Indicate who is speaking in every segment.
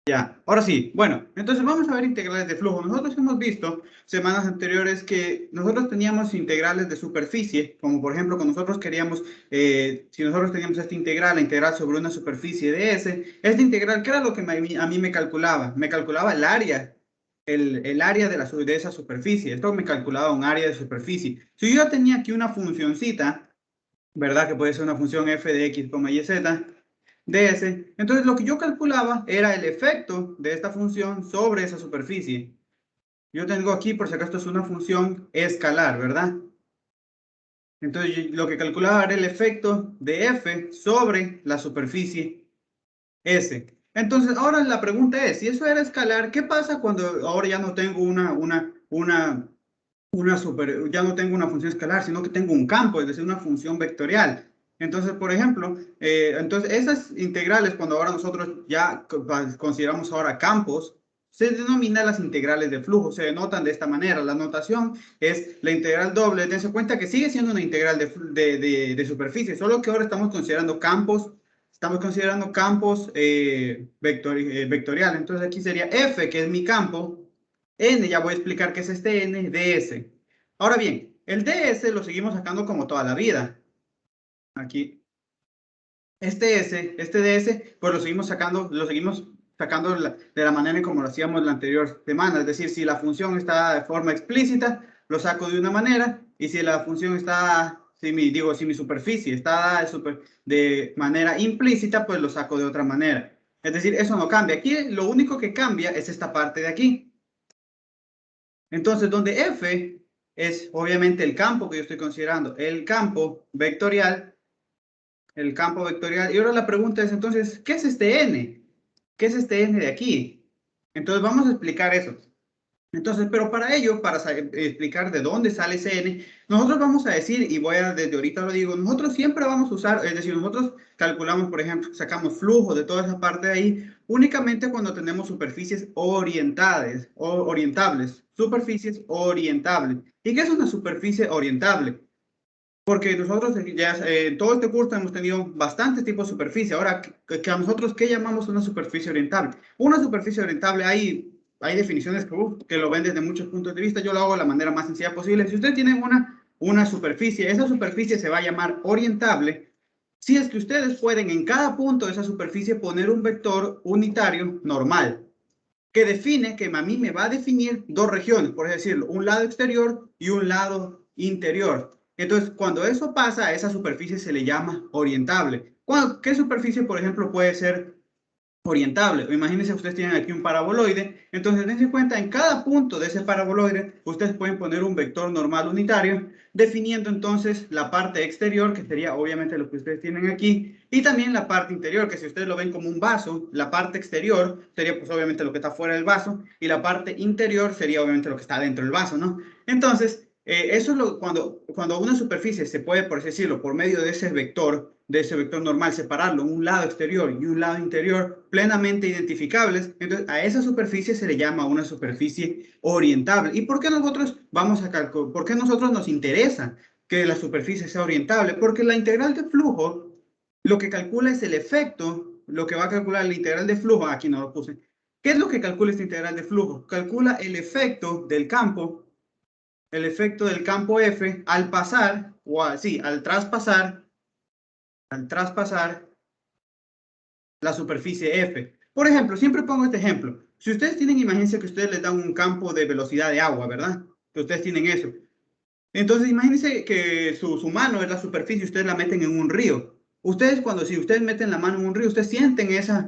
Speaker 1: Ya, ahora sí. Bueno, entonces vamos a ver integrales de flujo. Nosotros hemos visto semanas anteriores que nosotros teníamos integrales de superficie, como por ejemplo, cuando nosotros queríamos, si nosotros teníamos esta integral, la integral sobre una superficie de S, esta integral, ¿qué era lo que a mí me calculaba? Me calculaba el área, el área de esa superficie. Esto me calculaba un área de superficie. Si yo ya tenía aquí una funcioncita, ¿verdad? Que puede ser una función f de x, y z de S. Entonces, lo que yo calculaba era el efecto de esta función sobre esa superficie. Yo tengo aquí, por si acaso, esto es una función escalar, ¿verdad? Entonces, lo que calculaba era el efecto de f sobre la superficie S. Entonces, ahora la pregunta es, si eso era escalar, ¿qué pasa cuando ahora ya no tengo ya no tengo una función escalar, sino que tengo un campo, es decir, una función vectorial? Entonces, por ejemplo, entonces esas integrales, cuando ahora nosotros ya consideramos ahora campos, se denominan las integrales de flujo, se denotan de esta manera. La notación es la integral doble. Dense cuenta que sigue siendo una integral de superficie, solo que ahora estamos considerando campos vectoriales. Entonces aquí sería F, que es mi campo, N, ya voy a explicar qué es este N, ds. Ahora bien, el ds lo seguimos sacando como toda la vida. Aquí, este ds, pues lo seguimos sacando de la manera en como lo hacíamos la anterior semana. Es decir, si la función está de forma explícita, lo saco de una manera, y si la función está, si mi superficie está de manera implícita, pues lo saco de otra manera. Es decir, eso no cambia. Aquí lo único que cambia es esta parte de aquí. Entonces, donde F es obviamente el campo que yo estoy considerando, el campo vectorial. Y ahora la pregunta es entonces, ¿qué es este N? ¿Qué es este N de aquí? Entonces, vamos a explicar eso. Entonces, pero para ello, para explicar de dónde sale ese N, nosotros vamos a decir, y desde ahorita lo digo, nosotros siempre vamos a usar, es decir, nosotros calculamos, por ejemplo, sacamos flujo de toda esa parte de ahí, únicamente cuando tenemos superficies orientadas, o orientables, superficies orientables. ¿Y qué es una superficie orientable? Porque nosotros ya en todo este curso hemos tenido bastantes tipos de superficie. Ahora, a nosotros, ¿qué llamamos una superficie orientable? Una superficie orientable, hay definiciones que lo ven desde muchos puntos de vista. Yo lo hago de la manera más sencilla posible. Si usted tiene una superficie, esa superficie se va a llamar orientable si es que ustedes pueden en cada punto de esa superficie poner un vector unitario normal que a mí me va a definir dos regiones, por decirlo, un lado exterior y un lado interior. Entonces, cuando eso pasa, a esa superficie se le llama orientable. ¿Qué superficie, por ejemplo, puede ser orientable? Imagínense, ustedes tienen aquí un paraboloide, entonces dense cuenta, en cada punto de ese paraboloide, ustedes pueden poner un vector normal unitario, definiendo entonces la parte exterior, que sería obviamente lo que ustedes tienen aquí, y también la parte interior, que si ustedes lo ven como un vaso, la parte exterior sería pues obviamente lo que está fuera del vaso, y la parte interior sería obviamente lo que está dentro del vaso, ¿no? Entonces, eso es cuando una superficie se puede, por así decirlo, por medio de ese vector normal, separarlo, un lado exterior y un lado interior plenamente identificables, entonces a esa superficie se le llama una superficie orientable. ¿Y por qué nosotros por qué nosotros nos interesa que la superficie sea orientable? Porque la integral de flujo lo que calcula es el efecto, lo que va a calcular la integral de flujo, aquí no lo puse. ¿Qué es lo que calcula esta integral de flujo? Calcula el efecto del campo F al pasar, al traspasar la superficie F. Por ejemplo, siempre pongo este ejemplo. Si ustedes tienen, imagínense que ustedes les dan un campo de velocidad de agua, ¿verdad? Que ustedes tienen eso. Entonces, imagínense que su mano es la superficie y ustedes la meten en un río. Si ustedes meten la mano en un río, ustedes sienten esa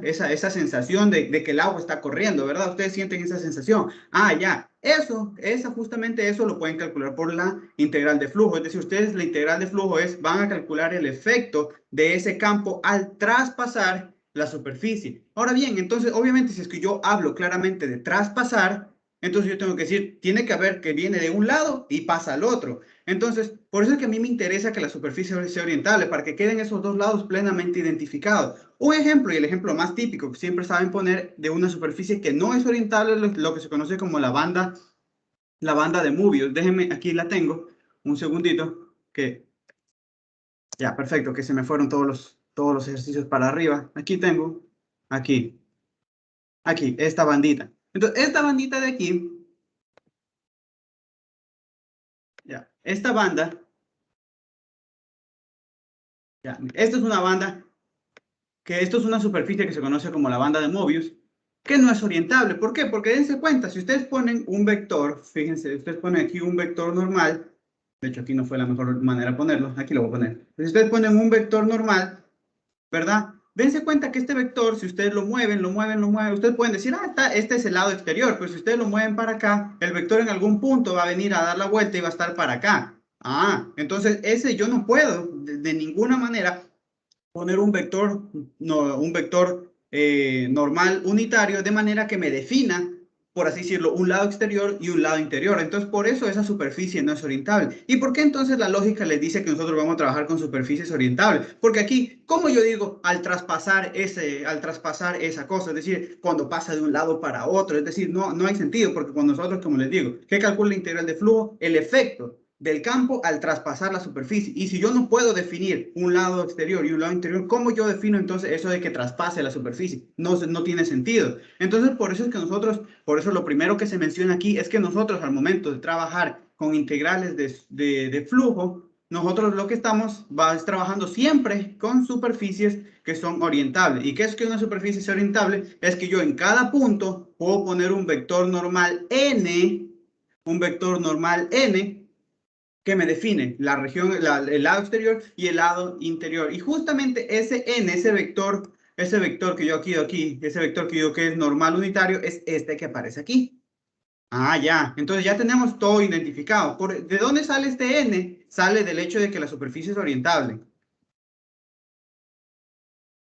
Speaker 1: sensación de que el agua está corriendo, ¿verdad? Ustedes sienten esa sensación. Ah, ya. Justamente eso lo pueden calcular por la integral de flujo. Es decir, ustedes la integral de flujo van a calcular el efecto de ese campo al traspasar la superficie. Ahora bien, entonces, obviamente, si es que yo hablo claramente de traspasar, entonces yo tengo que decir, tiene que haber que viene de un lado y pasa al otro. Entonces, por eso es que a mí me interesa que la superficie sea orientable, para que queden esos dos lados plenamente identificados. Un ejemplo, y el ejemplo más típico que siempre saben poner de una superficie que no es orientable, es lo que se conoce como la banda de Möbius. Déjenme, aquí la tengo, un segundito, que ya, perfecto, que se me fueron todos los ejercicios para arriba. Aquí tengo, aquí. Aquí, esta bandita. Entonces, esta bandita de aquí, ya, esta banda, ya, esta es una banda, que esto es una superficie que se conoce como la banda de Mobius, que no es orientable. ¿Por qué? Porque dense cuenta, si ustedes ponen un vector, fíjense, ustedes ponen aquí un vector normal, de hecho aquí no fue la mejor manera de ponerlo, aquí lo voy a poner. Si ustedes ponen un vector normal, ¿verdad? Dense cuenta que este vector, si ustedes lo mueven, ustedes pueden decir, ah, este es el lado exterior, pero si ustedes lo mueven para acá, el vector en algún punto va a venir a dar la vuelta y va a estar para acá. Ah, entonces ese yo no puedo de ninguna manera poner un vector, no, un vector normal unitario de manera que me defina, por así decirlo, un lado exterior y un lado interior. Entonces, por eso esa superficie no es orientable. ¿Y por qué entonces la lógica les dice que nosotros vamos a trabajar con superficies orientables? Porque aquí, como yo digo, al traspasar esa cosa, es decir, cuando pasa de un lado para otro, es decir, no hay sentido, porque cuando nosotros, como les digo, ¿qué calcula la integral de flujo? El efecto del campo al traspasar la superficie. Y si yo no puedo definir un lado exterior y un lado interior, ¿cómo yo defino entonces eso de que traspase la superficie? No tiene sentido. Entonces, por eso es que nosotros, por eso lo primero que se menciona aquí es que nosotros al momento de trabajar con integrales de flujo, nosotros lo que estamos es trabajando siempre con superficies que son orientables. ¿Y qué es que una superficie sea orientable? Es que yo en cada punto puedo poner un vector normal n, que me define la región, el lado exterior y el lado interior. Y justamente ese n, ese vector que yo aquí, ese vector que yo que es normal unitario, es este que aparece aquí. Ah, ya. Entonces ya tenemos todo identificado. ¿De dónde sale este n? Sale del hecho de que la superficie es orientable.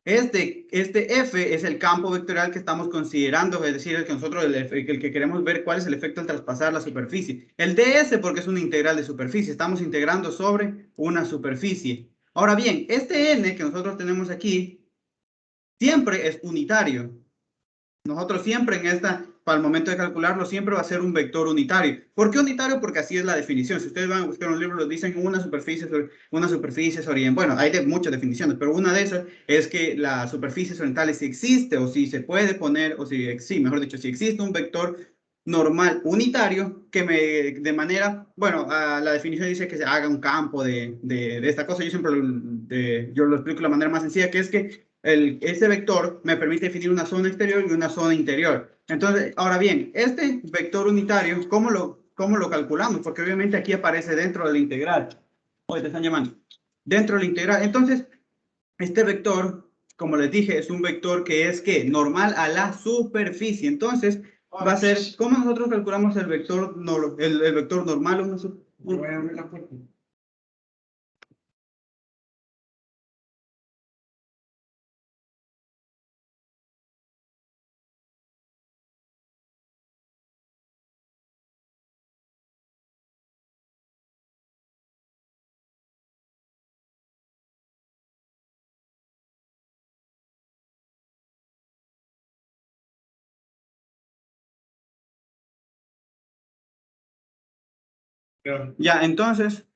Speaker 1: Este F es el campo vectorial que estamos considerando, es decir, el que nosotros, el que queremos ver cuál es el efecto al traspasar la superficie. El ds porque es una integral de superficie, estamos integrando sobre una superficie. Ahora bien, este n que nosotros tenemos aquí siempre es unitario. Nosotros siempre para el momento de calcularlo, siempre va a ser un vector unitario. ¿Por qué unitario? Porque así es la definición. Si ustedes van a buscar un libro, lo dicen una superficie oriental. Bueno, hay muchas definiciones, pero una de esas es que la superficie oriental si existe o si se puede poner, sí, mejor dicho, si existe un vector normal unitario que de manera, bueno, la definición dice que se haga un campo de esta cosa. Yo siempre yo lo explico de la manera más sencilla, que es que ese vector me permite definir una zona exterior y una zona interior. Entonces, ahora bien, este vector unitario, cómo lo calculamos? Porque obviamente aquí aparece dentro de la integral. Hoy te están llamando. Dentro de la integral. Entonces, este vector, como les dije, es un vector que es normal a la superficie. Entonces, va a ser, ¿cómo nosotros calculamos el vector, el vector normal? Voy a abrir la puerta. Ya, entonces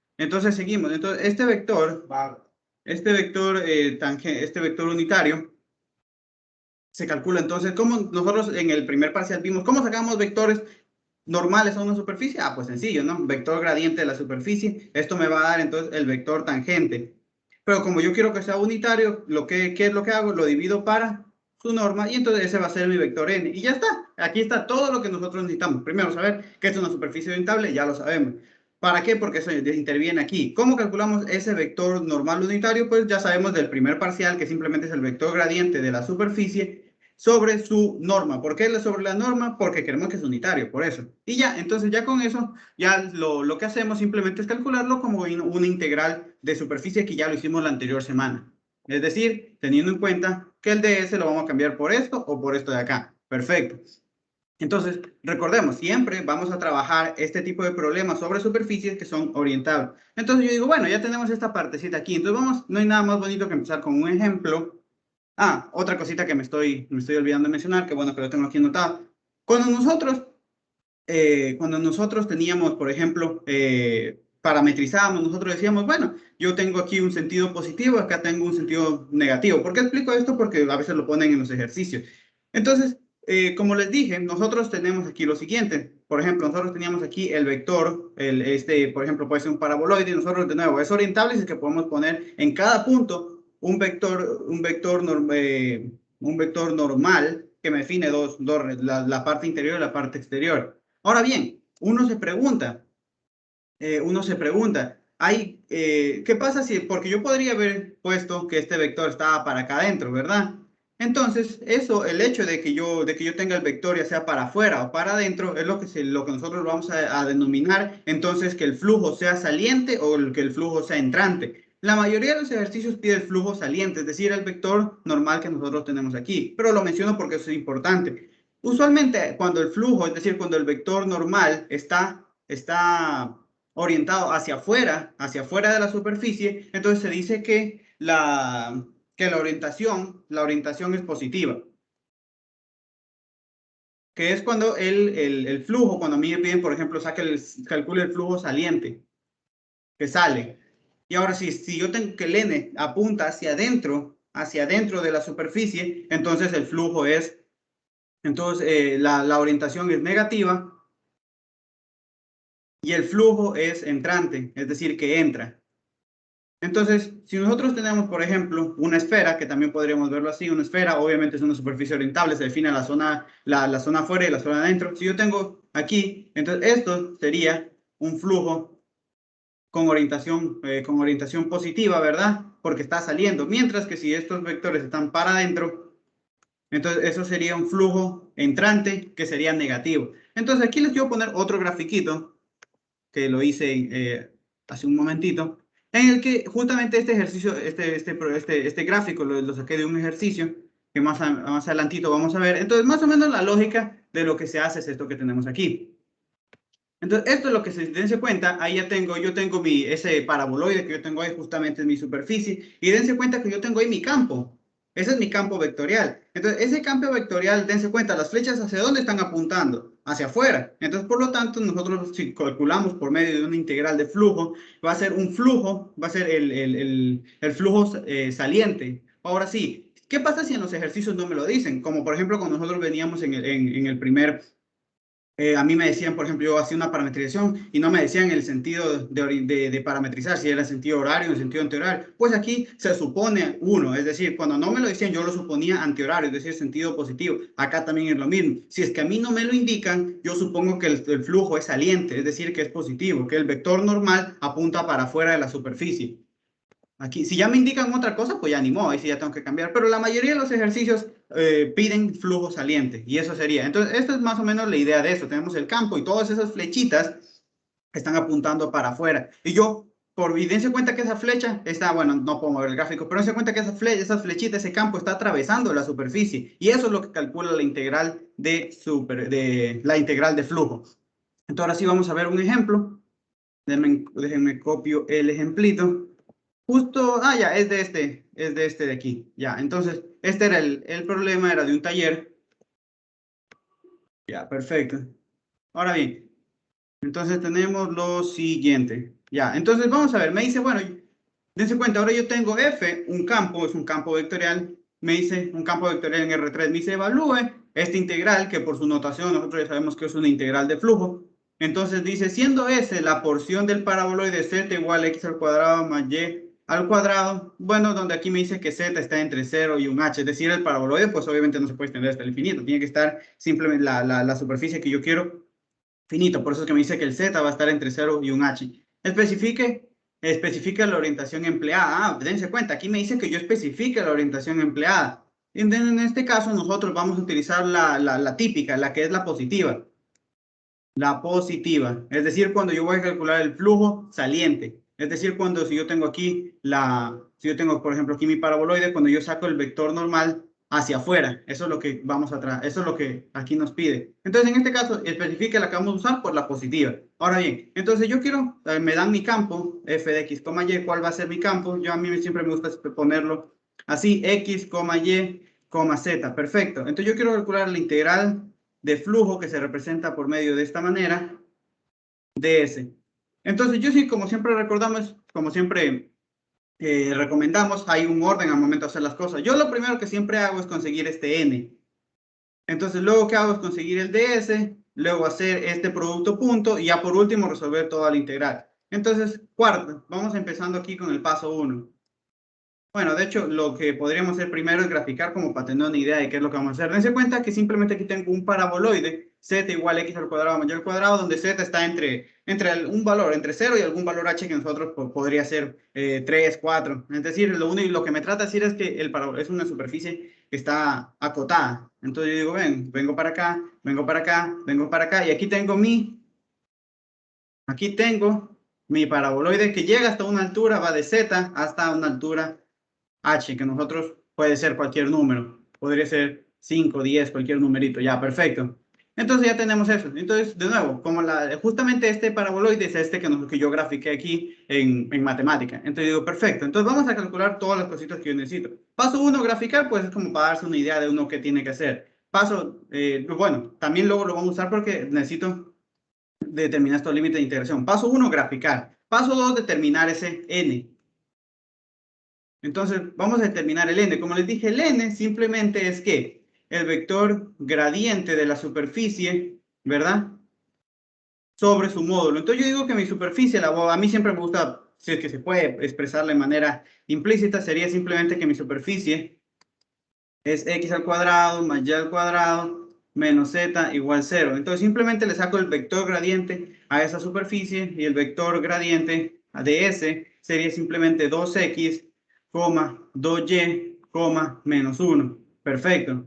Speaker 1: seguimos. Entonces, este vector unitario se calcula. Entonces, ¿cómo nosotros en el primer parcial vimos cómo sacamos vectores normales a una superficie? Ah, pues sencillo, ¿no? Vector gradiente de la superficie. Esto me va a dar entonces el vector tangente. Pero como yo quiero que sea unitario, ¿qué es lo que hago? Lo divido para su norma y entonces ese va a ser mi vector n. Y ya está. Aquí está todo lo que nosotros necesitamos. Primero, saber que es una superficie orientable, ya lo sabemos. ¿Para qué? Porque eso interviene aquí. ¿Cómo calculamos ese vector normal unitario? Pues ya sabemos del primer parcial, que simplemente es el vector gradiente de la superficie sobre su norma. ¿Por qué sobre la norma? Porque queremos que es unitario, por eso. Y ya, entonces ya con eso, ya lo que hacemos simplemente es calcularlo como una integral de superficie que ya lo hicimos la anterior semana. Es decir, teniendo en cuenta que el ds lo vamos a cambiar por esto o por esto de acá. Perfecto. Entonces, recordemos, siempre vamos a trabajar este tipo de problemas sobre superficies que son orientables. Entonces yo digo, bueno, ya tenemos esta partecita aquí. Entonces no hay nada más bonito que empezar con un ejemplo. Ah, otra cosita que me estoy olvidando de mencionar, que bueno, que lo tengo aquí anotado. Cuando nosotros teníamos, por ejemplo, parametrizábamos, nosotros decíamos, bueno, yo tengo aquí un sentido positivo, acá tengo un sentido negativo. ¿Por qué explico esto? Porque a veces lo ponen en los ejercicios. Entonces, como les dije, nosotros tenemos aquí lo siguiente. Por ejemplo, nosotros teníamos aquí el vector, por ejemplo, puede ser un paraboloide, y nosotros de nuevo es orientable, es que podemos poner en cada punto un vector normal que me define la parte interior y la parte exterior. Ahora bien, uno se pregunta, ¿qué pasa si, porque yo podría haber puesto que este vector estaba para acá adentro, ¿verdad? Entonces, el hecho de que yo tenga el vector ya sea para afuera o para adentro, es lo que nosotros vamos a denominar, entonces, que el flujo sea saliente o que el flujo sea entrante. La mayoría de los ejercicios pide el flujo saliente, es decir, el vector normal que nosotros tenemos aquí, pero lo menciono porque eso es importante. Usualmente, cuando el flujo, es decir, cuando el vector normal está orientado hacia afuera de la superficie, entonces se dice que la orientación es positiva, que es cuando el flujo, cuando a mí me piden, por ejemplo, calcule el flujo saliente que sale. Y ahora si yo tengo que el n apunta hacia adentro de la superficie, entonces la orientación es negativa y el flujo es entrante, es decir, que entra. Entonces, si nosotros tenemos, por ejemplo, una esfera, que también podríamos verlo así, una esfera obviamente es una superficie orientable, se define la zona afuera y la zona adentro. Si yo tengo aquí, entonces esto sería un flujo con orientación positiva, ¿verdad? Porque está saliendo. Mientras que si estos vectores están para adentro, entonces eso sería un flujo entrante que sería negativo. Entonces aquí les quiero poner otro grafiquito que lo hice hace un momentito, en el que justamente este ejercicio, este gráfico lo saqué de un ejercicio que más adelantito vamos a ver. Entonces, más o menos la lógica de lo que se hace es esto que tenemos aquí. Entonces, esto es lo que se dense cuenta, ahí yo tengo ese paraboloide que yo tengo ahí justamente en mi superficie, y dense cuenta que yo tengo ahí mi campo. Ese es mi campo vectorial. Entonces, ese campo vectorial, dense cuenta, las flechas hacia dónde están apuntando, hacia afuera. Entonces, por lo tanto, nosotros si calculamos por medio de una integral de flujo, va a ser un flujo, va a ser el flujo saliente. Ahora sí, ¿qué pasa si en los ejercicios no me lo dicen? Como por ejemplo, cuando nosotros veníamos en el primer a mí me decían, por ejemplo, yo hacía una parametrización y no me decían el sentido de parametrizar, si era el sentido horario o el sentido antihorario. Pues aquí se supone uno, es decir, cuando no me lo decían, yo lo suponía antihorario, es decir, sentido positivo. Acá también es lo mismo. Si es que a mí no me lo indican, yo supongo que el flujo es saliente, es decir, que es positivo, que el vector normal apunta para afuera de la superficie. Aquí, si ya me indican otra cosa, pues ya ni modo, ahí sí ya tengo que cambiar. Pero la mayoría de los ejercicios piden flujo saliente y eso sería. Entonces, esta es más o menos la idea de eso. Tenemos el campo y todas esas flechitas están apuntando para afuera. Y yo, por evidencia, cuenta que esa flecha está, bueno, no puedo mover el gráfico, pero se cuenta que esas flechitas, ese campo está atravesando la superficie. Y eso es lo que calcula la integral de flujo. Entonces, ahora sí vamos a ver un ejemplo. Déjenme copio el ejemplito. Justo, ya, es de este de aquí. Ya, entonces, este era el problema, era de un taller. Ya, perfecto. Ahora bien, entonces tenemos lo siguiente. Ya, entonces vamos a ver, me dice, bueno, dense cuenta, ahora yo tengo F, es un campo vectorial, me dice, un campo vectorial en R3, me dice, evalúe esta integral, que por su notación nosotros ya sabemos que es una integral de flujo. Entonces dice, siendo S la porción del paraboloide Z igual a X al cuadrado más Y al cuadrado, bueno, donde aquí me dice que Z está entre 0 y un H, es decir, el paraboloide, pues obviamente no se puede extender hasta el infinito, tiene que estar simplemente la superficie que yo quiero finito, por eso es que me dice que el Z va a estar entre 0 y un H. Especifica la orientación empleada. Dense cuenta, aquí me dice que yo especifique la orientación empleada. En este caso, nosotros vamos a utilizar la típica, la que es la positiva. La positiva, es decir, cuando yo voy a calcular el flujo saliente. Es decir, si yo tengo aquí si yo tengo, por ejemplo, aquí mi paraboloide, cuando yo saco el vector normal hacia afuera, eso es lo que eso es lo que aquí nos pide. Entonces, en este caso, especifica la que vamos a usar por la positiva. Ahora bien, entonces yo quiero, me dan mi campo, f de x, y, ¿cuál va a ser mi campo? A mí siempre me gusta ponerlo así, x, y, z, perfecto. Entonces yo quiero calcular la integral de flujo que se representa por medio de esta manera, ds. Entonces, yo sí, como siempre recordamos, como siempre recomendamos, hay un orden al momento de hacer las cosas. Yo lo primero que siempre hago es conseguir este n. Entonces, luego que hago es conseguir el ds, luego hacer este producto punto y ya por último resolver toda la integral. Entonces, cuarto, vamos empezando aquí con el paso 1. Bueno, de hecho, lo que podríamos hacer primero es graficar como para tener una idea de qué es lo que vamos a hacer. Dense cuenta que simplemente aquí tengo un paraboloide, z igual a x al cuadrado mayor al cuadrado, donde z está entre un valor, entre 0 y algún valor h que nosotros podría ser 3, 4. Es decir, lo que me trata de decir es que el paraboloide es una superficie que está acotada. Entonces yo digo, ven, vengo para acá, vengo para acá, vengo para acá, y aquí tengo mi paraboloide que llega hasta una altura, va de z hasta una altura h, que nosotros puede ser cualquier número, podría ser 5, 10, cualquier numerito, ya, perfecto. Entonces ya tenemos eso. Entonces, de nuevo, como justamente este paraboloide es este que yo grafiqué aquí en matemática. Entonces digo, perfecto. Entonces vamos a calcular todas las cositas que yo necesito. Paso 1, graficar, pues es como para darse una idea de uno qué tiene que hacer. Bueno, también luego lo vamos a usar porque necesito determinar estos límites de integración. Paso 1, graficar. Paso 2, determinar ese n. Entonces, vamos a determinar el n. Como les dije, el n simplemente es que el vector gradiente de la superficie, ¿verdad? Sobre su módulo. Entonces, yo digo que mi superficie, a mí siempre me gusta, si es que se puede expresar de manera implícita, sería simplemente que mi superficie es x al cuadrado más y al cuadrado menos z igual 0. Entonces, simplemente le saco el vector gradiente a esa superficie y el vector gradiente de S sería simplemente 2x, 2y, menos 1. Perfecto.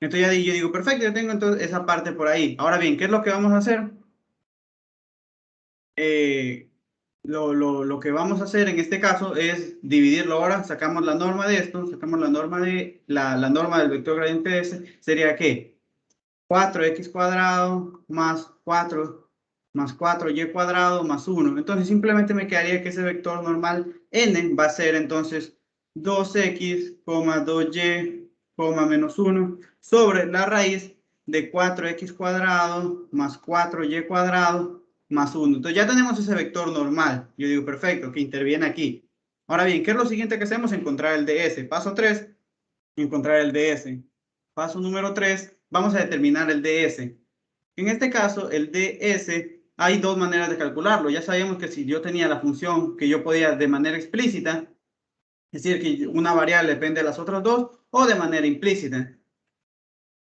Speaker 1: Entonces ya yo digo, perfecto, ya tengo entonces esa parte por ahí. Ahora bien, ¿qué es lo que vamos a hacer? Lo que vamos a hacer en este caso es dividirlo ahora, sacamos la norma de esto, sacamos la norma de la norma del vector gradiente de S, sería que 4x cuadrado más 4y cuadrado más 1. Entonces simplemente me quedaría que ese vector normal n va a ser entonces 2x, 2y, menos 1 sobre la raíz de 4x cuadrado más 4y cuadrado más 1. Entonces ya tenemos ese vector normal. Yo digo, perfecto, que interviene aquí. Ahora bien, ¿qué es lo siguiente que hacemos? Encontrar el ds. Paso 3, encontrar el ds. Paso número 3, vamos a determinar el ds. En este caso, el ds, hay dos maneras de calcularlo. Ya sabíamos que si yo tenía la función que yo podía de manera explícita, es decir, que una variable depende de las otras dos, o de manera implícita,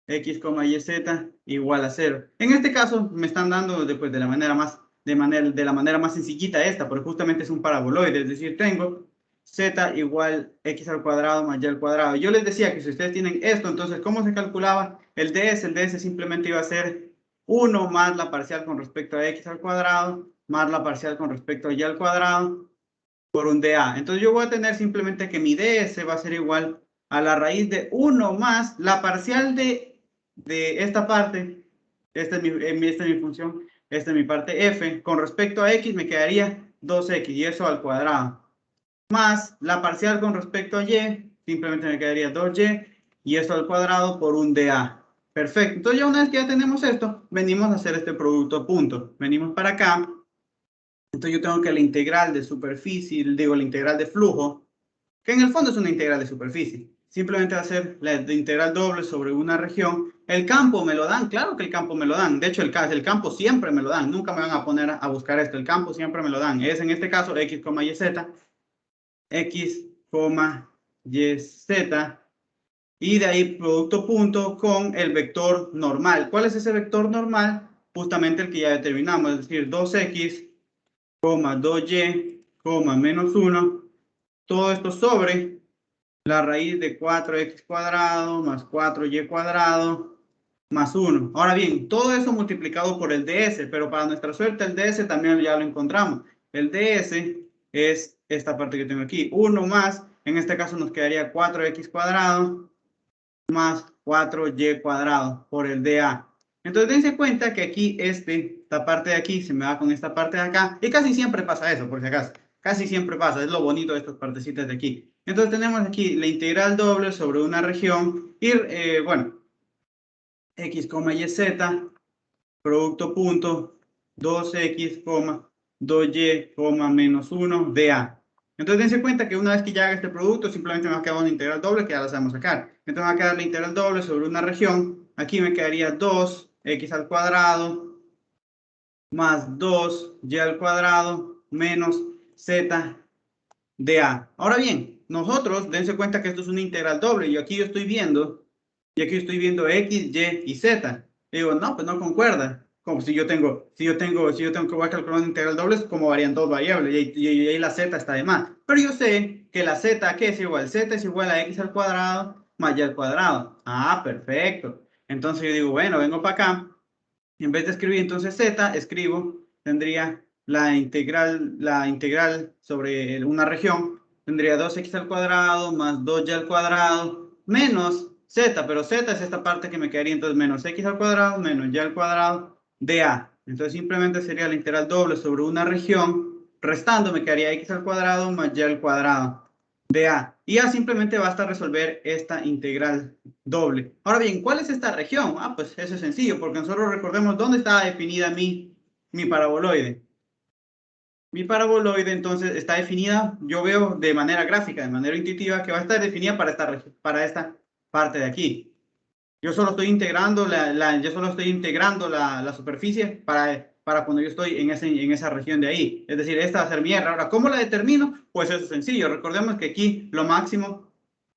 Speaker 1: x, y, z igual a 0. En este caso, me están dando después de la manera más sencillita esta, porque justamente es un paraboloide, es decir, tengo z igual x al cuadrado más y al cuadrado. Yo les decía que si ustedes tienen esto, entonces, ¿cómo se calculaba el ds? El ds simplemente iba a ser 1 más la parcial con respecto a x al cuadrado, más la parcial con respecto a y al cuadrado, por un dA. Entonces yo voy a tener simplemente que mi ds va a ser igual a la raíz de 1 más la parcial de esta parte. Esta es mi función, esta es mi parte f. Con respecto a x me quedaría 2x y eso al cuadrado. Más la parcial con respecto a y, simplemente me quedaría 2y y esto al cuadrado por un dA. Perfecto. Entonces ya una vez que ya tenemos esto, venimos a hacer este producto punto. Venimos para acá. Entonces yo tengo que la integral de superficie, digo la integral de flujo, que en el fondo es una integral de superficie. Simplemente va a ser la integral doble sobre una región. El campo me lo dan, claro que el campo me lo dan. De hecho, el campo siempre me lo dan. Nunca me van a poner a buscar esto. El campo siempre me lo dan. Es en este caso x, y, z. X, y, z. Y de ahí producto punto con el vector normal. ¿Cuál es ese vector normal? Justamente el que ya determinamos, es decir, 2x, 2y, menos 1. Todo esto sobre la raíz de 4x cuadrado más 4y cuadrado más 1. Ahora bien, todo eso multiplicado por el ds, pero para nuestra suerte el ds también ya lo encontramos. El ds es esta parte que tengo aquí, 1 más, en este caso nos quedaría 4x cuadrado más 4y cuadrado por el dA. Entonces dense cuenta que aquí esta parte de aquí se me va con esta parte de acá, y casi siempre pasa eso, por si acaso. Casi siempre pasa, es lo bonito de estas partecitas de aquí. Entonces tenemos aquí la integral doble sobre una región y, bueno, x, y, z, producto punto, 2x, 2y, menos 1, dA. Entonces, dense cuenta que una vez que ya haga este producto, simplemente me va a quedar una integral doble que ya la sabemos sacar. Entonces, me va a quedar la integral doble sobre una región. Aquí me quedaría 2x al cuadrado más 2y al cuadrado menos z de a. Ahora bien, nosotros, dense cuenta que esto es una integral doble. Y aquí yo estoy viendo x, y y z. Y digo, no, pues no concuerda. Como si yo tengo que voy a calcular una integral doble, es como varían dos variables y ahí la z está de más. Pero yo sé que la z, ¿qué es igual? Z es igual a x al cuadrado más y al cuadrado. Ah, perfecto. Entonces yo digo, bueno, vengo para acá. En vez de escribir entonces z, tendría la integral sobre una región, tendría 2x al cuadrado más 2y al cuadrado menos z, pero z es esta parte que me quedaría entonces menos x al cuadrado menos y al cuadrado de a. Entonces simplemente sería la integral doble sobre una región, restando me quedaría x al cuadrado más y al cuadrado de a. Y ya simplemente basta resolver esta integral doble. Ahora bien, ¿cuál es esta región? Ah, pues eso es sencillo, porque nosotros recordemos dónde está definida mi paraboloide. Mi paraboloide entonces está definida, yo veo de manera gráfica, de manera intuitiva, que va a estar definida para esta parte de aquí. Yo solo estoy integrando la superficie para cuando yo estoy en esa región de ahí. Es decir, esta va a ser mi R. Ahora, ¿cómo la determino? Pues eso es sencillo. Recordemos que aquí lo máximo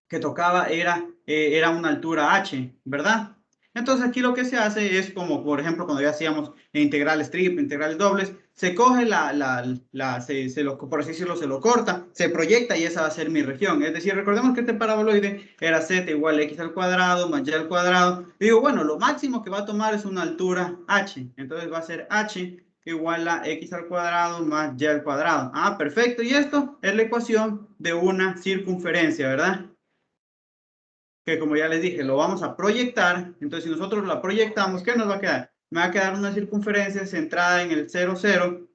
Speaker 1: que tocaba era una altura h, ¿verdad? Entonces aquí lo que se hace es como, por ejemplo, cuando ya hacíamos integrales triple, integrales dobles, se coge por así decirlo, se lo corta, se proyecta y esa va a ser mi región. Es decir, recordemos que este paraboloide era z igual a x al cuadrado más y al cuadrado. Y digo, bueno, lo máximo que va a tomar es una altura h. Entonces va a ser h igual a x al cuadrado más y al cuadrado. Ah, perfecto. Y esto es la ecuación de una circunferencia, ¿verdad? Que como ya les dije, lo vamos a proyectar. Entonces, si nosotros la proyectamos, ¿qué nos va a quedar? Me va a quedar una circunferencia centrada en el 0, 0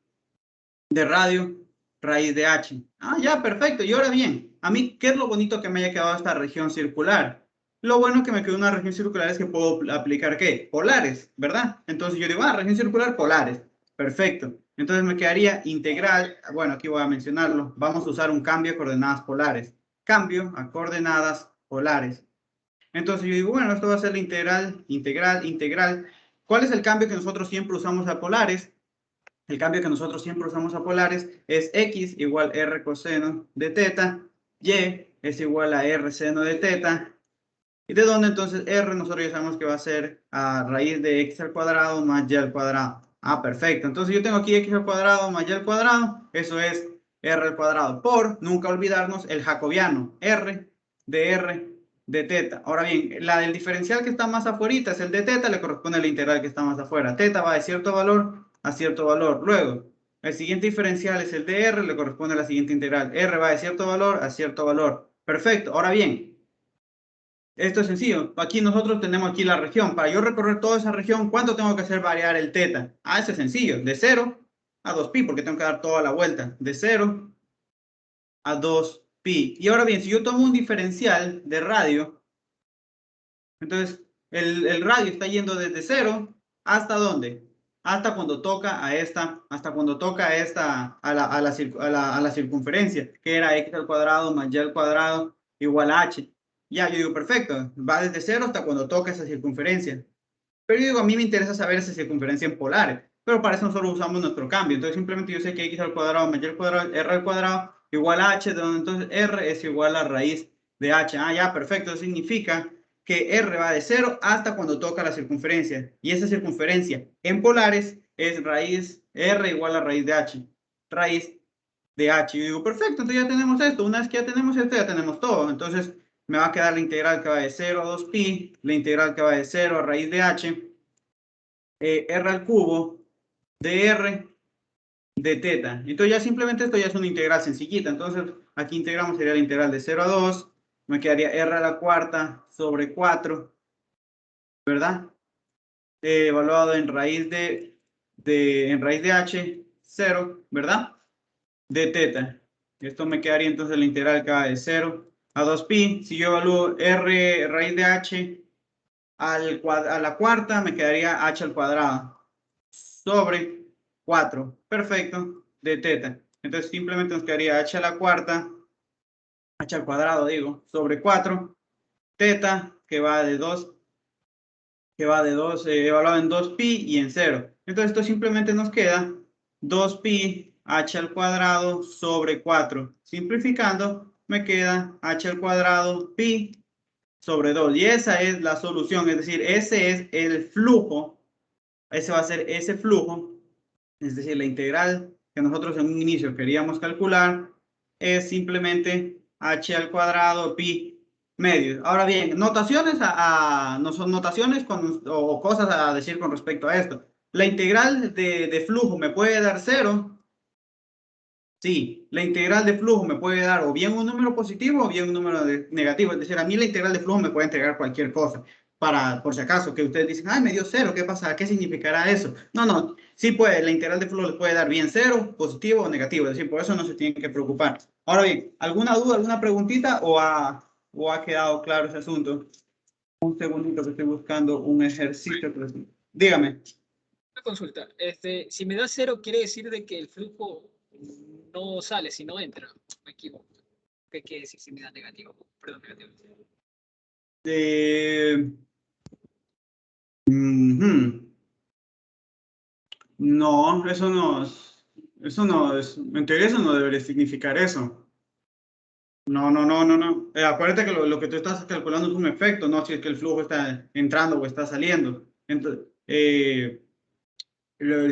Speaker 1: de radio raíz de h. Ah, ya, perfecto. Y ahora bien, a mí, ¿qué es lo bonito que me haya quedado esta región circular? Lo bueno que me quedó una región circular es que puedo aplicar, ¿qué? Polares, ¿verdad? Entonces yo digo, región circular, polares. Perfecto. Entonces me quedaría integral, bueno, aquí voy a mencionarlo. Vamos a usar un cambio a coordenadas polares. Cambio a coordenadas polares. Entonces yo digo, bueno, esto va a ser la integral. ¿Cuál es el cambio que nosotros siempre usamos a polares? El cambio que nosotros siempre usamos a polares es x igual r coseno de teta, y es igual a r seno de teta. ¿Y de dónde entonces r nosotros ya sabemos que va a ser a raíz de x al cuadrado más y al cuadrado? Ah, perfecto. Entonces yo tengo aquí x al cuadrado más y al cuadrado. Eso es r al cuadrado por, nunca olvidarnos, el jacobiano. R de teta. Ahora bien, la del diferencial que está más afuera es el de teta, le corresponde a la integral que está más afuera. Teta va de cierto valor a cierto valor. Luego, el siguiente diferencial es el de r, le corresponde a la siguiente integral. R va de cierto valor a cierto valor. Perfecto. Ahora bien, esto es sencillo. Aquí nosotros tenemos aquí la región. Para yo recorrer toda esa región, ¿cuánto tengo que hacer variar el teta? Ah, eso es sencillo. De 0 a 2pi, porque tengo que dar toda la vuelta. De 0 a 2pi. Y ahora bien, si yo tomo un diferencial de radio, entonces el radio está yendo desde 0 hasta ¿dónde? Hasta cuando toca a la circunferencia, que era x al cuadrado más y al cuadrado igual a h. Ya, yo digo, perfecto, va desde 0 hasta cuando toca esa circunferencia. Pero yo digo, a mí me interesa saber esa circunferencia en polares, pero para eso nosotros usamos nuestro cambio. Entonces simplemente yo sé que x al cuadrado más y al cuadrado, r al cuadrado igual a h, donde entonces r es igual a raíz de h. Ah, ya, perfecto, eso significa que r va de 0 hasta cuando toca la circunferencia. Y esa circunferencia en polares es raíz r igual a raíz de h. Raíz de h. Yo digo, perfecto, entonces ya tenemos esto. Una vez que ya tenemos esto, ya tenemos todo. Entonces me va a quedar la integral que va de 0 a 2pi, la integral que va de 0 a raíz de h, r al cubo de r de teta. Entonces ya simplemente esto ya es una integral sencillita. Entonces aquí integramos, sería la integral de 0 a 2, me quedaría r a la cuarta sobre 4, ¿verdad? Evaluado en raíz de h, 0, ¿verdad? De teta. Esto me quedaría entonces la integral que va de 0 a 2pi. Si yo evalúo r raíz de h a la cuarta, me quedaría h al cuadrado sobre 4. Perfecto, de teta. Entonces simplemente nos quedaría h a la cuarta, h al cuadrado, digo, sobre 4, teta, que va de 2, evaluado en 2pi y en 0. Entonces esto simplemente nos queda 2pi h al cuadrado sobre 4. Simplificando, me queda h al cuadrado pi sobre 2. Y esa es la solución, es decir, ese es el flujo, ese va a ser ese flujo, es decir, la integral que nosotros en un inicio queríamos calcular es simplemente h al cuadrado pi medios. Ahora bien, notaciones no son notaciones o cosas a decir con respecto a esto. La integral de flujo me puede dar 0. Sí, la integral de flujo me puede dar o bien un número positivo o bien un número negativo. Es decir, a mí la integral de flujo me puede entregar cualquier cosa. Por si acaso, que ustedes dicen, ay, me dio 0, ¿qué pasa? ¿Qué significará eso? No, sí puede, la integral de flujo les puede dar bien 0, positivo o negativo. Es decir, por eso no se tienen que preocupar. Ahora bien, ¿alguna duda, alguna preguntita o ha quedado claro ese asunto? Un segundito que estoy buscando un ejercicio. Dígame.
Speaker 2: Una consulta. Si me da 0, quiere decir de que el flujo no sale, sino entra. Me equivoco. ¿Qué quiere decir si me da negativo? Perdón, negativo.
Speaker 1: No, eso no es, en teoría eso no debería significar eso. No. Acuérdate que lo que tú estás calculando es un efecto, no si es que el flujo está entrando o está saliendo. Entonces,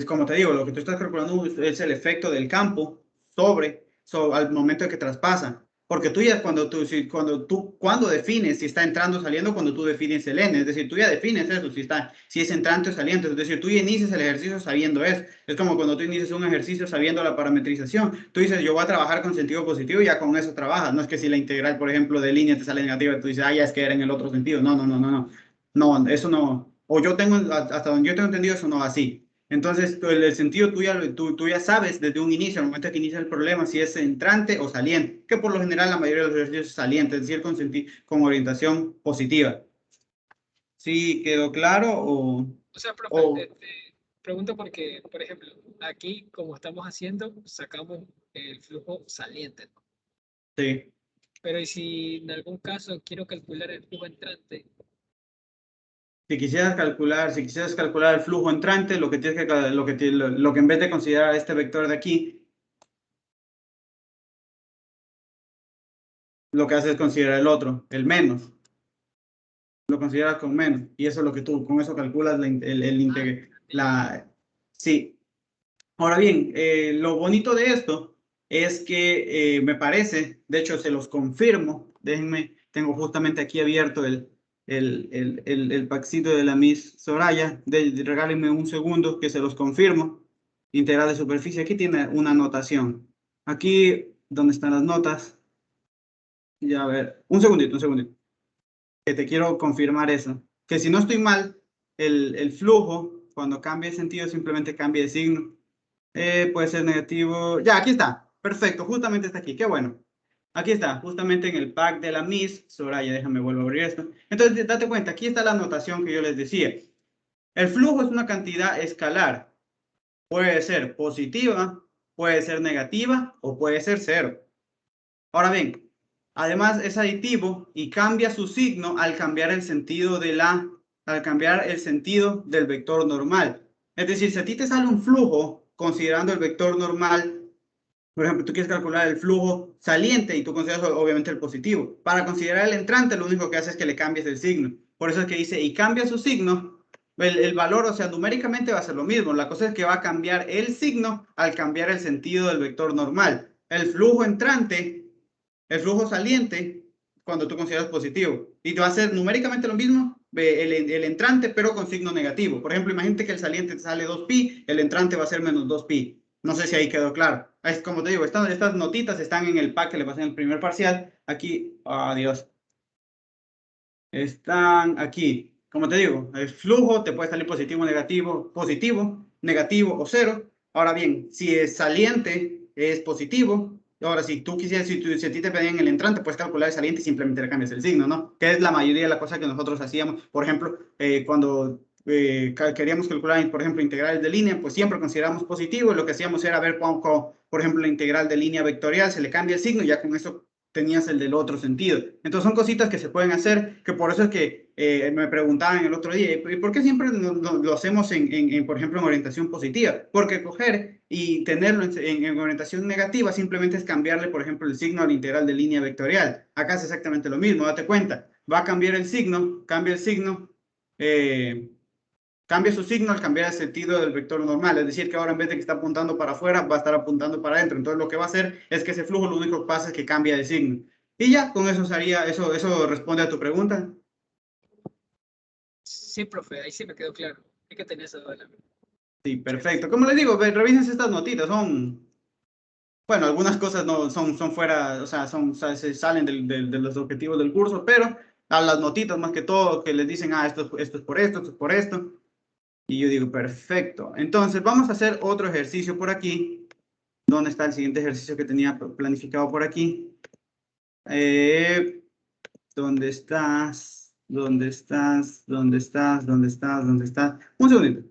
Speaker 1: como te digo, lo que tú estás calculando es el efecto del campo al momento de que traspasa. Porque tú ya cuando defines si está entrando o saliendo, cuando tú defines el n, es decir, tú ya defines eso, si es entrante o saliente, es decir, tú ya inicias el ejercicio sabiendo eso. Es como cuando tú inicias un ejercicio sabiendo la parametrización. Tú dices, yo voy a trabajar con sentido positivo y ya con eso trabajas. No es que si la integral, por ejemplo, de línea te sale negativa, tú dices, ya es que era en el otro sentido. No. No, eso no. O yo tengo, hasta donde yo tengo entendido, eso no va así. Entonces, el sentido tú ya sabes desde un inicio, al momento que inicia el problema, si es entrante o saliente, que por lo general la mayoría de los ejercicios es saliente, es decir, con orientación positiva. ¿Sí quedó claro
Speaker 2: O sea, profe, pregunto porque, por ejemplo, aquí, como estamos haciendo, sacamos el flujo saliente, ¿no?
Speaker 1: Sí.
Speaker 2: Pero ¿y si en algún caso quiero calcular el flujo entrante?
Speaker 1: Si quisieras calcular el flujo entrante, lo que en vez de considerar este vector de aquí, lo que hace es considerar el otro, el menos. Lo consideras con menos. Y eso es lo que tú, con eso calculas sí. Ahora bien, lo bonito de esto es que me parece, de hecho se los confirmo, déjenme, tengo justamente aquí abierto el packcito de la Miss Soraya, regálenme un segundo que se los confirmo. Integral de superficie, aquí tiene una anotación. Aquí, donde están las notas, ya a ver, un segundito, que te quiero confirmar eso. Que si no estoy mal, el flujo, cuando cambia de sentido, simplemente cambia de signo. Puede ser negativo. Ya, aquí está. Perfecto, justamente está aquí. Qué bueno. Aquí está, justamente en el pack de la Miss Soraya. Déjame vuelvo a abrir esto. Entonces, date cuenta, aquí está la anotación que yo les decía. El flujo es una cantidad escalar. Puede ser positiva, puede ser negativa o puede ser cero. Ahora bien, además es aditivo y cambia su signo al cambiar el sentido del vector normal. Es decir, si a ti te sale un flujo considerando el vector normal, por ejemplo, tú quieres calcular el flujo saliente y tú consideras obviamente el positivo. Para considerar el entrante, lo único que hace es que le cambies el signo. Por eso es que dice, y cambia su signo, el valor, o sea, numéricamente va a ser lo mismo. La cosa es que va a cambiar el signo al cambiar el sentido del vector normal. El flujo saliente, cuando tú consideras positivo. Y te va a hacer numéricamente lo mismo, el entrante, pero con signo negativo. Por ejemplo, imagínate que el saliente te sale 2pi, el entrante va a ser menos 2pi. No sé si ahí quedó claro. Es como te digo, estas notitas están en el pack que le pasé en el primer parcial. Aquí, adiós. Están aquí. Como te digo, el flujo te puede salir positivo, negativo o cero. Ahora bien, si es saliente, es positivo. Ahora, si tú quisieras, si a ti te pedían el entrante, puedes calcular el saliente y simplemente le cambias el signo, ¿no? Que es la mayoría de las cosas que nosotros hacíamos. Por ejemplo, cuando queríamos calcular, por ejemplo, integrales de línea, pues siempre consideramos positivo. Lo que hacíamos era ver, por ejemplo, la integral de línea vectorial, se le cambia el signo y ya con eso tenías el del otro sentido. Entonces son cositas que se pueden hacer, que por eso es que me preguntaban el otro día, ¿y por qué siempre lo hacemos por ejemplo, en orientación positiva? Porque coger y tenerlo en orientación negativa simplemente es cambiarle, por ejemplo, el signo a la integral de línea vectorial. Acá es exactamente lo mismo, date cuenta. Va a cambiar el signo, cambia el signo, cambia su signo al cambiar el sentido del vector normal, es decir, que ahora en vez de que está apuntando para afuera, va a estar apuntando para adentro. Entonces lo que va a hacer es que ese flujo lo único que pasa es que cambia de signo. Y ya, con eso sería, eso responde a tu pregunta.
Speaker 2: Sí, profe, ahí sí me quedó claro. Hay que tener esa duda.
Speaker 1: Sí, perfecto. Como les digo, revisen estas notitas, bueno, algunas cosas no son fuera, o sea, se salen de los objetivos del curso, pero a las notitas más que todo, que les dicen, esto es por esto, esto es por esto. Y yo digo, perfecto. Entonces, vamos a hacer otro ejercicio por aquí. ¿Dónde está el siguiente ejercicio que tenía planificado por aquí? ¿Dónde estás? ¿Dónde estás? ¿Dónde estás? ¿Dónde estás? ¿Dónde estás? Un segundito.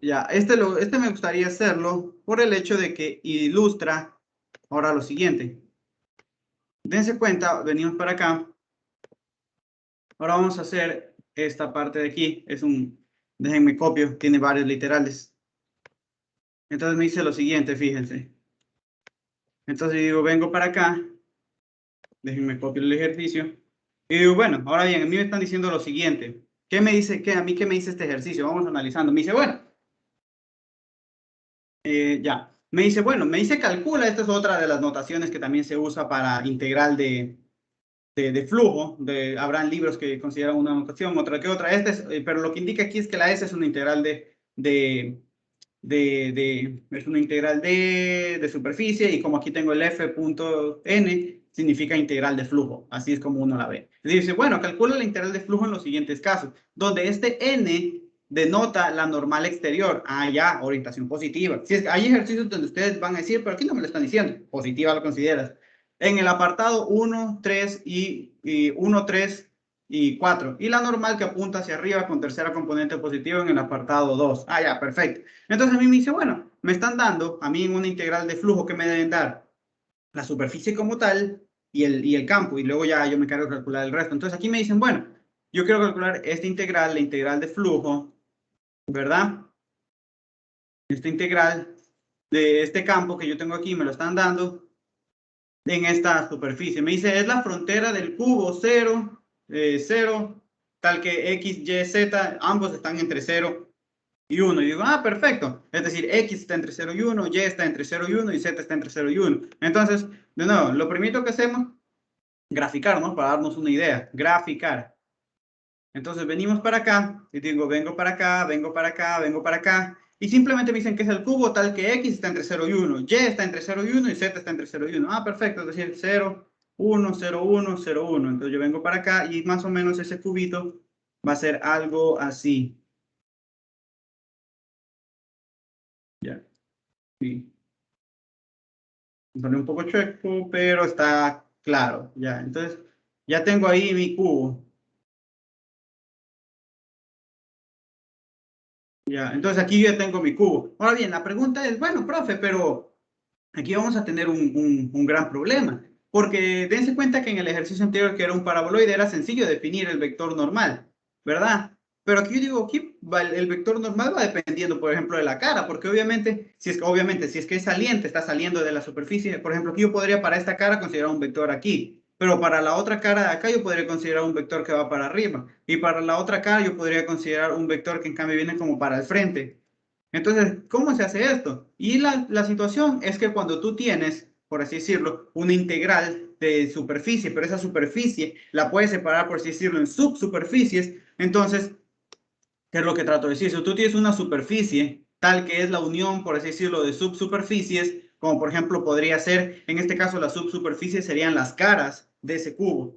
Speaker 1: Ya, este me gustaría hacerlo por el hecho de que ilustra ahora lo siguiente. Dense cuenta, venimos para acá. Ahora vamos a hacer esta parte de aquí. Déjenme copio, tiene varios literales. Entonces me dice lo siguiente, fíjense. Entonces digo, vengo para acá. Déjenme copiar el ejercicio. Y digo, bueno, ahora bien, a mí me están diciendo lo siguiente. ¿Qué me dice? ¿A mí qué me dice este ejercicio? Vamos analizando. Me dice, bueno, ya. Me dice, bueno, me dice calcula. Esta es otra de las notaciones que también se usa para integral de flujo. Habrán libros que consideran una notación, otra que otra. Pero lo que indica aquí es que la S es una integral es una integral de superficie, y como aquí tengo el f.n, significa integral de flujo. Así es como uno la ve. Dice, bueno, calcula la integral de flujo en los siguientes casos, donde este n denota la normal exterior. Ya, orientación positiva. Si es que hay ejercicios donde ustedes van a decir, pero aquí no me lo están diciendo, positiva lo consideras. En el apartado 1, 3 y 1, 3 y 4. Y la normal que apunta hacia arriba con tercera componente positiva en el apartado 2. Ya, perfecto. Entonces a mí me dice, bueno, me están dando a mí en una integral de flujo que me deben dar la superficie como tal y el campo, y luego ya yo me encargo de calcular el resto. Entonces aquí me dicen, bueno, yo quiero calcular esta integral, la integral de flujo, ¿verdad? Esta integral de este campo que yo tengo aquí, me lo están dando en esta superficie. Me dice, es la frontera del cubo 0, 0, tal que x, y, z, ambos están entre 0 y 1. Y digo, perfecto. Es decir, x está entre 0 y 1, y está entre 0 y 1, y z está entre 0 y 1. Entonces, de nuevo, lo primero que hacemos, graficar, ¿no? Para darnos una idea, graficar. Entonces venimos para acá, y digo, vengo para acá, vengo para acá, vengo para acá, y simplemente me dicen que es el cubo tal que x está entre 0 y 1, y está entre 0 y 1, y z está entre 0 y 1. Perfecto, es decir, 0, 1, 0, 1, 0, 1. Entonces yo vengo para acá, y más o menos ese cubito va a ser algo así. Ya, sí. Sale un poco chueco, pero está claro. Ya, entonces ya tengo ahí mi cubo. Ya, entonces aquí yo ya tengo mi cubo. Ahora bien, la pregunta es, bueno, profe, pero aquí vamos a tener un gran problema, porque dense cuenta que en el ejercicio anterior, que era un paraboloide, era sencillo definir el vector normal, ¿verdad? Pero aquí yo digo, aquí el vector normal va dependiendo, por ejemplo, de la cara, porque obviamente, si es que es saliente, está saliendo de la superficie, por ejemplo, aquí yo podría para esta cara considerar un vector aquí, pero para la otra cara de acá yo podría considerar un vector que va para arriba, y para la otra cara yo podría considerar un vector que en cambio viene como para el frente. Entonces, ¿cómo se hace esto? Y la situación es que cuando tú tienes, por así decirlo, una integral de superficie, pero esa superficie la puedes separar, por así decirlo, en subsuperficies. Entonces, ¿qué es lo que trato de decir? Si tú tienes una superficie tal que es la unión, por así decirlo, de subsuperficies, como por ejemplo podría ser, en este caso las subsuperficies serían las caras de ese cubo,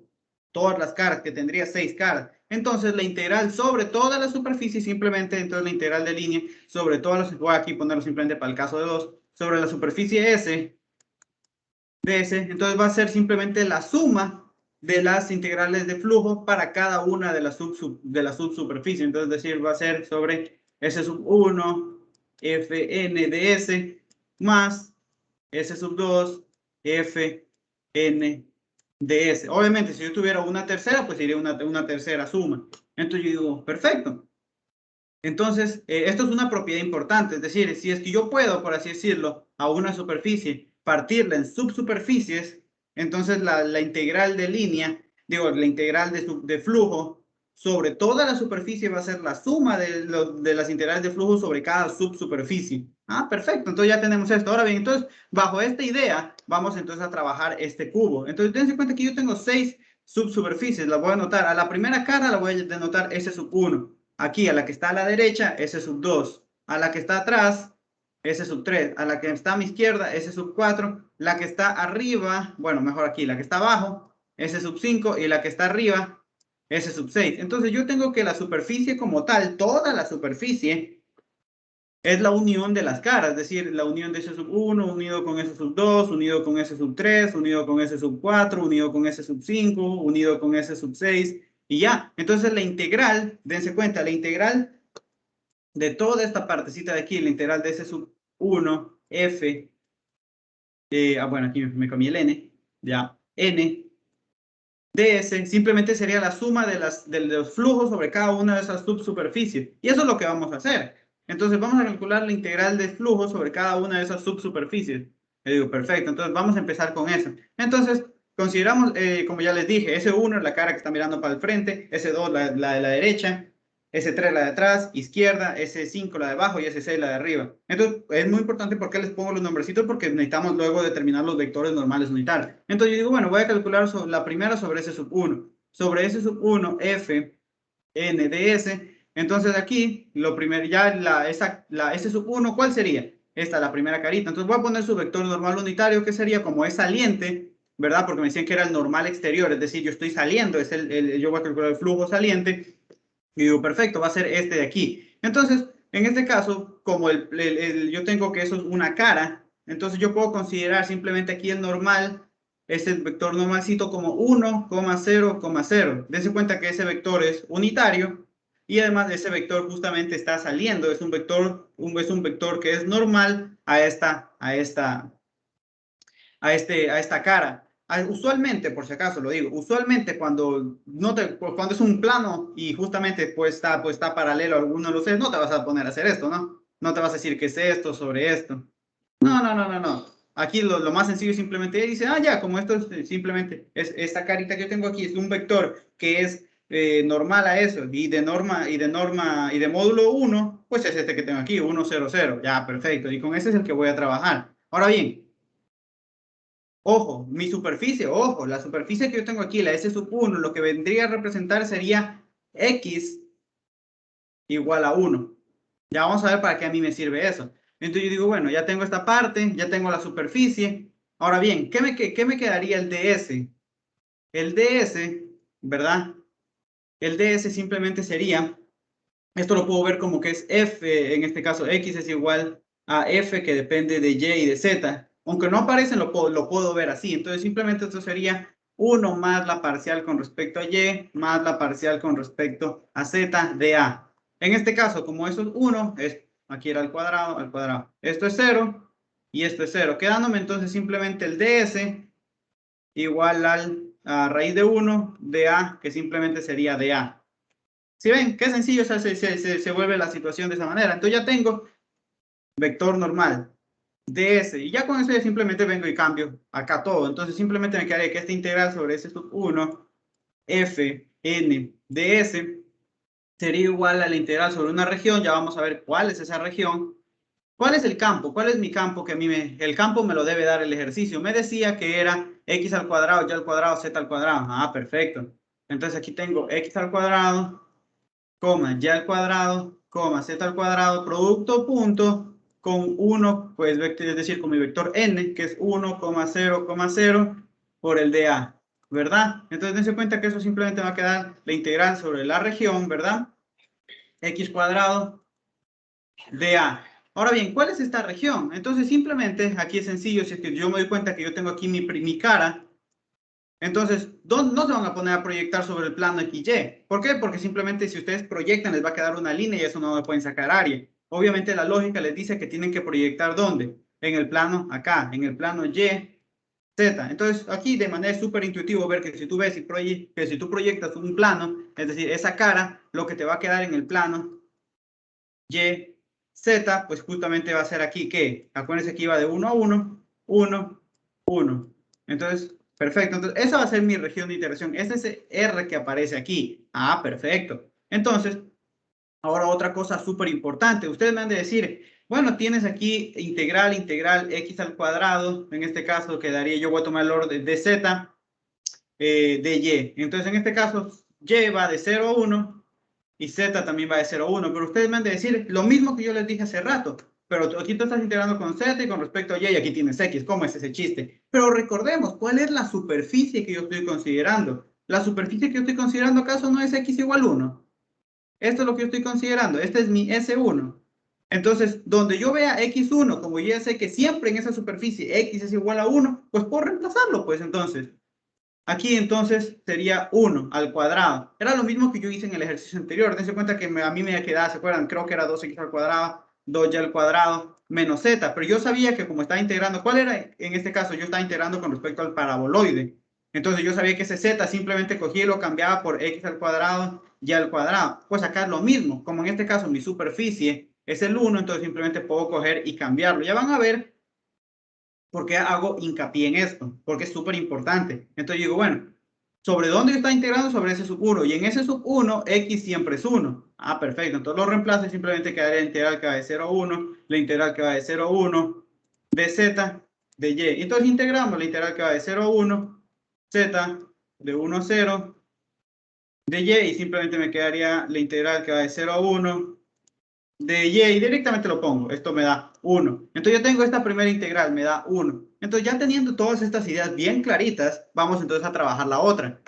Speaker 1: todas las caras, que tendría 6 caras. Entonces la integral sobre toda la superficie, simplemente, entonces la integral de línea sobre todas las, voy aquí a ponerlo simplemente para el caso de 2, sobre la superficie S de S, entonces va a ser simplemente la suma de las integrales de flujo para cada una de las subsuperficies. Entonces, es decir, va a ser sobre S sub 1, Fn de S, más S sub 2, Fn de S. Obviamente, si yo tuviera una tercera, pues sería una tercera suma. Entonces yo digo, perfecto. Entonces, esto es una propiedad importante, es decir, si es que yo puedo, por así decirlo, a una superficie, partirla en subsuperficies, entonces la integral de línea, digo, la integral de flujo sobre toda la superficie va a ser la suma de las integrales de flujo sobre cada subsuperficie. Ah, perfecto, entonces ya tenemos esto. Ahora bien, entonces, bajo esta idea, vamos entonces a trabajar este cubo. Entonces, dense cuenta que yo tengo 6 subsuperficies, las voy a anotar. A la primera cara la voy a denotar S sub 1. Aquí a la que está a la derecha, S sub 2. A la que está atrás, S sub 3. A la que está a mi izquierda, S sub 4. La que está arriba, bueno, mejor aquí, la que está abajo, S sub 5. Y la que está arriba, S sub 6. Entonces yo tengo que la superficie como tal, toda la superficie, es la unión de las caras, es decir, la unión de S sub 1 unido con S sub 2, unido con S sub 3, unido con S sub 4, unido con S sub 5, unido con S sub 6, y ya. Entonces la integral, dense cuenta, la integral de toda esta partecita de aquí, la integral de S sub 1, F, bueno, aquí me comí el N, ya, N, ds simplemente sería la suma de los flujos sobre cada una de esas subsuperficies. Y eso es lo que vamos a hacer. Entonces vamos a calcular la integral de flujo sobre cada una de esas subsuperficies. Le digo, perfecto. Entonces vamos a empezar con eso. Entonces consideramos, como ya les dije, S1 es la cara que está mirando para el frente, S2 la de la derecha, S3 la de atrás, izquierda, S5 la de abajo y S6 la de arriba. Entonces, es muy importante porque les pongo los nombrecitos porque necesitamos luego determinar los vectores normales unitarios. Entonces, yo digo, bueno, voy a calcular la primera sobre S sub 1. Sobre S sub 1, F, N de S. Entonces, aquí, lo primero, ya la S sub 1, ¿cuál sería? Esta, la primera carita. Entonces, voy a poner su vector normal unitario, que sería como es saliente, ¿verdad? Porque me decían que era el normal exterior, es decir, yo estoy saliendo, yo voy a calcular el flujo saliente. Y digo, perfecto, va a ser este de aquí. Entonces, en este caso, como yo tengo que eso es una cara, entonces yo puedo considerar simplemente aquí el normal, este vector normalcito como 1,0,0. Dense cuenta que ese vector es unitario y además ese vector justamente está saliendo, es un vector que es normal a esta cara. Usualmente, por si acaso lo digo, usualmente cuando es un plano y justamente está paralelo a alguno de los ejes, no te vas a poner a hacer esto, ¿no? No te vas a decir qué es esto sobre esto. No. Aquí lo más sencillo es simplemente dice, ya, como esto es simplemente es esta carita que yo tengo aquí es un vector que es normal a eso y de módulo 1, pues es este que tengo aquí, 1, 0, 0. Ya, perfecto. Y con ese es el que voy a trabajar. Ahora bien, ojo, la superficie que yo tengo aquí, la S sub 1, lo que vendría a representar sería X igual a 1. Ya vamos a ver para qué a mí me sirve eso. Entonces yo digo, bueno, ya tengo esta parte, ya tengo la superficie. Ahora bien, ¿qué me quedaría el ds? El ds, ¿verdad? El ds simplemente sería, esto lo puedo ver como que es f, en este caso x es igual a f que depende de y y de z. Aunque no aparecen, lo puedo ver así. Entonces simplemente esto sería 1 más la parcial con respecto a y más la parcial con respecto a z de a. En este caso, como eso es 1, aquí era al cuadrado. Esto es 0 y esto es 0. Quedándome entonces simplemente el ds igual a raíz de 1 de a, que simplemente sería de a. ¿Sí ven? Qué sencillo se vuelve la situación de esa manera. Entonces ya tengo vector normal ds y ya con eso ya simplemente vengo y cambio acá todo. Entonces simplemente me quedaría que esta integral sobre S sub 1 f n ds sería igual a la integral sobre una región. Ya vamos a ver cuál es esa región. ¿Cuál es el campo? ¿Cuál es mi campo que a mí el campo me lo debe dar el ejercicio? Me decía que era x al cuadrado, y al cuadrado, z al cuadrado. Ah, perfecto. Entonces aquí tengo x al cuadrado, coma, y al cuadrado, coma, z al cuadrado, producto punto, con 1, pues es decir, con mi vector n, que es 1,0,0 por el de a, ¿verdad? Entonces dense cuenta que eso simplemente va a quedar la integral sobre la región, ¿verdad? X cuadrado de a. Ahora bien, ¿cuál es esta región? Entonces simplemente, aquí es sencillo, si es que yo me doy cuenta que yo tengo aquí mi cara, Entonces, no se van a poner a proyectar sobre el plano XY. ¿Por qué? Porque simplemente si ustedes proyectan les va a quedar una línea y eso no le pueden sacar área. Obviamente la lógica les dice que tienen que proyectar ¿dónde? En el plano acá, en el plano Y, Z. Entonces, aquí de manera súper intuitivo ver que si tú ves que si tú proyectas un plano, es decir, esa cara, lo que te va a quedar en el plano Y, Z, pues justamente va a ser aquí que, acuérdense que iba de 1 a 1, 1, 1. Entonces, perfecto. Entonces, esa va a ser mi región de iteración. Este es el R que aparece aquí. Ah, perfecto. Entonces, ahora otra cosa súper importante. Ustedes me han de decir, bueno, tienes aquí integral x al cuadrado. En este caso quedaría, yo voy a tomar el orden de z de y. Entonces, en este caso, y va de 0 a 1 y z también va de 0 a 1. Pero ustedes me han de decir lo mismo que yo les dije hace rato. Pero aquí tú estás integrando con z y con respecto a y aquí tienes x. ¿Cómo es ese chiste? Pero recordemos, ¿cuál es la superficie que yo estoy considerando? La superficie que yo estoy considerando, ¿acaso no es x igual 1? Esto es lo que yo estoy considerando. Este es mi S1. Entonces, donde yo vea X1, como yo ya sé que siempre en esa superficie X es igual a 1, pues puedo reemplazarlo, pues entonces. Aquí entonces sería 1 al cuadrado. Era lo mismo que yo hice en el ejercicio anterior. Dense cuenta que a mí me quedaba, ¿se acuerdan? Creo que era 2x al cuadrado, 2y al cuadrado, menos z. Pero yo sabía que como estaba integrando, ¿cuál era en este caso? Yo estaba integrando con respecto al paraboloide. Entonces yo sabía que ese z simplemente cogía y lo cambiaba por x al cuadrado, y al cuadrado. Pues acá es lo mismo. Como en este caso mi superficie es el 1, entonces simplemente puedo coger y cambiarlo. Ya van a ver ¿por qué hago hincapié en esto? Porque es súper importante. Entonces digo, bueno, ¿sobre dónde está integrando? Sobre ese sub 1. Y en ese sub 1, x siempre es 1. Ah, perfecto. Entonces lo reemplazo y simplemente quedaría la integral que va de 0 a 1, la integral que va de 0 a 1, de z, de y. Entonces integramos la integral que va de 0 a 1, z, de 1 a 0, de y. Y simplemente me quedaría la integral que va de 0 a 1, de y directamente lo pongo. Esto me da 1. Entonces yo tengo esta primera integral, me da 1. Entonces ya teniendo todas estas ideas bien claritas, vamos entonces a trabajar la otra.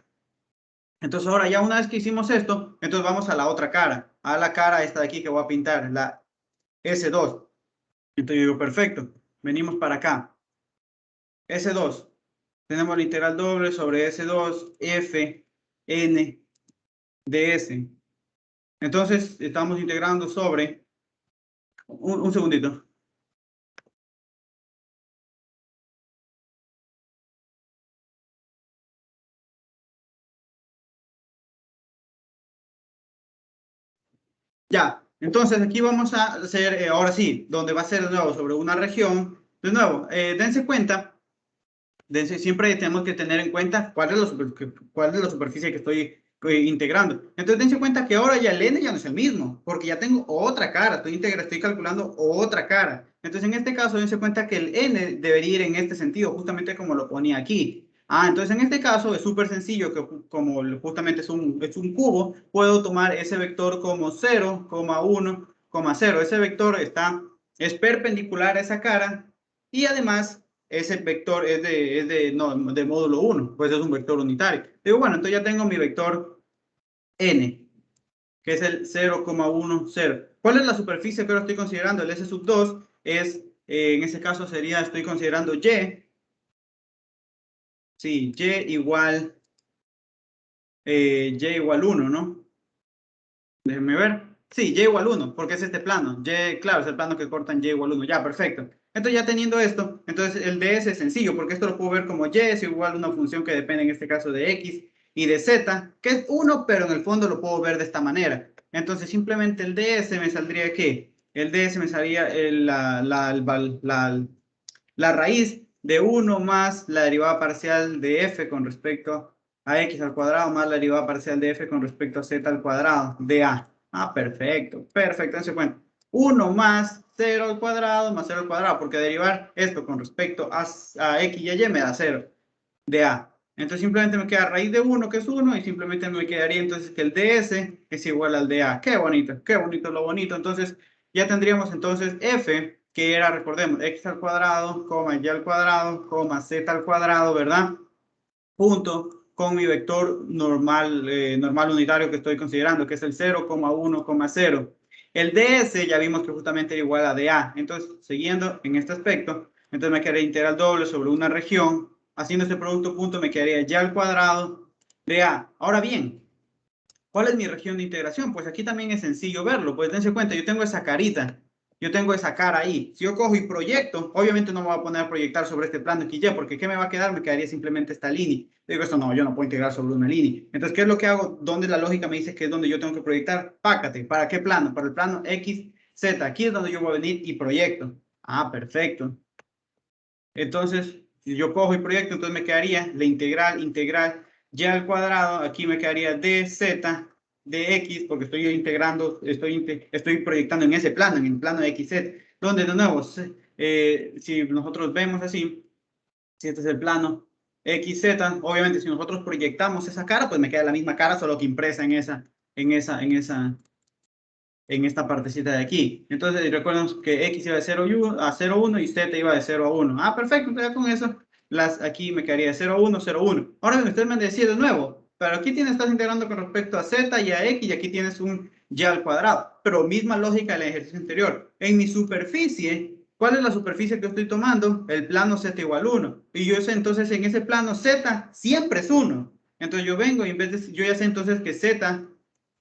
Speaker 1: Entonces ahora ya una vez que hicimos esto, entonces vamos a la otra cara. A la cara esta de aquí que voy a pintar, la S2. Entonces digo, perfecto. Venimos para acá. S2. Tenemos la integral doble sobre S2, F, N, ds. Entonces estamos integrando sobre... un segundito. Ya, entonces aquí vamos a hacer, ahora sí, donde va a ser de nuevo sobre una región. De nuevo, siempre tenemos que tener en cuenta cuál es la superficie que estoy integrando. Entonces dense cuenta que ahora ya el n ya no es el mismo, porque ya tengo otra cara, estoy calculando otra cara. Entonces en este caso dense cuenta que el n debería ir en este sentido, justamente como lo ponía aquí. Ah, entonces en este caso es súper sencillo, que como justamente es un cubo, puedo tomar ese vector como 0, 1, 0. Ese vector es perpendicular a esa cara y además ese vector de módulo 1, pues es un vector unitario. Digo, bueno, entonces ya tengo mi vector n, que es el 0,10. ¿Cuál es la superficie que ahora estoy considerando? El S sub 2 es, en ese caso sería, estoy considerando y. Sí, y igual 1, ¿no? Déjenme ver. Sí, y igual 1, porque es este plano. Y, claro, es el plano que corta en y igual 1. Ya, perfecto. Entonces, ya teniendo esto, entonces el ds es sencillo, porque esto lo puedo ver como y es igual a una función que depende en este caso de x y de z, que es 1, pero en el fondo lo puedo ver de esta manera. Entonces, simplemente el ds me saldría ¿qué? El ds me salía la raíz de 1 más la derivada parcial de f con respecto a x al cuadrado más la derivada parcial de f con respecto a z al cuadrado de a. Ah, perfecto, perfecto. Entonces, bueno, 1 más 0 al cuadrado más 0 al cuadrado, porque derivar esto con respecto a x y a y me da 0 de a. Entonces simplemente me queda raíz de 1, que es 1, y simplemente me quedaría entonces que el ds es igual al de a. Qué bonito lo bonito. Entonces ya tendríamos entonces f, que era, recordemos, x al cuadrado, coma, y al cuadrado, coma, z al cuadrado, ¿verdad? Punto con mi vector normal, normal unitario que estoy considerando, que es el 0,1,0. El ds ya vimos que justamente era igual a dA. Entonces, siguiendo en este aspecto, entonces me quedaría integral doble sobre una región haciendo este producto punto, me quedaría y al cuadrado de A. Ahora bien, ¿cuál es mi región de integración? Pues aquí también es sencillo verlo. Pues dense cuenta, yo tengo esa carita. Yo tengo esa cara ahí. Si yo cojo y proyecto, obviamente no me voy a poner a proyectar sobre este plano XY, porque ¿qué me va a quedar? Me quedaría simplemente esta línea. Digo, esto no, yo no puedo integrar sobre una línea. Entonces, ¿qué es lo que hago? ¿Dónde la lógica me dice que es donde yo tengo que proyectar? Pácate. ¿Para qué plano? Para el plano X, Z. Aquí es donde yo voy a venir y proyecto. Ah, perfecto. Entonces, si yo cojo y proyecto, entonces me quedaría la integral y al cuadrado. Aquí me quedaría dz de x, porque estoy integrando, estoy proyectando en ese plano, en el plano de xz, donde de nuevo, si nosotros vemos así, si este es el plano xz, obviamente si nosotros proyectamos esa cara, pues me queda la misma cara, solo que impresa en esta partecita de aquí. Entonces, recuerden que x iba de 0 a 0, 1 y z iba de 0 a 1. Ah, perfecto. Entonces, con eso, aquí me quedaría 0, 1, 0, 1. Ahora bien, ustedes me han decidido de nuevo, pero aquí estás integrando con respecto a z y a x, y aquí tienes un y al cuadrado. Pero misma lógica del ejercicio anterior. En mi superficie, ¿cuál es la superficie que estoy tomando? El plano z igual 1. Y yo sé entonces en ese plano z siempre es 1. Entonces yo vengo y en vez de, yo ya sé entonces que z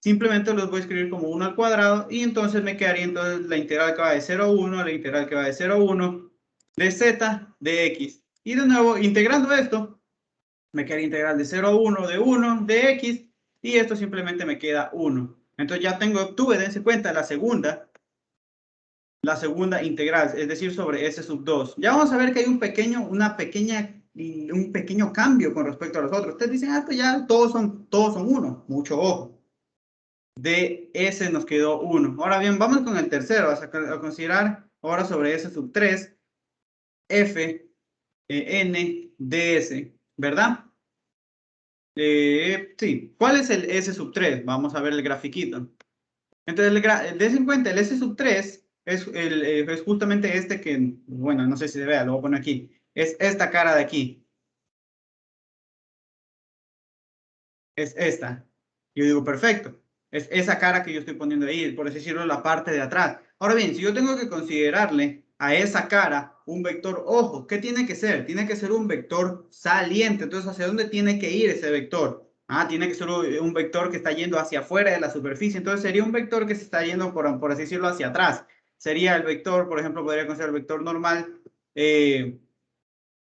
Speaker 1: simplemente los voy a escribir como 1 al cuadrado y entonces me quedaría entonces la integral que va de 0 a 1, la integral que va de 0 a 1 de z de x. Y de nuevo, integrando esto, me quedaría integral de 0 a 1 de 1 de x y esto simplemente me queda 1. Entonces ya obtuve, dense cuenta, la segunda integral, es decir, sobre s sub 2. Ya vamos a ver que hay un pequeño cambio con respecto a los otros. Ustedes dicen, pues ya todos son 1. Mucho ojo. De S nos quedó 1. Ahora bien, vamos con el tercero, a considerar ahora sobre S sub 3, F, N, DS, ¿verdad? Sí, ¿cuál es el S sub 3? Vamos a ver el grafiquito. Entonces, dense en cuenta, el S sub 3 es justamente este que, bueno, no sé si se vea, lo voy a poner aquí. Es esta cara de aquí. Es esta. Yo digo, perfecto. Es esa cara que yo estoy poniendo ahí, por así decirlo, la parte de atrás. Ahora bien, si yo tengo que considerarle a esa cara un vector, ojo, ¿qué tiene que ser? Tiene que ser un vector saliente. Entonces, ¿hacia dónde tiene que ir ese vector? Ah, tiene que ser un vector que está yendo hacia afuera de la superficie. Entonces, sería un vector que se está yendo, por así decirlo, hacia atrás. Sería el vector, por ejemplo, podría considerar el vector normal,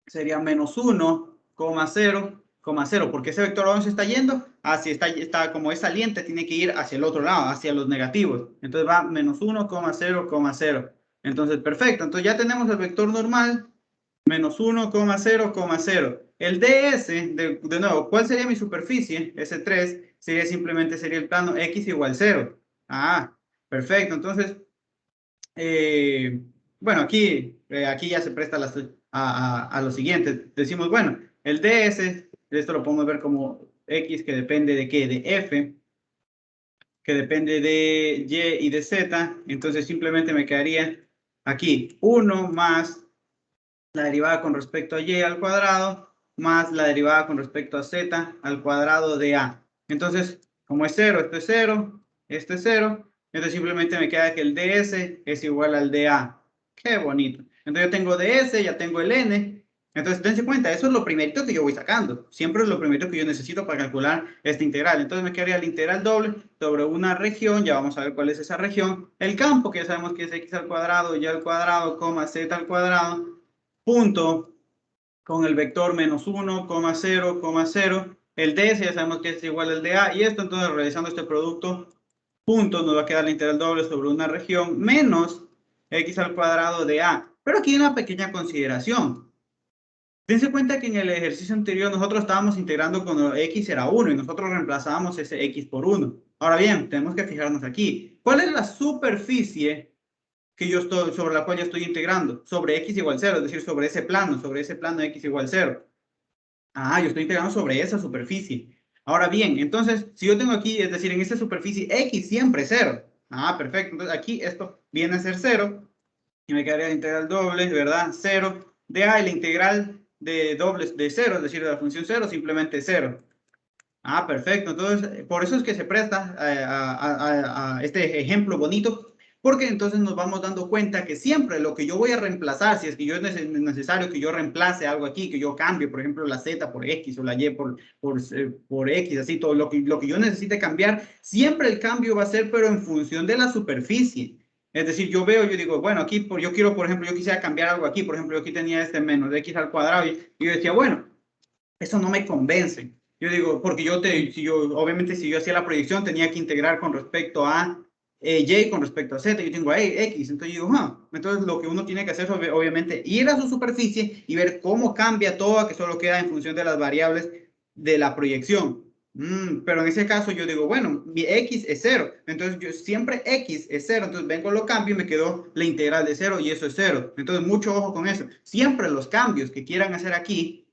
Speaker 1: sería menos 1,0,0, porque ese vector a dónde se está yendo, hacia está como es saliente, tiene que ir hacia el otro lado, hacia los negativos. Entonces va menos 1,0,0. Entonces, perfecto. Entonces ya tenemos el vector normal, menos 1,0,0. El ds, de nuevo, ¿cuál sería mi superficie? S3 sería el plano x igual 0. Ah, perfecto. Entonces, bueno, aquí ya se presta a lo siguiente. Decimos, bueno, el ds, esto lo podemos ver como x que depende de qué, de f, que depende de y y de z. Entonces simplemente me quedaría aquí 1 más la derivada con respecto a y al cuadrado más la derivada con respecto a z al cuadrado de a. Entonces, como es 0, esto es 0, esto es 0, entonces simplemente me queda que el ds es igual al dA. Qué bonito. Entonces yo tengo ds, ya tengo el n. Entonces, dense cuenta, eso es lo primerito que yo voy sacando. Siempre es lo primerito que yo necesito para calcular esta integral. Entonces me quedaría la integral doble sobre una región, ya vamos a ver cuál es esa región. El campo, que ya sabemos que es x al cuadrado, y al cuadrado, z al cuadrado, punto con el vector menos 1,0,0. El ds ya sabemos que es igual al de a, y esto entonces realizando este producto, punto, nos va a quedar la integral doble sobre una región menos x al cuadrado de a. Pero aquí hay una pequeña consideración. Dense cuenta que en el ejercicio anterior nosotros estábamos integrando cuando x era 1 y nosotros reemplazábamos ese x por 1. Ahora bien, tenemos que fijarnos aquí. ¿Cuál es la superficie sobre la cual yo estoy integrando? Sobre x igual 0, es decir, sobre ese plano x igual 0. Ah, yo estoy integrando sobre esa superficie. Ahora bien, entonces, si yo tengo aquí, es decir, en esta superficie x siempre es 0. Ah, perfecto. Entonces aquí esto viene a ser 0 y me quedaría la integral doble, ¿verdad? 0 de a y la integral de doble de 0, es decir, de la función 0, simplemente 0. Ah, perfecto. Entonces, por eso es que se presta a este ejemplo bonito, porque entonces nos vamos dando cuenta que siempre lo que yo voy a reemplazar, si es que yo es necesario que yo reemplace algo aquí, que yo cambie, por ejemplo, la Z por X o la Y por X, así todo lo que yo necesite cambiar, siempre el cambio va a ser, pero en función de la superficie. Es decir, yo veo, yo digo, bueno, aquí yo quiero, por ejemplo, yo quisiera cambiar algo aquí, por ejemplo, yo aquí tenía este menos de X al cuadrado y yo decía, bueno, eso no me convence. Yo digo, porque obviamente si yo hacía la proyección tenía que integrar con respecto a Y con respecto a Z, yo tengo X, entonces yo digo, entonces lo que uno tiene que hacer es obviamente ir a su superficie y ver cómo cambia todo, que solo queda en función de las variables de la proyección. Pero en ese caso yo digo, bueno, mi X es 0, entonces yo siempre X es 0, entonces vengo, lo cambio y me quedó la integral de 0 y eso es 0. Entonces mucho ojo con eso. Siempre los cambios que quieran hacer aquí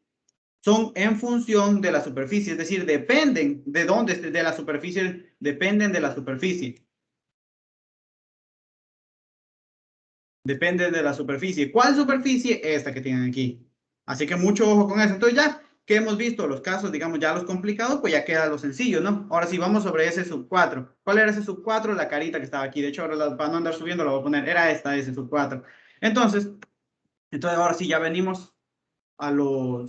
Speaker 1: son en función de la superficie, es decir, dependen de dónde esté, de la superficie, dependen de la superficie. Depende de la superficie. ¿Cuál superficie? Esta que tienen aquí. Así que mucho ojo con eso. Entonces ya que hemos visto los casos, digamos, ya los complicados, pues ya queda lo sencillo, ¿no? Ahora sí, vamos sobre ese sub 4. ¿Cuál era ese sub 4? La carita que estaba aquí. De hecho, ahora para no andar subiendo, la voy a poner. Era esta, ese sub 4. Entonces ahora sí, ya venimos a lo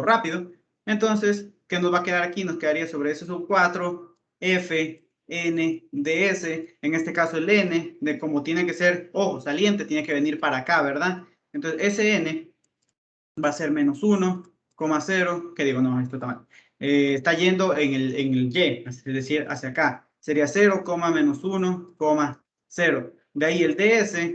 Speaker 1: rápido. Entonces, ¿qué nos va a quedar aquí? Nos quedaría sobre ese sub 4, F, N, ds, en este caso el N, de como tiene que ser, ojo, saliente, tiene que venir para acá, ¿verdad? Entonces, Sn va a ser menos 1,0, que digo, no, esto está mal. Está yendo en el Y, es decir, hacia acá. Sería 0, menos 1,0. De ahí el ds,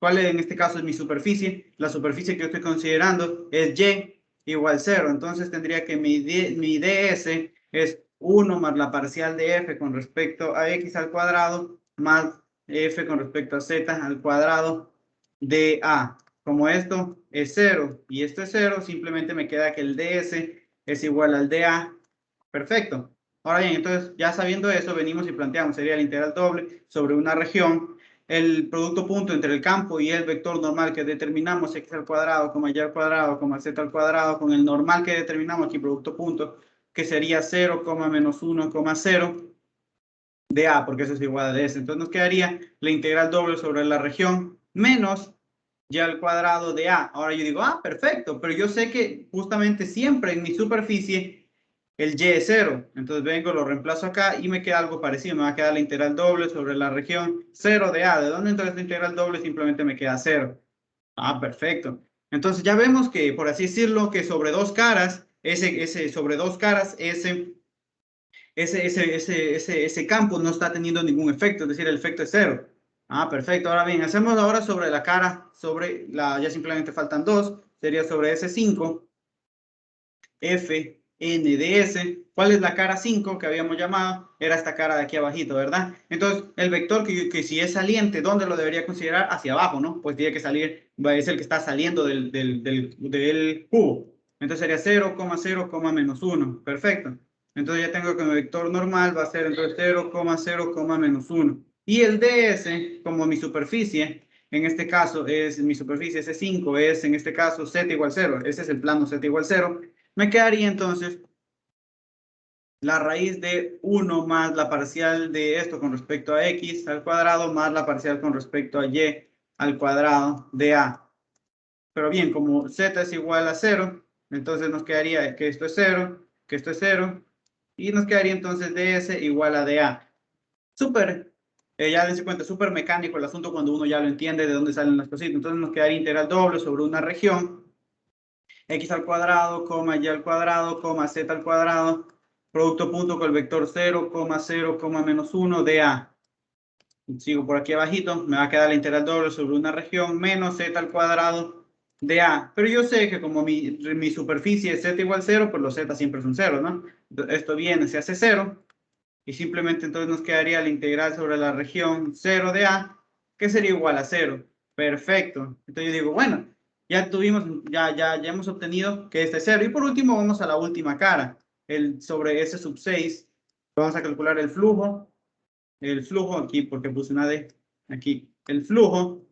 Speaker 1: ¿cuál en este caso es mi superficie? La superficie que yo estoy considerando es Y igual 0. Entonces tendría que mi ds es 1 más la parcial de f con respecto a x al cuadrado más f con respecto a z al cuadrado de a. Como esto es 0 y esto es 0, simplemente me queda que el ds es igual al dA. Perfecto. Ahora bien, entonces ya sabiendo eso, venimos y planteamos, sería la integral doble sobre una región, el producto punto entre el campo y el vector normal que determinamos, x al cuadrado, y al cuadrado, z al cuadrado, con el normal que determinamos aquí, producto punto, que sería 0, menos 1,0 de A, porque eso es igual a ds. Entonces nos quedaría la integral doble sobre la región menos y al cuadrado de A. Ahora yo digo, perfecto, pero yo sé que justamente siempre en mi superficie el Y es 0. Entonces vengo, lo reemplazo acá y me queda algo parecido. Me va a quedar la integral doble sobre la región 0 de A. ¿De dónde entonces la integral doble? Simplemente me queda 0. Perfecto. Entonces ya vemos que, por así decirlo, que sobre dos caras, sobre dos caras, ese campo no está teniendo ningún efecto, es decir, el efecto es 0. Perfecto. Ahora bien, hacemos ahora sobre la cara, ya simplemente faltan dos, sería sobre S5, F, N de S. ¿Cuál es la cara 5 que habíamos llamado? Era esta cara de aquí abajito, ¿verdad? Entonces, el vector que si es saliente, ¿dónde lo debería considerar? Hacia abajo, ¿no? Pues tiene que salir, es el que está saliendo del cubo. Entonces sería 0,0, menos 1. Perfecto. Entonces ya tengo que mi vector normal va a ser entonces 0,0, menos 1. Y el ds, como mi superficie, en este caso es mi superficie S5, es en este caso z igual 0. Ese es el plano z igual 0. Me quedaría entonces la raíz de 1 más la parcial de esto con respecto a x al cuadrado más la parcial con respecto a y al cuadrado de a. Pero bien, como z es igual a 0, entonces nos quedaría que esto es 0, que esto es 0, y nos quedaría entonces ds igual a dA. Súper, ya dense cuenta, súper mecánico el asunto cuando uno ya lo entiende de dónde salen las cositas. Entonces nos quedaría integral doble sobre una región, x al cuadrado, y al cuadrado, z al cuadrado, producto punto con el vector 0, 0, menos 1 de A. Sigo por aquí abajito, me va a quedar la integral doble sobre una región menos z al cuadrado de A. Pero yo sé que como mi superficie es z igual 0, pues los z siempre son 0, ¿no? Esto viene, se hace 0, y simplemente entonces nos quedaría la integral sobre la región 0 de A, que sería igual a 0. Perfecto. Entonces yo digo, bueno, ya hemos obtenido que este es 0. Y por último vamos a la última cara, sobre S sub 6. Vamos a calcular el flujo aquí, porque puse una D, aquí, el flujo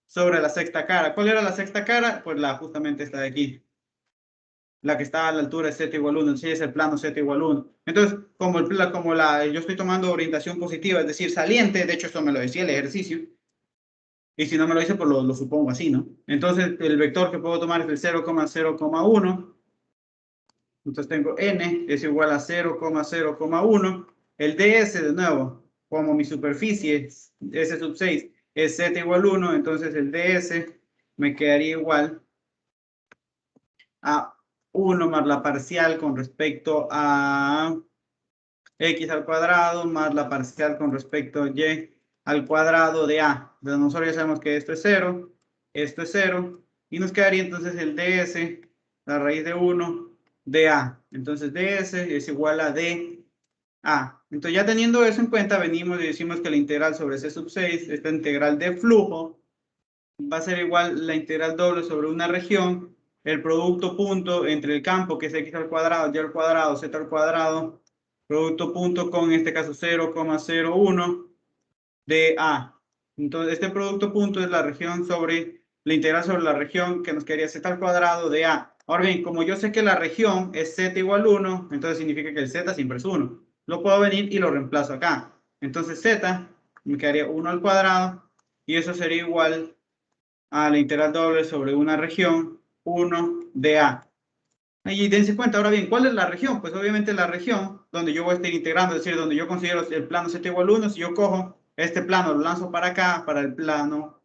Speaker 1: sobre la sexta cara. ¿Cuál era la sexta cara? Pues justamente esta de aquí. la que está a la altura de z igual 1, sí es el plano z igual 1. Entonces, yo estoy tomando orientación positiva, es decir, saliente, de hecho esto me lo decía el ejercicio, y si no me lo dice, pues lo supongo así, ¿no? Entonces, el vector que puedo tomar es el 0,0,1, entonces tengo n es igual a 0,0,1, el ds de nuevo, como mi superficie, s sub 6, es z igual 1, entonces el ds me quedaría igual a 1 más la parcial con respecto a x al cuadrado más la parcial con respecto a y al cuadrado de a. Entonces nosotros ya sabemos que esto es 0, y nos quedaría entonces el ds, la raíz de 1, de a. Entonces ds es igual a d a. Entonces ya teniendo eso en cuenta, venimos y decimos que la integral sobre c sub 6, esta integral de flujo, va a ser igual la integral doble sobre una región, el producto punto entre el campo, que es x al cuadrado, y al cuadrado, z al cuadrado, producto punto con, en este caso, 0,01 de a. Entonces, este producto punto es la región sobre, la integral sobre la región que nos quedaría z al cuadrado de a. Ahora bien, como yo sé que la región es z igual 1, entonces significa que el z siempre es 1. Lo puedo venir y lo reemplazo acá. Entonces, z me quedaría 1 al cuadrado, y eso sería igual a la integral doble sobre una región 1 de a. Y dense cuenta, ahora bien, ¿cuál es la región? Pues obviamente la región donde yo voy a estar integrando, es decir, donde yo considero el plano z igual 1, si yo cojo este plano, lo lanzo para acá, para el plano,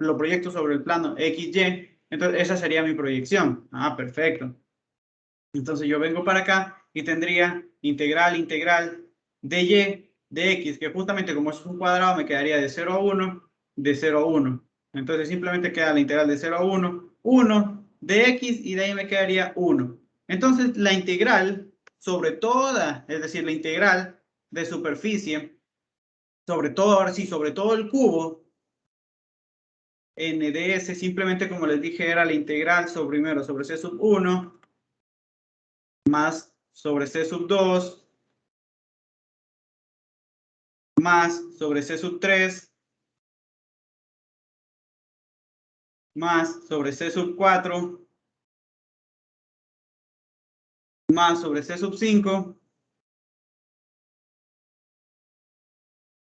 Speaker 1: lo proyecto sobre el plano XY, entonces esa sería mi proyección. Ah, perfecto. Entonces yo vengo para acá y tendría integral de y de x, que justamente como es un cuadrado me quedaría de 0 a 1, de 0 a 1. Entonces simplemente queda la integral de 0 a 1, 1 de x, y de ahí me quedaría 1. Entonces la integral sobre toda, es decir, la integral de superficie, sobre todo, ahora sí, sobre todo el cubo, n de s, simplemente como les dije, era la integral sobre, primero sobre c sub 1, más sobre c sub 2, más sobre c sub 3, más sobre c sub 4, más sobre c sub 5,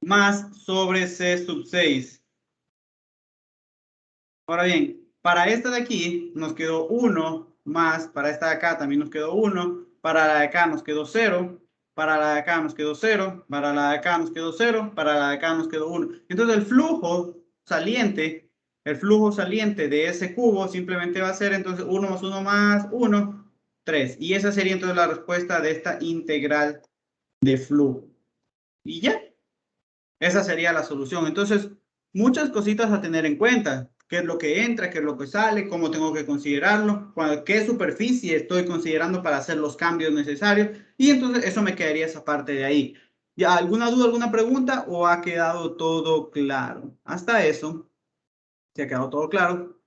Speaker 1: más sobre c sub 6. Ahora bien, para esta de aquí nos quedó 1, más para esta de acá también nos quedó 1, para la de acá nos quedó 0, para la de acá nos quedó 0, para la de acá nos quedó 0, para la de acá nos quedó 1. Entonces el flujo saliente de ese cubo simplemente va a ser entonces 1 más 1 más 1, 3. Y esa sería entonces la respuesta de esta integral de flujo. Y ya, esa sería la solución. Entonces, muchas cositas a tener en cuenta. ¿Qué es lo que entra? ¿Qué es lo que sale? ¿Cómo tengo que considerarlo? ¿Qué superficie estoy considerando para hacer los cambios necesarios? Y entonces eso me quedaría esa parte de ahí. ¿Ya alguna duda, alguna pregunta o ha quedado todo claro? Hasta eso, se ha quedado todo claro.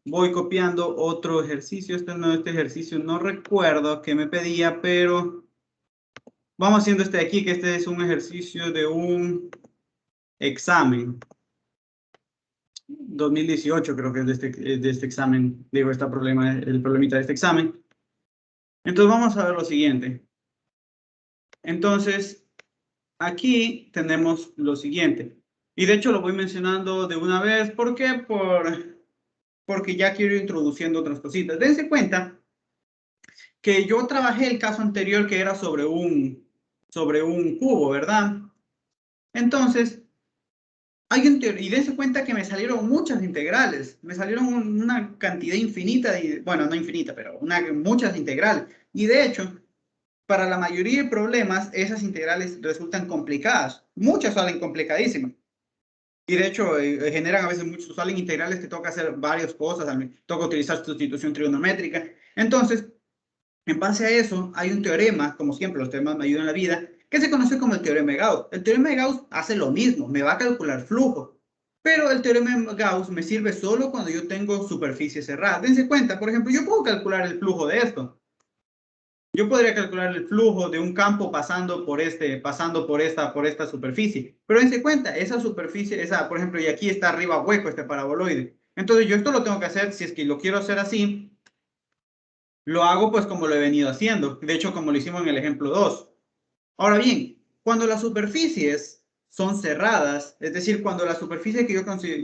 Speaker 1: Voy copiando otro ejercicio. Este ejercicio no recuerdo qué me pedía, pero vamos haciendo este de aquí, que este es un ejercicio de un examen. 2018 creo que es de este examen, digo, el problemita de este examen. Entonces vamos a ver lo siguiente. Entonces, aquí tenemos lo siguiente. Y de hecho lo voy mencionando de una vez. ¿Por qué? Porque ya quiero ir introduciendo otras cositas. Dense cuenta que yo trabajé el caso anterior que era sobre un cubo, ¿verdad? Entonces, y dense cuenta que me salieron muchas integrales, me salieron una cantidad infinita, bueno, no infinita, pero muchas integrales. Y de hecho, para la mayoría de problemas, esas integrales resultan complicadas. Muchas salen complicadísimas. Y de hecho, generan a veces salen integrales que toca hacer varias cosas, toca utilizar sustitución trigonométrica. Entonces, en base a eso, hay un teorema, como siempre, los teoremas me ayudan en la vida, que se conoce como el teorema de Gauss. El teorema de Gauss hace lo mismo, me va a calcular flujo, pero el teorema de Gauss me sirve solo cuando yo tengo superficie cerrada. Dense cuenta, por ejemplo, yo puedo calcular el flujo de esto. Yo podría calcular el flujo de un campo pasando por esta superficie. Pero dense cuenta, esa superficie, por ejemplo, y aquí está arriba hueco este paraboloide. Entonces yo esto lo tengo que hacer, si es que lo quiero hacer así, Lo hago pues como lo he venido haciendo, de hecho como lo hicimos en el ejemplo 2. Ahora bien, cuando las superficies son cerradas, es decir, cuando la superficie que yo considero,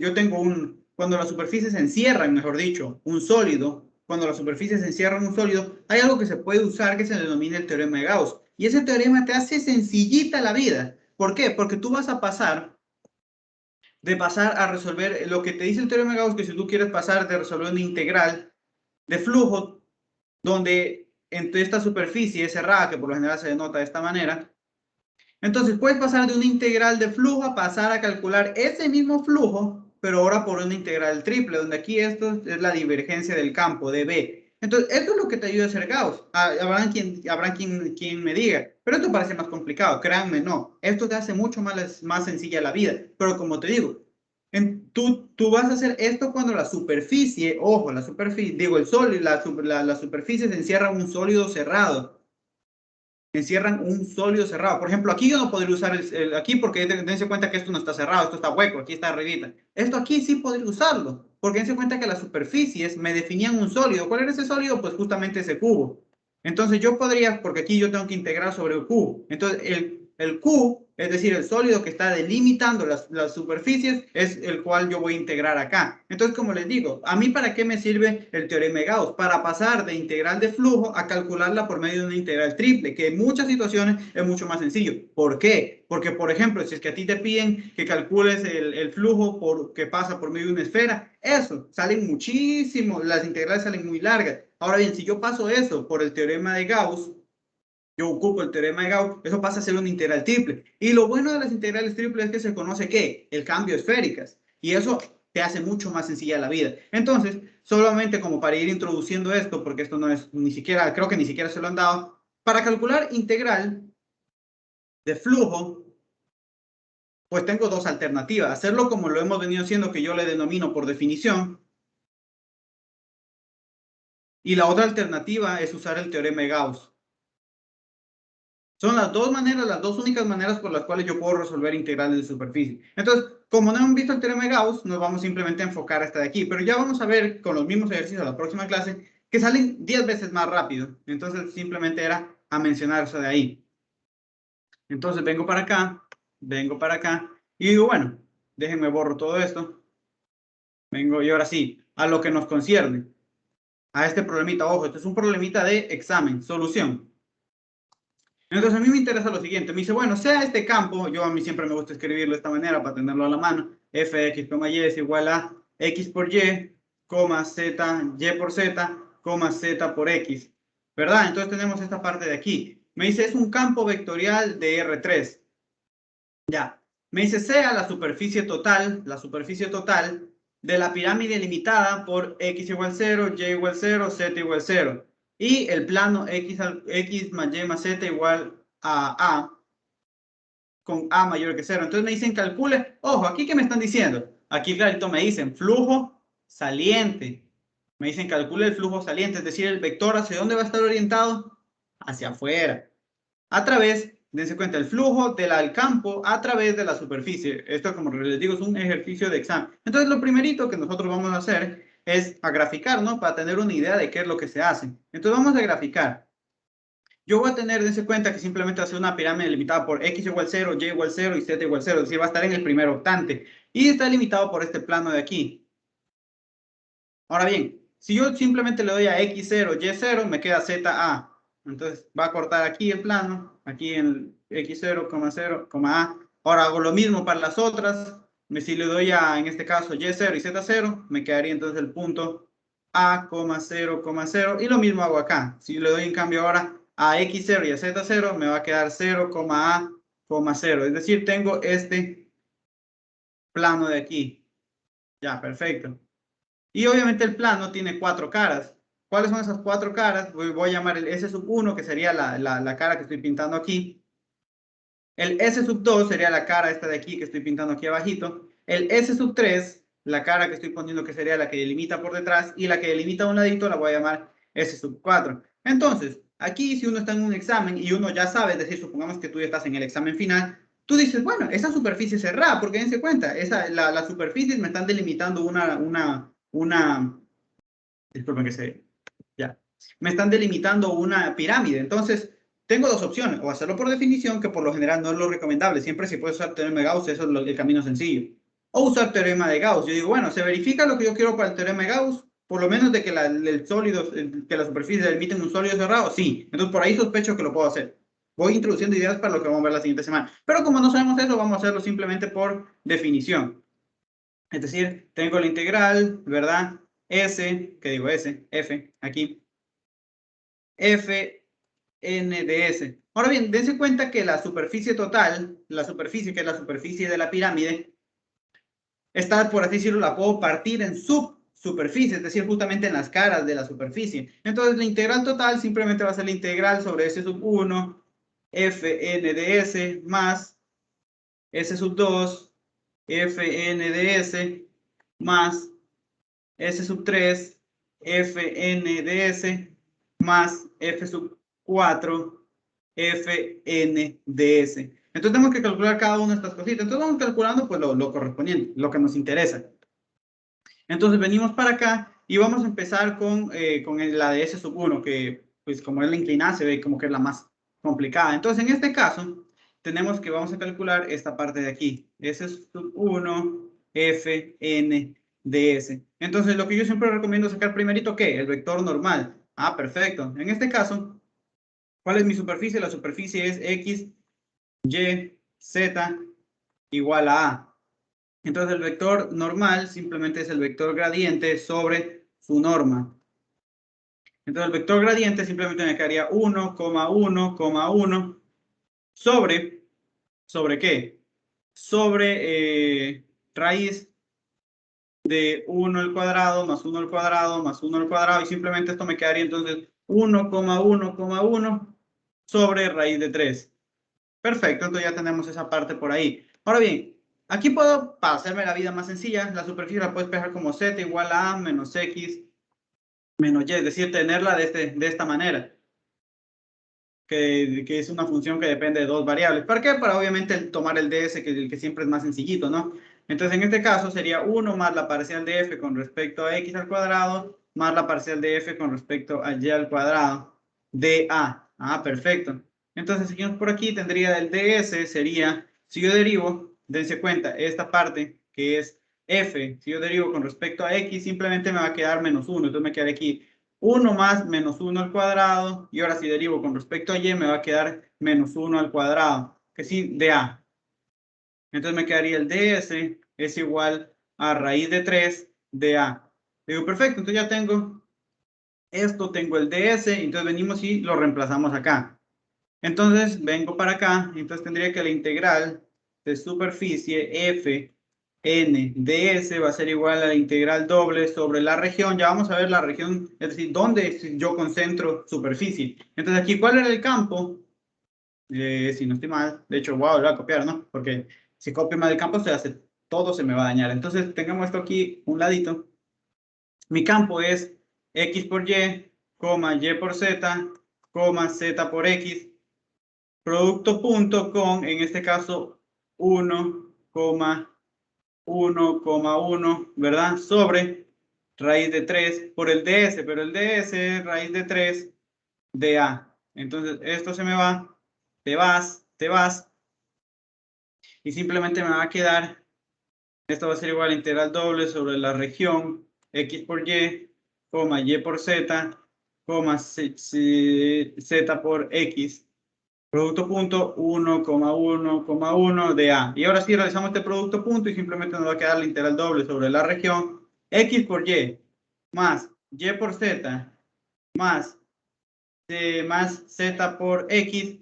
Speaker 1: cuando las superficies encierran, mejor dicho, un sólido, cuando las superficies encierran un sólido, hay algo que se puede usar que se denomina el teorema de Gauss. Y ese teorema te hace sencillita la vida. ¿Por qué? Porque tú vas a pasar a resolver lo que te dice el teorema de Gauss, que si tú quieres pasar de resolver una integral de flujo, donde entre esta superficie cerrada, que por lo general se denota de esta manera, entonces puedes pasar de una integral de flujo a pasar a calcular ese mismo flujo, pero ahora por una integral triple, donde aquí esto es la divergencia del campo de B. Entonces, esto es lo que te ayuda a hacer Gauss. Habrá quien me diga, pero esto parece más complicado. Créanme, no. Esto te hace mucho más sencilla la vida. Pero como te digo, tú vas a hacer esto cuando la superficie, ojo, la superficie, digo, el sólido, la superficie se encierra en un sólido cerrado. Encierran un sólido cerrado. Por ejemplo, aquí yo no podría usar aquí porque dense cuenta que esto no está cerrado, esto está hueco, aquí está arribita. Esto aquí sí podría usarlo, porque dense cuenta que las superficies me definían un sólido. ¿Cuál era ese sólido? Pues justamente ese cubo. Entonces yo podría, porque aquí yo tengo que integrar sobre el cubo. Entonces el Q, es decir, el sólido que está delimitando las superficies, es el cual yo voy a integrar acá. Entonces, como les digo, ¿a mí para qué me sirve el teorema de Gauss? Para pasar de integral de flujo a calcularla por medio de una integral triple, que en muchas situaciones es mucho más sencillo. ¿Por qué? Porque, por ejemplo, si es que a ti te piden que calcules el flujo que pasa por medio de una esfera, eso, salen muchísimo, las integrales salen muy largas. Ahora bien, si yo paso eso por el teorema de Gauss, yo ocupo el teorema de Gauss, eso pasa a ser una integral triple. Y lo bueno de las integrales triples es que se conoce ¿qué? El cambio esféricas. Y eso te hace mucho más sencilla la vida. Entonces, solamente como para ir introduciendo esto, porque esto no es ni siquiera, creo que ni siquiera se lo han dado, para calcular integral de flujo, pues tengo dos alternativas. Hacerlo como lo hemos venido haciendo, que yo le denomino por definición. Y la otra alternativa es usar el teorema de Gauss. Son las dos maneras, las dos únicas maneras por las cuales yo puedo resolver integrales de superficie. Entonces, como no hemos visto el teorema de Gauss, nos vamos simplemente a enfocar hasta de aquí. Pero ya vamos a ver con los mismos ejercicios a la próxima clase que salen 10 veces más rápido. Entonces, simplemente era a mencionar eso de ahí. Entonces, vengo para acá y digo, bueno, déjenme borro todo esto. Vengo y ahora sí, a lo que nos concierne. A este problemita, ojo, este es un problemita de examen, solución. Entonces a mí me interesa lo siguiente, me dice, bueno, sea este campo, yo a mí siempre me gusta escribirlo de esta manera para tenerlo a la mano, fx, y es igual a x por y, z, y por z, z por x, ¿verdad? Entonces tenemos esta parte de aquí. Me dice, es un campo vectorial de R3. Ya. Me dice, sea la superficie total de la pirámide limitada por x igual 0, y igual 0, z igual 0. Y el plano x más y más z igual a con a mayor que 0. Entonces me dicen, calcule. Ojo, aquí ¿qué me están diciendo? Aquí clarito me dicen, flujo saliente. Me dicen, calcule el flujo saliente, es decir, el vector hacia dónde va a estar orientado, hacia afuera. A través, dense cuenta, el flujo del campo a través de la superficie. Esto, como les digo, es un ejercicio de examen. Entonces, lo primerito que nosotros vamos a hacer es a graficar, ¿no? Para tener una idea de qué es lo que se hace. Entonces, vamos a graficar. Yo voy a tener, dense cuenta que simplemente va a ser una pirámide limitada por x igual 0, y igual 0 y z igual 0. Es decir, va a estar en el primer octante. Y está limitado por este plano de aquí. Ahora bien, si yo simplemente le doy a x0, y0, me queda za. Entonces va a cortar aquí el plano, aquí en x0, 0, a. Ahora hago lo mismo para las otras. Si le doy a, en este caso, y0 y z0, me quedaría entonces el punto a, 0, 0. Y lo mismo hago acá. Si le doy en cambio ahora a x0 y a z0, me va a quedar 0, a, 0. Es decir, tengo este plano de aquí. Ya, perfecto. Y obviamente el plano tiene cuatro caras. ¿Cuáles son esas cuatro caras? Voy a llamar el S1, que sería la cara que estoy pintando aquí. El S2 sería la cara esta de aquí que estoy pintando aquí abajito. El S3, la cara que estoy poniendo que sería la que delimita por detrás. Y la que delimita a un ladito la voy a llamar S4. Entonces, aquí si uno está en un examen y uno ya sabe, es decir, supongamos que tú ya estás en el examen final, tú dices, bueno, esa superficie es cerrada, porque dense cuenta, las superficies me están delimitando disculpen que ya, me están delimitando una pirámide. Entonces, tengo dos opciones, o hacerlo por definición, que por lo general no es lo recomendable. Siempre si puedes usar teorema de Gauss, eso es el camino sencillo. O usar teorema de Gauss. Yo digo, bueno, se verifica lo que yo quiero para el teorema de Gauss, por lo menos de que el sólido, que la superficie delimite un sólido cerrado, sí. Entonces, por ahí sospecho que lo puedo hacer. Voy introduciendo ideas para lo que vamos a ver la siguiente semana. Pero como no sabemos eso, vamos a hacerlo simplemente por definición. Es decir, tengo la integral, ¿verdad? S, que digo S, F, aquí. F n de S. Ahora bien, dense cuenta que la superficie total, la superficie que es la superficie de la pirámide, está, por así decirlo, la puedo partir en subsuperficie, es decir, justamente en las caras de la superficie. Entonces, la integral total simplemente va a ser la integral sobre S sub 1, Fn de S, más S sub 2, Fn de S, más S sub 3, Fn de S, más F sub 4, Fn de S. Entonces tenemos que calcular cada una de estas cositas. Entonces vamos calculando pues lo correspondiente, lo que nos interesa. Entonces venimos para acá y vamos a empezar con la de S sub 1, que pues como es la inclinada se ve como que es la más complicada. Entonces en este caso tenemos que vamos a calcular esta parte de aquí. S sub 1, Fn de S. Entonces lo que yo siempre recomiendo sacar primerito, ¿qué? El vector normal. Ah, perfecto. En este caso, ¿cuál es mi superficie? La superficie es X, Y, Z igual a A. Entonces el vector normal simplemente es el vector gradiente sobre su norma. Entonces el vector gradiente simplemente me quedaría 1,1,1 ¿sobre qué? Sobre raíz de 1 al cuadrado más 1 al cuadrado más 1 al cuadrado y simplemente esto me quedaría entonces 1,1,1 sobre raíz de 3. Perfecto, entonces ya tenemos esa parte por ahí. Ahora bien, aquí puedo, para hacerme la vida más sencilla, la superficie la puedo despejar como z igual a a menos x menos y, es decir, tenerla de esta manera, que es una función que depende de dos variables. ¿Para qué? Para obviamente tomar el ds, que siempre es más sencillito, ¿no? Entonces, en este caso sería 1 más la parcial de f con respecto a x al cuadrado, más la parcial de f con respecto a y al cuadrado de a. Ah, perfecto. Entonces, seguimos por aquí, tendría el ds, sería, si yo derivo, dense cuenta, esta parte que es f, si yo derivo con respecto a x, simplemente me va a quedar menos 1. Entonces me queda aquí 1 más menos 1 al cuadrado, y ahora si derivo con respecto a y, me va a quedar menos 1 al cuadrado, que sí, de a. Entonces me quedaría el ds es igual a raíz de 3 de a. Digo, perfecto, entonces ya tengo esto, tengo el ds, entonces venimos y lo reemplazamos acá. Entonces vengo para acá, entonces tendría que la integral de superficie f n ds va a ser igual a la integral doble sobre la región. Ya vamos a ver la región, es decir, dónde yo concentro superficie. Entonces aquí, ¿cuál era el campo? Si no estoy mal, de hecho, wow, lo voy a copiar, ¿no? Porque si copio mal el campo, todo se me va a dañar. Entonces tengamos esto aquí, un ladito. Mi campo es x por y, y por z, z por x, producto punto con, en este caso, 1,1,1, ¿verdad? Sobre raíz de 3 por el ds, pero el ds es raíz de 3 de a. Entonces, esto se me va, te vas, y simplemente me va a quedar, esto va a ser igual a integral doble sobre la región x por y, y por z, z por x, producto punto 1,1,1 de a. Y ahora sí realizamos este producto punto y simplemente nos va a quedar la integral doble sobre la región x por y más y por z más z por x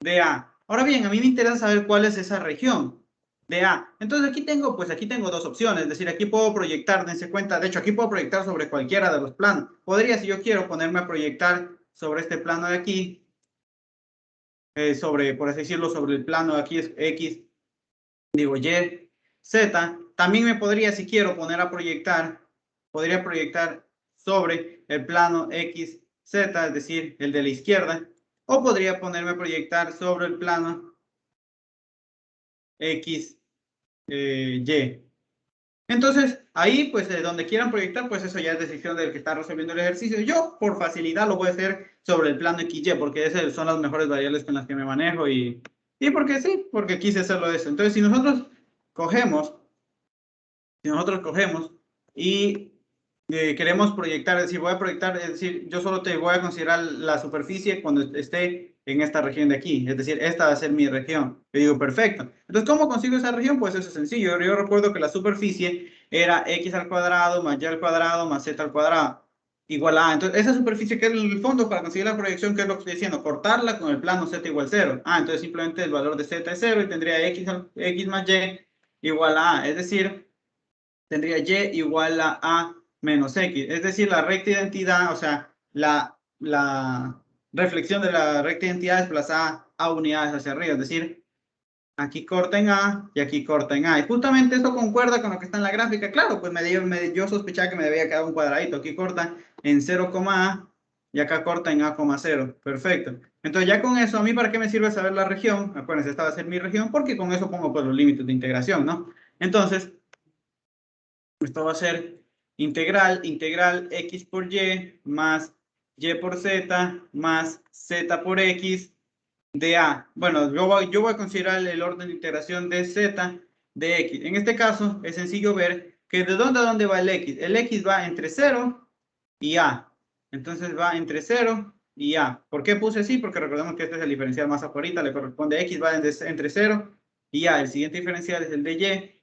Speaker 1: de a. Ahora bien, a mí me interesa saber cuál es esa región de a. Entonces aquí tengo dos opciones, es decir, aquí puedo proyectar, dense cuenta, de hecho aquí puedo proyectar sobre cualquiera de los planos. Podría, si yo quiero, ponerme a proyectar sobre este plano de aquí, por así decirlo, sobre el plano de aquí es x, digo y, z. También me podría, si quiero, podría proyectar sobre el plano x, z, es decir, el de la izquierda, o podría ponerme a proyectar sobre el plano x, y. Entonces, ahí, pues, donde quieran proyectar, pues eso ya es decisión del que está resolviendo el ejercicio. Yo, por facilidad, lo voy a hacer sobre el plano XY, porque esas son las mejores variables con las que me manejo y porque sí, porque quise hacerlo eso. Entonces, si nosotros cogemos y queremos proyectar, es decir, voy a proyectar, es decir, yo solo te voy a considerar la superficie cuando esté en esta región de aquí, es decir, esta va a ser mi región. Yo digo, perfecto. Entonces, ¿cómo consigo esa región? Pues eso es sencillo. Yo recuerdo que la superficie era x al cuadrado más y al cuadrado más z al cuadrado igual a A. Entonces, esa superficie que es el fondo para conseguir la proyección, ¿qué es lo que estoy diciendo? Cortarla con el plano z igual 0. Entonces simplemente el valor de z es 0 y tendría x más y igual a A. Es decir, tendría y igual a A menos X. Es decir, la recta identidad, o sea, la reflexión de la recta identidad desplazada a unidades hacia arriba. Es decir, aquí corta en A y aquí corta en A. Y justamente esto concuerda con lo que está en la gráfica. Claro, pues yo sospechaba que me debía quedar un cuadradito. Aquí corta en 0, A y acá corta en A, 0. Perfecto. Entonces ya con eso, ¿a mí para qué me sirve saber la región? Acuérdense, esta va a ser mi región porque con eso pongo pues los límites de integración, ¿no? Entonces, esto va a ser integral x por y más y por z más z por x de a. Bueno, yo voy a considerar el orden de integración de z de x. En este caso es sencillo ver que de dónde a dónde va el x. El x va entre 0 y a. Entonces va entre 0 y a. ¿Por qué puse así? Porque recordemos que este es el diferencial más afuera, le corresponde a x, va entre 0 y a. El siguiente diferencial es el de y,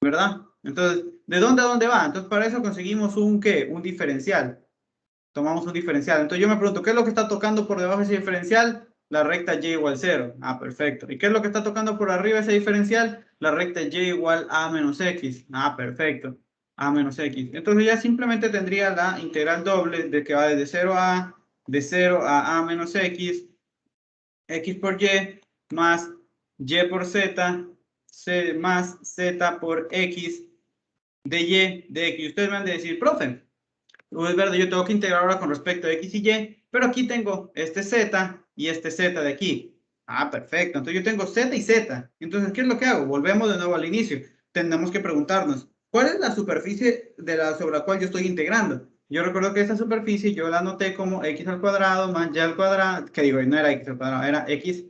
Speaker 1: ¿verdad? Entonces, ¿de dónde a dónde va? Entonces, para eso conseguimos un ¿qué? Un diferencial. Tomamos un diferencial. Entonces, yo me pregunto, ¿qué es lo que está tocando por debajo de ese diferencial? La recta y igual 0. Perfecto. ¿Y qué es lo que está tocando por arriba de ese diferencial? La recta y igual a menos x. Perfecto. A menos x. Entonces, ya simplemente tendría la integral doble de que va desde 0 a a menos x, x por y, más y por z, más z por x de y de x. Ustedes van a decir, profe, es verdad, yo tengo que integrar ahora con respecto a x y y, pero aquí tengo este z y este z de aquí. Perfecto. Entonces yo tengo z y z. Entonces, ¿qué es lo que hago? Volvemos de nuevo al inicio. Tenemos que preguntarnos, ¿cuál es la superficie sobre la cual yo estoy integrando? Yo recuerdo que esa superficie yo la anoté como x al cuadrado más y al cuadrado, que digo, no era x al cuadrado, era x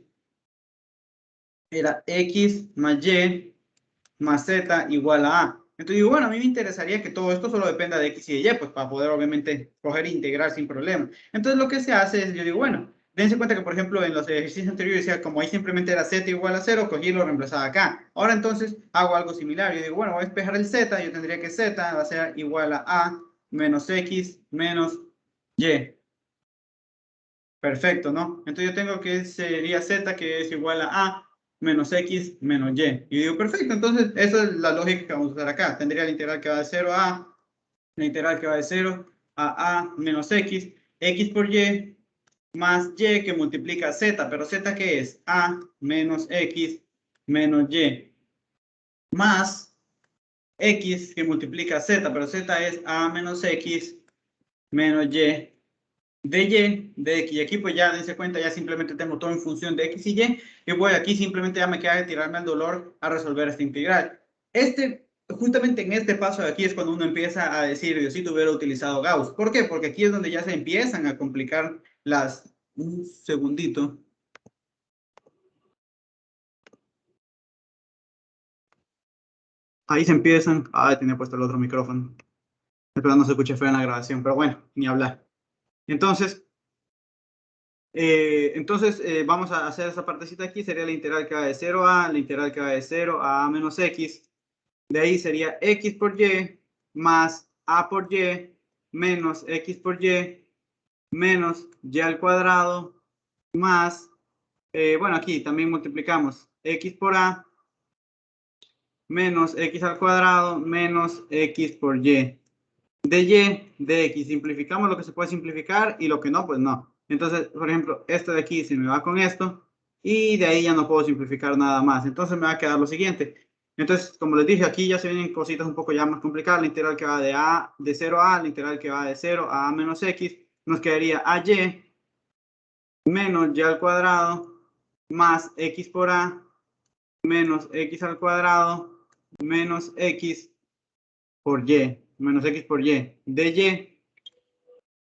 Speaker 1: más y más z igual a a. Entonces digo, bueno, a mí me interesaría que todo esto solo dependa de x y de y, pues para poder obviamente coger e integrar sin problema. Entonces lo que se hace es, yo digo, bueno, dense cuenta que por ejemplo en los ejercicios anteriores decía, como ahí simplemente era z igual a 0, cogí y lo reemplazaba acá. Ahora entonces hago algo similar. Yo digo, bueno, voy a despejar el z, yo tendría que z va a ser igual a menos x menos y. Perfecto, ¿no? Entonces yo tengo que sería z que es igual a menos x menos y. Y digo, perfecto, entonces esa es la lógica que vamos a usar acá. Tendría la integral que va de 0 a a, la integral que va de 0 a menos x por y, más y que multiplica z, pero z ¿qué es? A menos x menos y, más x que multiplica z, pero z es a menos x menos y de y, de x. Y aquí pues ya dense cuenta, ya simplemente tengo todo en función de x y y. Y voy aquí simplemente ya me queda de tirarme al dolor a resolver esta integral. Justamente en este paso de aquí es cuando uno empieza a decir, yo si hubiera utilizado Gauss. ¿Por qué? Porque aquí es donde ya se empiezan a complicar las... Un segundito. Ahí se empiezan... tenía puesto el otro micrófono. Espero no se escuche feo en la grabación, pero bueno, ni hablar. Entonces, vamos a hacer esa partecita aquí, sería la integral que va de 0 a, la integral que va de 0 a menos x, de ahí sería x por y más a por y menos x por y menos y al cuadrado más, bueno, aquí también multiplicamos x por a menos x al cuadrado menos x por y. De y, de x, simplificamos lo que se puede simplificar y lo que no, pues no. Entonces, por ejemplo, esto de aquí se me va con esto y de ahí ya no puedo simplificar nada más. Entonces me va a quedar lo siguiente. Entonces, como les dije, aquí ya se vienen cositas un poco ya más complicadas. La integral que va de 0 a, la integral que va de 0 a menos x, nos quedaría a y menos y al cuadrado más x por a menos x al cuadrado menos x por y, menos x por y, dy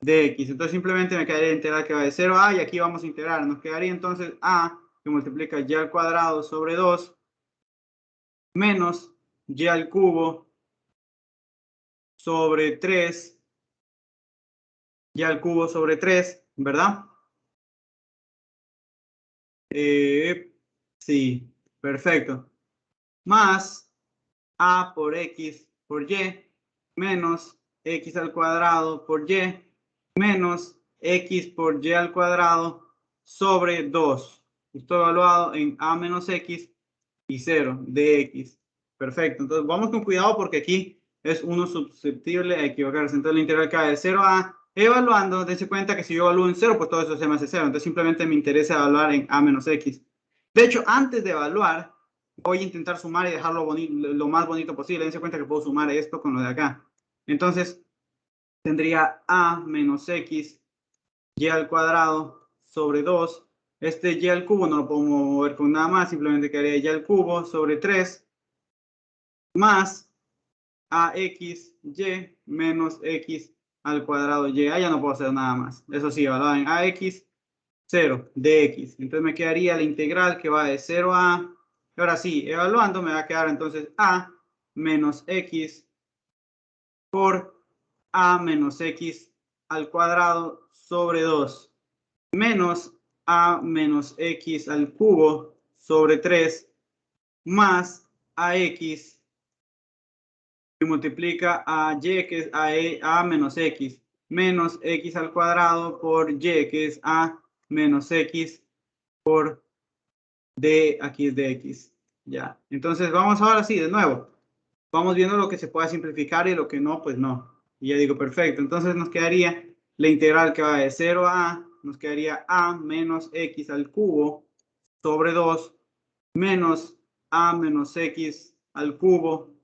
Speaker 1: de x. Entonces simplemente me quedaría la integral que va de 0 a a y aquí vamos a integrar. Nos quedaría entonces a que multiplica y al cuadrado sobre 2 menos y al cubo sobre 3 y al cubo sobre 3, ¿verdad? Sí, perfecto. Más a por x por y menos x al cuadrado por y menos x por y al cuadrado sobre 2. Esto evaluado en a menos x y 0 de x. Perfecto. Entonces vamos con cuidado porque aquí es uno susceptible a equivocarse. Entonces la integral cae de 0 a evaluando. Dense cuenta que si yo evalúo en 0, pues todo eso se me hace 0. Entonces simplemente me interesa evaluar en a menos x. De hecho, antes de evaluar, voy a intentar sumar y dejarlo bonito, lo más bonito posible. Dense cuenta que puedo sumar esto con lo de acá. Entonces, tendría a menos x y al cuadrado sobre 2. Este y al cubo no lo puedo mover con nada más. Simplemente quedaría y al cubo sobre 3 más ax y menos x al cuadrado y. Ya no puedo hacer nada más. Eso sí, evaluado en ax, 0 de x. Entonces me quedaría la integral que va de 0 a... Ahora sí, evaluando me va a quedar entonces a menos x por a menos x al cuadrado sobre 2 menos a menos x al cubo sobre 3 más ax que multiplica a y, que es a menos x, menos x al cuadrado por y, que es a menos x por d, aquí es de x. Ya, entonces vamos ahora sí, de nuevo. Vamos viendo lo que se pueda simplificar y lo que no, pues no. Y ya digo, perfecto. Entonces nos quedaría la integral que va de 0 a a, nos quedaría a menos x al cubo sobre 2 menos a menos x al cubo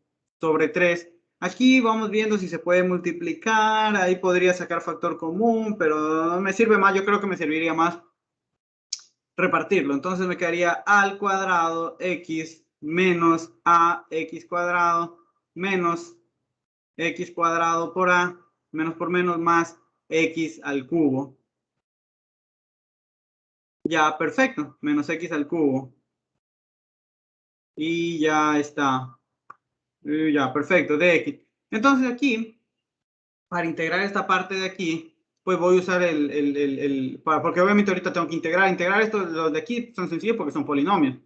Speaker 1: sobre 3. Aquí vamos viendo si se puede multiplicar, ahí podría sacar factor común, pero no me sirve más, yo creo que me serviría más repartirlo. Entonces me quedaría al cuadrado x menos ax cuadrado menos x cuadrado por a, menos por menos más x al cubo. Ya, perfecto, menos x al cubo. Y ya está. Ya, perfecto, de x. Entonces aquí, para integrar esta parte de aquí, pues voy a usar porque obviamente ahorita tengo que integrar esto, los de aquí son sencillos porque son polinomios.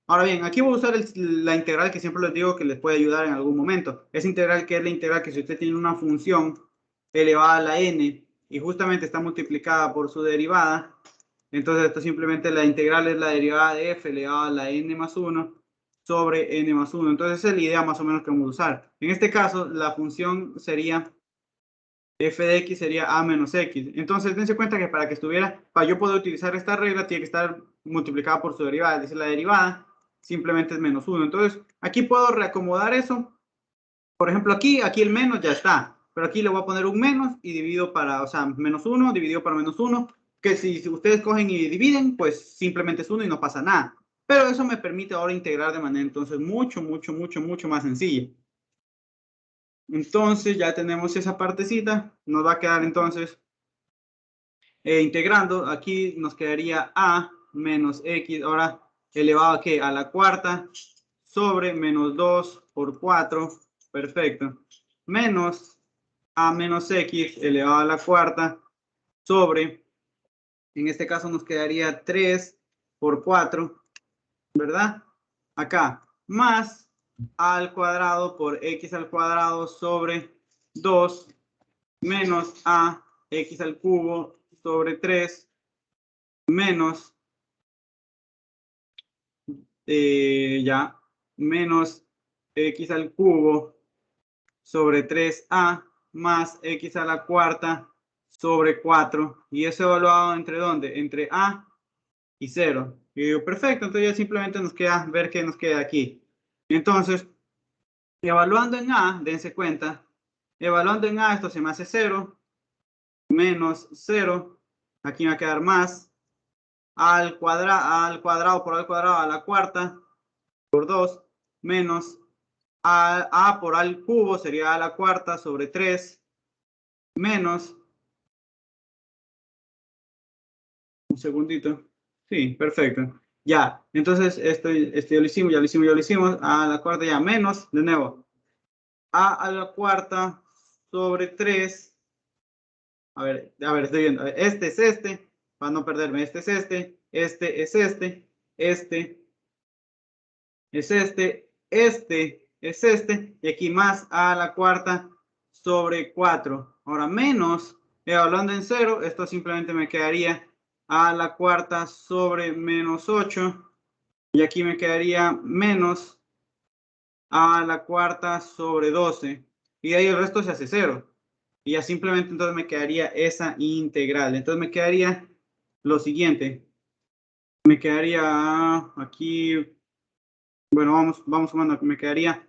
Speaker 1: Ahora bien, aquí voy a usar la integral que siempre les digo que les puede ayudar en algún momento. Esa integral que es la integral que si usted tiene una función elevada a la n y justamente está multiplicada por su derivada, entonces esto simplemente la integral es la derivada de f elevada a la n más 1 sobre n más 1. Entonces esa es la idea más o menos que vamos a usar. En este caso, la función sería f de x sería a menos x. Entonces, dense cuenta que para yo poder utilizar esta regla, tiene que estar multiplicada por su derivada. Es decir, la derivada simplemente es menos 1. Entonces, aquí puedo reacomodar eso. Por ejemplo, aquí el menos ya está. Pero aquí le voy a poner un menos y divido para, o sea, menos 1 dividido para menos 1. Que si ustedes cogen y dividen, pues simplemente es 1 y no pasa nada. Pero eso me permite ahora integrar de manera entonces mucho más sencilla. Entonces ya tenemos esa partecita, nos va a quedar entonces integrando, aquí nos quedaría a menos x, ahora elevado a ¿qué? A la cuarta sobre menos 2 por 4, perfecto, menos a menos x elevado a la cuarta sobre, en este caso nos quedaría 3 por 4, ¿verdad? Acá, más a al cuadrado por x al cuadrado sobre 2 menos a x al cubo sobre 3 menos ya menos x al cubo sobre 3a más x a la cuarta sobre 4 y eso evaluado entre ¿dónde? Entre a y 0. Y digo, perfecto, entonces ya simplemente nos queda ver qué nos queda aquí. Entonces, evaluando en a, dense cuenta, evaluando en a esto se me hace 0 menos 0, aquí me va a quedar más al cuadrado por al cuadrado a la cuarta por 2 menos A por A al cubo sería A a la cuarta sobre 3 menos, un segundito, sí, perfecto, ya, entonces esto ya lo hicimos, ya lo hicimos, A a la cuarta ya menos, de nuevo, A a la cuarta sobre 3, a ver, estoy viendo, a ver, este es este, para no perderme, este es este es este es este es este, y aquí más A a la cuarta sobre 4. Ahora menos, hablando en cero, esto simplemente me quedaría A a la cuarta sobre menos 8, y aquí me quedaría menos A a la cuarta sobre 12, y de ahí el resto se hace 0. Y ya simplemente entonces me quedaría esa integral. Entonces me quedaría lo siguiente. Me quedaría aquí, bueno, vamos sumando, me quedaría,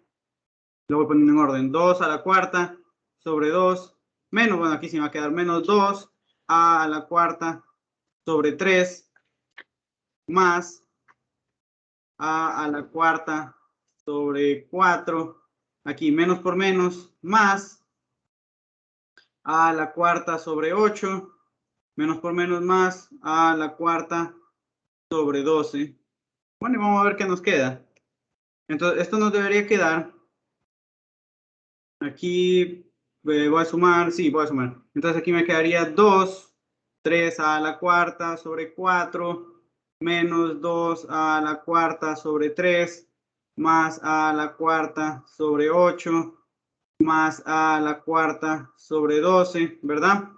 Speaker 1: lo voy poniendo en orden, 2 a la cuarta sobre 2, menos, bueno, aquí sí me va a quedar menos 2 a la cuarta sobre 3, más a la cuarta sobre 4, aquí menos por menos, más a la cuarta sobre 8, menos por menos más a la cuarta sobre 12. Bueno, y vamos a ver qué nos queda. Entonces, esto nos debería quedar. Aquí voy a sumar, sí, voy a sumar. Entonces aquí me quedaría 2, 3 a la cuarta sobre 4, menos 2 a la cuarta sobre 3, más a la cuarta sobre 8, más a la cuarta sobre 12, ¿verdad?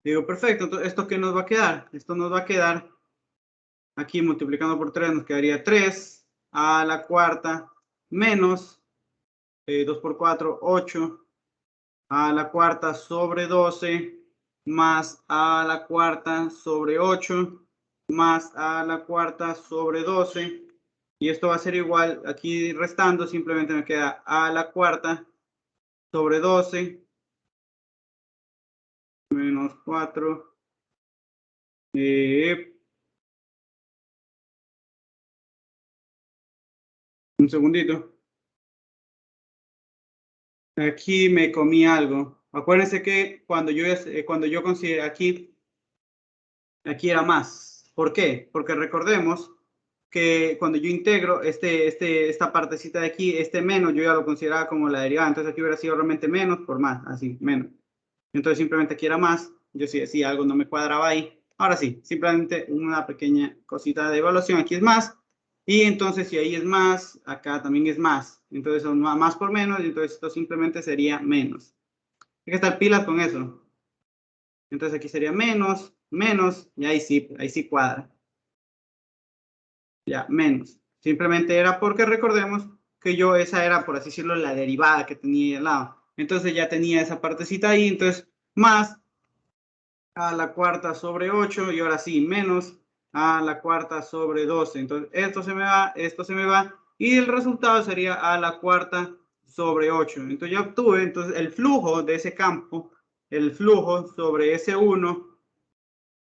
Speaker 1: Digo, perfecto, entonces, ¿esto qué nos va a quedar? Esto nos va a quedar, aquí multiplicando por 3 nos quedaría 3 a la cuarta menos 2 por 4, 8 a la cuarta sobre 12 más a la cuarta sobre 8 más a la cuarta sobre 12. Y esto va a ser igual, aquí restando simplemente me queda a la cuarta sobre 12 menos 4. Un segundito. Aquí me comí algo. Acuérdense que cuando yo consideré aquí era más. ¿Por qué? Porque recordemos que cuando yo integro esta partecita de aquí, este menos, yo ya lo consideraba como la derivada. Entonces aquí hubiera sido realmente menos por más, así, menos. Entonces simplemente aquí era más. Yo sí decía algo no me cuadraba ahí. Ahora sí, simplemente una pequeña cosita de evaluación. Aquí es más. Y entonces si ahí es más, acá también es más. Entonces son más por menos y entonces esto simplemente sería menos. Hay que estar pilas con eso. Entonces aquí sería menos, menos, y ahí sí cuadra. Ya, menos. Simplemente era porque recordemos que yo esa era, por así decirlo, la derivada que tenía ahí al lado. Entonces ya tenía esa partecita ahí, entonces más a la cuarta sobre 8 y ahora sí, menos a la cuarta sobre 12. Entonces esto se me va y el resultado sería a la cuarta sobre 8. Entonces ya obtuve entonces el flujo de ese campo, el flujo sobre S1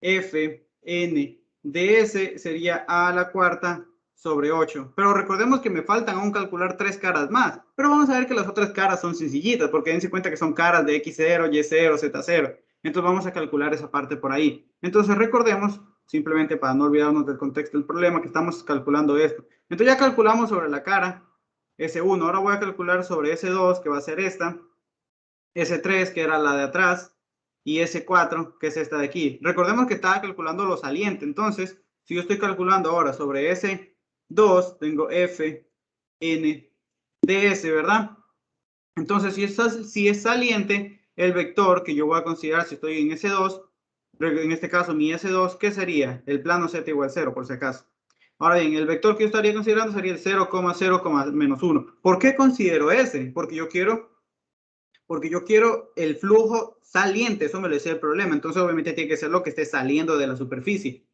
Speaker 1: F, N, ds sería a la cuarta sobre 8. Pero recordemos que me faltan aún calcular 3 caras más. Pero vamos a ver que las otras caras son sencillitas, porque dense cuenta que son caras de x0, y0, z0. Entonces vamos a calcular esa parte por ahí. Entonces recordemos, simplemente para no olvidarnos del contexto del problema, que estamos calculando esto. Entonces ya calculamos sobre la cara S1. Ahora voy a calcular sobre S2, que va a ser esta. S3, que era la de atrás, y S4, que es esta de aquí. Recordemos que estaba calculando lo saliente. Entonces, si yo estoy calculando ahora sobre S2, tengo F, N, DS, ¿verdad? Entonces, si es saliente, el vector que yo voy a considerar si estoy en S2, en este caso mi S2, ¿qué sería? El plano Z igual 0, por si acaso. Ahora bien, el vector que yo estaría considerando sería el 0,0, menos 1. ¿Por qué considero ese? Porque yo quiero el flujo saliente, eso me lo decía el problema. Entonces, obviamente, tiene que ser lo que esté saliendo de la superficie.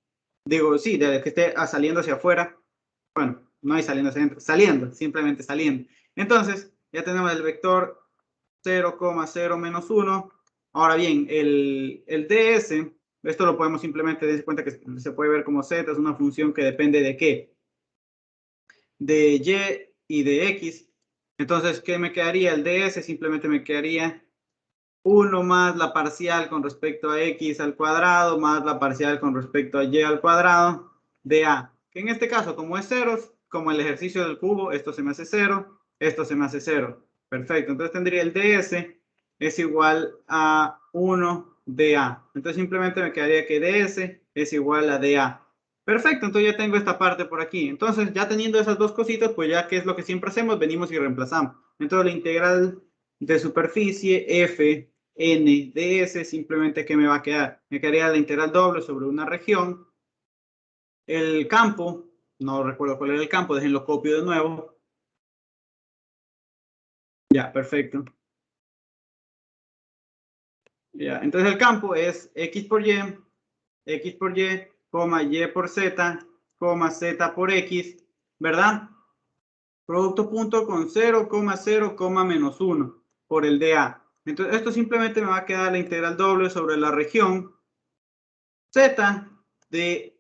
Speaker 1: Digo, sí, de que esté saliendo hacia afuera. Bueno, no hay saliendo hacia adentro, saliendo, simplemente saliendo. Entonces, ya tenemos el vector 0,0 menos 1. Ahora bien, el ds, esto lo podemos simplemente darse cuenta que se puede ver como z, es una función que depende de qué, de y y de x. Entonces, ¿qué me quedaría? El ds simplemente me quedaría 1 más la parcial con respecto a x al cuadrado más la parcial con respecto a y al cuadrado de a. Que en este caso, como es ceros, como el ejercicio del cubo, esto se me hace 0, esto se me hace 0. Perfecto. Entonces tendría el ds es igual a 1 dA. Entonces simplemente me quedaría que ds es igual a dA. Perfecto, entonces ya tengo esta parte por aquí. Entonces, ya teniendo esas dos cositas, pues ya que es lo que siempre hacemos, venimos y reemplazamos. Entonces, la integral de superficie f n ds, simplemente, ¿qué me va a quedar? Me quedaría la integral doble sobre una región. El campo, no recuerdo cuál era el campo, déjenlo copio de nuevo. Ya, perfecto. Ya, entonces el campo es x por y, coma y por z, coma z por x, ¿verdad? Producto punto con 0,0, menos 1 por el dA. Entonces esto simplemente me va a quedar la integral doble sobre la región z de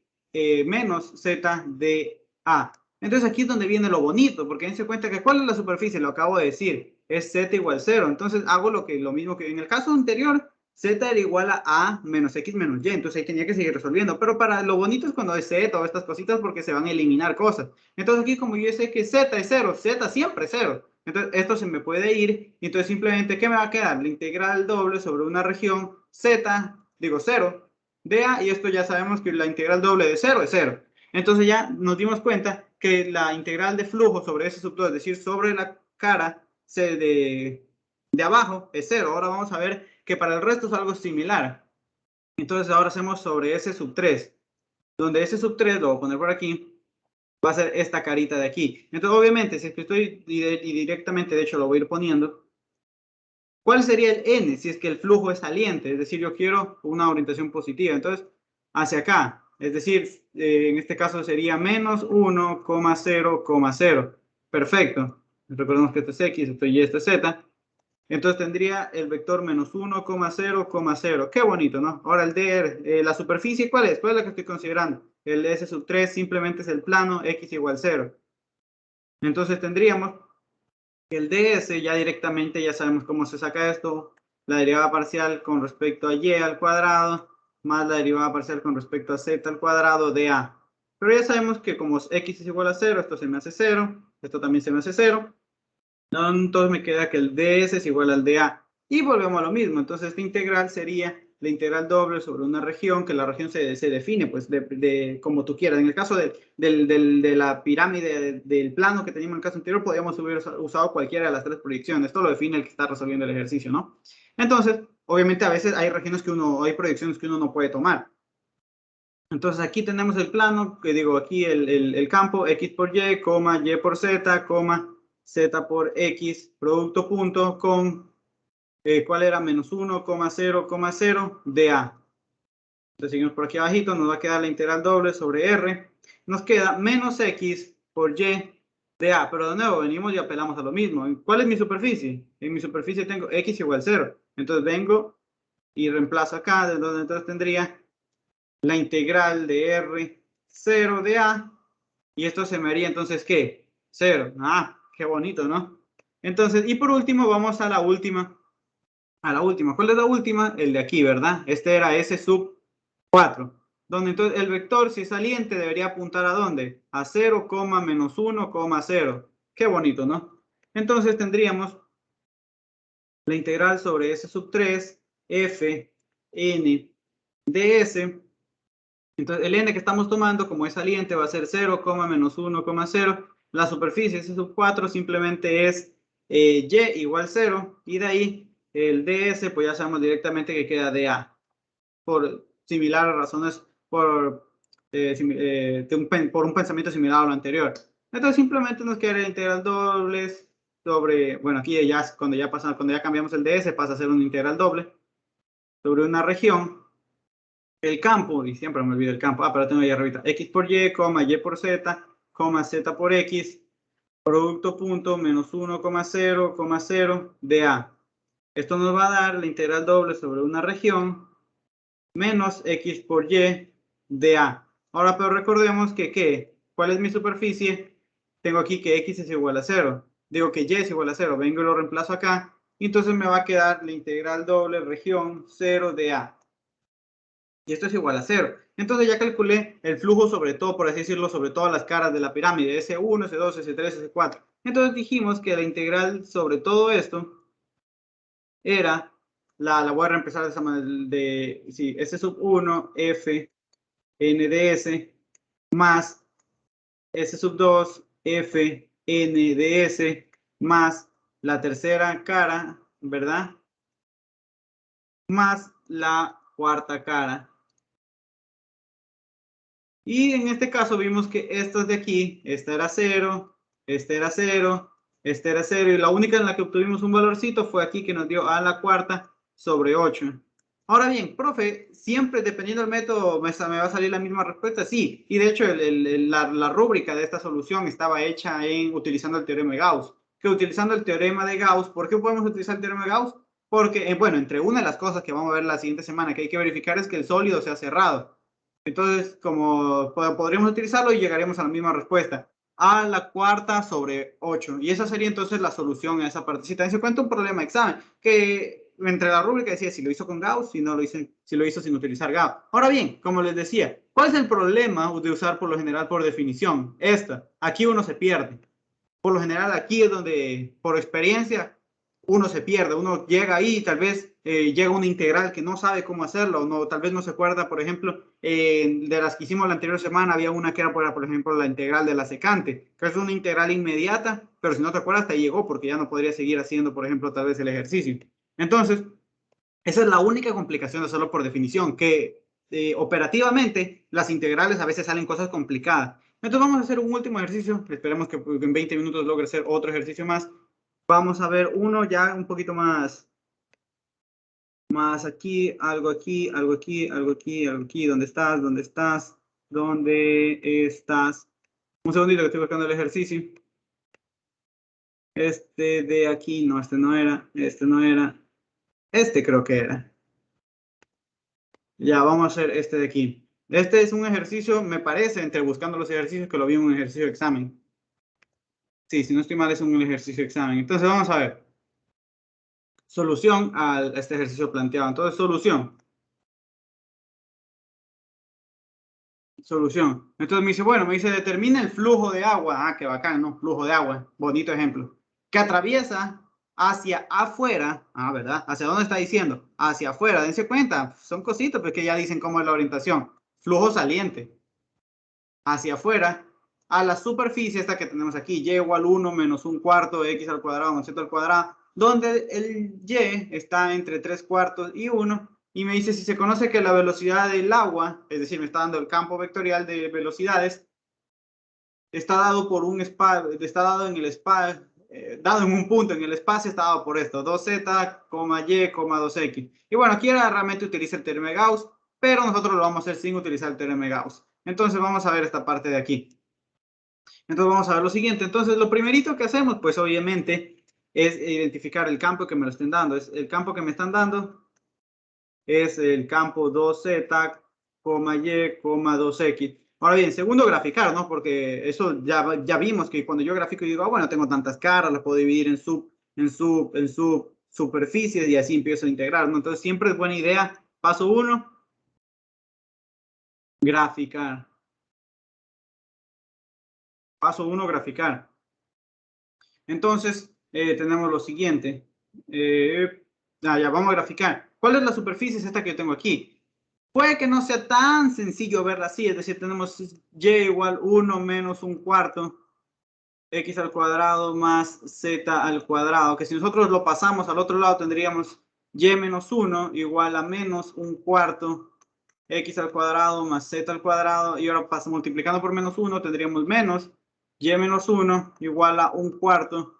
Speaker 1: menos z de a. Entonces aquí es donde viene lo bonito, porque dense cuenta que ¿cuál es la superficie? Lo acabo de decir, es z igual 0. Entonces hago lo mismo que en el caso anterior, z era igual a menos x menos y. Entonces ahí tenía que seguir resolviendo. Pero para lo bonito es cuando es z o estas cositas porque se van a eliminar cosas. Entonces aquí como yo sé que z es 0, z siempre es 0. Entonces esto se me puede ir. Entonces simplemente, ¿qué me va a quedar? La integral doble sobre una región z, digo 0, dA, y esto ya sabemos que la integral doble de 0 es 0. Entonces ya nos dimos cuenta que la integral de flujo sobre ese sub 2, es decir, sobre la cara de abajo, es 0. Ahora vamos a ver que para el resto es algo similar. Entonces ahora hacemos sobre ese sub 3, donde ese sub 3, lo voy a poner por aquí, va a ser esta carita de aquí. Entonces obviamente, si es que estoy directamente, de hecho lo voy a ir poniendo, ¿cuál sería el n si es que el flujo es saliente? Es decir, yo quiero una orientación positiva. Entonces, hacia acá. Es decir, en este caso sería menos 1,0,0. Perfecto. Recordemos que esto es x, esto y esto es z. Entonces tendría el vector menos 1,0,0. Qué bonito, ¿no? Ahora el dr, la superficie, ¿cuál es? ¿Cuál es la que estoy considerando? El s sub 3 simplemente es el plano x igual 0. Entonces tendríamos el ds, ya directamente ya sabemos cómo se saca esto, la derivada parcial con respecto a y al cuadrado, más la derivada parcial con respecto a z al cuadrado de a. Pero ya sabemos que como x es igual a 0, esto se me hace 0, esto también se me hace 0. Entonces me queda que el ds es igual al dA. Y volvemos a lo mismo. Entonces esta integral sería la integral doble sobre una región, que la región se define pues como tú quieras. En el caso de la pirámide del plano que teníamos en el caso anterior, podríamos haber usado cualquiera de las tres proyecciones. Esto lo define el que está resolviendo el ejercicio, ¿no? Entonces, obviamente a veces hay regiones hay proyecciones que uno no puede tomar. Entonces aquí tenemos el plano, que digo aquí el campo, x por y, coma, y por z, coma, z por x, producto punto con, ¿cuál era? Menos 1,0,0 dA. Entonces seguimos por aquí abajito, nos va a quedar la integral doble sobre r. Nos queda menos x por y dA, pero de nuevo venimos y apelamos a lo mismo. ¿Cuál es mi superficie? En mi superficie tengo x igual 0. Entonces vengo y reemplazo acá, entonces tendría la integral de r 0 de a, y esto se me haría entonces, ¿qué? 0. Ah, qué bonito, ¿no? Entonces, y por último, vamos a la última. ¿Cuál es la última? El de aquí, ¿verdad? Este era S sub 4. Donde entonces el vector, si es saliente, debería apuntar ¿a dónde? A 0, menos 1,0. Qué bonito, ¿no? Entonces tendríamos la integral sobre S sub 3, f, n, ds. Entonces, el n que estamos tomando, como es saliente, va a ser 0, menos 1,0. La superficie, S sub 4, simplemente es y igual 0. Y de ahí, el ds, pues ya sabemos directamente que queda dA. Por similar a razones, por un pensamiento similar a lo anterior. Entonces, simplemente nos queda la integral dobles sobre, bueno, aquí ya, cuando ya cambiamos el ds, pasa a ser una integral doble sobre una región. El campo, y siempre me olvido el campo, pero tengo ahí arriba, x por y, coma, y por z, coma, z por x, producto punto, menos 1,0,0 de a. Esto nos va a dar la integral doble sobre una región, menos x por y de a. Ahora, pero recordemos que, ¿cuál es mi superficie? Tengo aquí que x es igual a 0. digo que y es igual a 0, vengo y lo reemplazo acá, y entonces me va a quedar la integral doble región 0 de A. Y esto es igual a 0. Entonces ya calculé el flujo sobre todo, por así decirlo, sobre todas las caras de la pirámide, S1, S2, S3, S4. Entonces dijimos que la integral sobre todo esto era, la voy a reemplazar de esa manera, sí, S sub 1, F, N de S, más S sub 2, F, N de S, más la tercera cara, ¿verdad? Más la cuarta cara. Y en este caso vimos que estas de aquí, esta era 0, esta era 0, esta era 0, y la única en la que obtuvimos un valorcito fue aquí que nos dio a la cuarta sobre 8. Ahora bien, profe, siempre dependiendo del método me va a salir la misma respuesta, sí, y de hecho la rúbrica de esta solución estaba hecha utilizando el teorema de Gauss, que utilizando el teorema de Gauss, ¿por qué podemos utilizar el teorema de Gauss? Porque, bueno, entre una de las cosas que vamos a ver la siguiente semana que hay que verificar es que el sólido sea cerrado. Entonces, como podríamos utilizarlo y llegaremos a la misma respuesta, a la cuarta sobre 8. Y esa sería entonces la solución a esa partecita. Y se cuenta un problema de examen, que entre la rúbrica decía si lo hizo con Gauss, si lo hizo sin utilizar Gauss. Ahora bien, como les decía, ¿cuál es el problema de usar por lo general por definición? Aquí uno se pierde. Por lo general aquí es donde, por experiencia, uno se pierde, uno llega ahí y tal vez llega una integral que no sabe cómo hacerlo, no, tal vez no se acuerda, por ejemplo, de las que hicimos la anterior semana, había una que era, por ejemplo, la integral de la secante, que es una integral inmediata, pero si no te acuerdas, te llegó porque ya no podría seguir haciendo, por ejemplo, tal vez el ejercicio. Entonces, esa es la única complicación de hacerlo por definición, que operativamente las integrales a veces salen cosas complicadas. Entonces vamos a hacer un último ejercicio, esperemos que en 20 minutos logre hacer otro ejercicio más. Vamos a ver uno ya un poquito más aquí, algo aquí, algo aquí, algo aquí, algo aquí. ¿Dónde estás? ¿Dónde estás? ¿Dónde estás? Un segundito que estoy buscando el ejercicio. Este de aquí, no, este no era, este no era. Este creo que era. Ya, vamos a hacer este de aquí. Este es un ejercicio, me parece, entre buscando los ejercicios, que lo vi en un ejercicio de examen. Sí, si no estoy mal, es un ejercicio de examen. Entonces, vamos a ver. Solución a este ejercicio planteado. Entonces, solución. Solución. Entonces me dice, bueno, me dice, determina el flujo de agua. Ah, qué bacán, ¿no? Flujo de agua. Bonito ejemplo. Que atraviesa hacia afuera. Ah, ¿verdad? ¿Hacia dónde está diciendo? Hacia afuera. Dense cuenta. Son cositas, porque ya dicen cómo es la orientación. Flujo saliente. Hacia afuera. A la superficie esta que tenemos aquí. Y igual 1 menos 1/4 x al cuadrado más z al cuadrado. Donde el y está entre 3/4 y 1. Y me dice si se conoce que la velocidad del agua, es decir, me está dando el campo vectorial de velocidades, está dado por un espacio, está dado en el espacio, dado en un punto en el espacio, está dado por esto, 2z, y, 2x. Y bueno, aquí realmente utiliza el teorema de Gauss, pero nosotros lo vamos a hacer sin utilizar el teorema de Gauss. Entonces vamos a ver esta parte de aquí. Entonces vamos a ver lo siguiente. Entonces lo primerito que hacemos, pues obviamente, es identificar el campo que me lo estén dando. Es el campo que me están dando es el campo 2z, y, 2x. Ahora bien, segundo, graficar, ¿no? Porque eso ya vimos que cuando yo grafico y digo, ah, bueno, tengo tantas caras, las puedo dividir en superficies y así empiezo a integrar, ¿no? Entonces siempre es buena idea. Paso 1, graficar. Paso 1, graficar. Entonces, tenemos lo siguiente. Ya, vamos a graficar. ¿Cuál es la superficie? Es esta que yo tengo aquí. Puede que no sea tan sencillo verla así, es decir, tenemos y igual 1 menos 1/4 x al cuadrado más z al cuadrado, que si nosotros lo pasamos al otro lado tendríamos y menos 1 igual a menos 1/4 x al cuadrado más z al cuadrado, y ahora multiplicando por menos 1 tendríamos menos y menos 1 igual a 1/4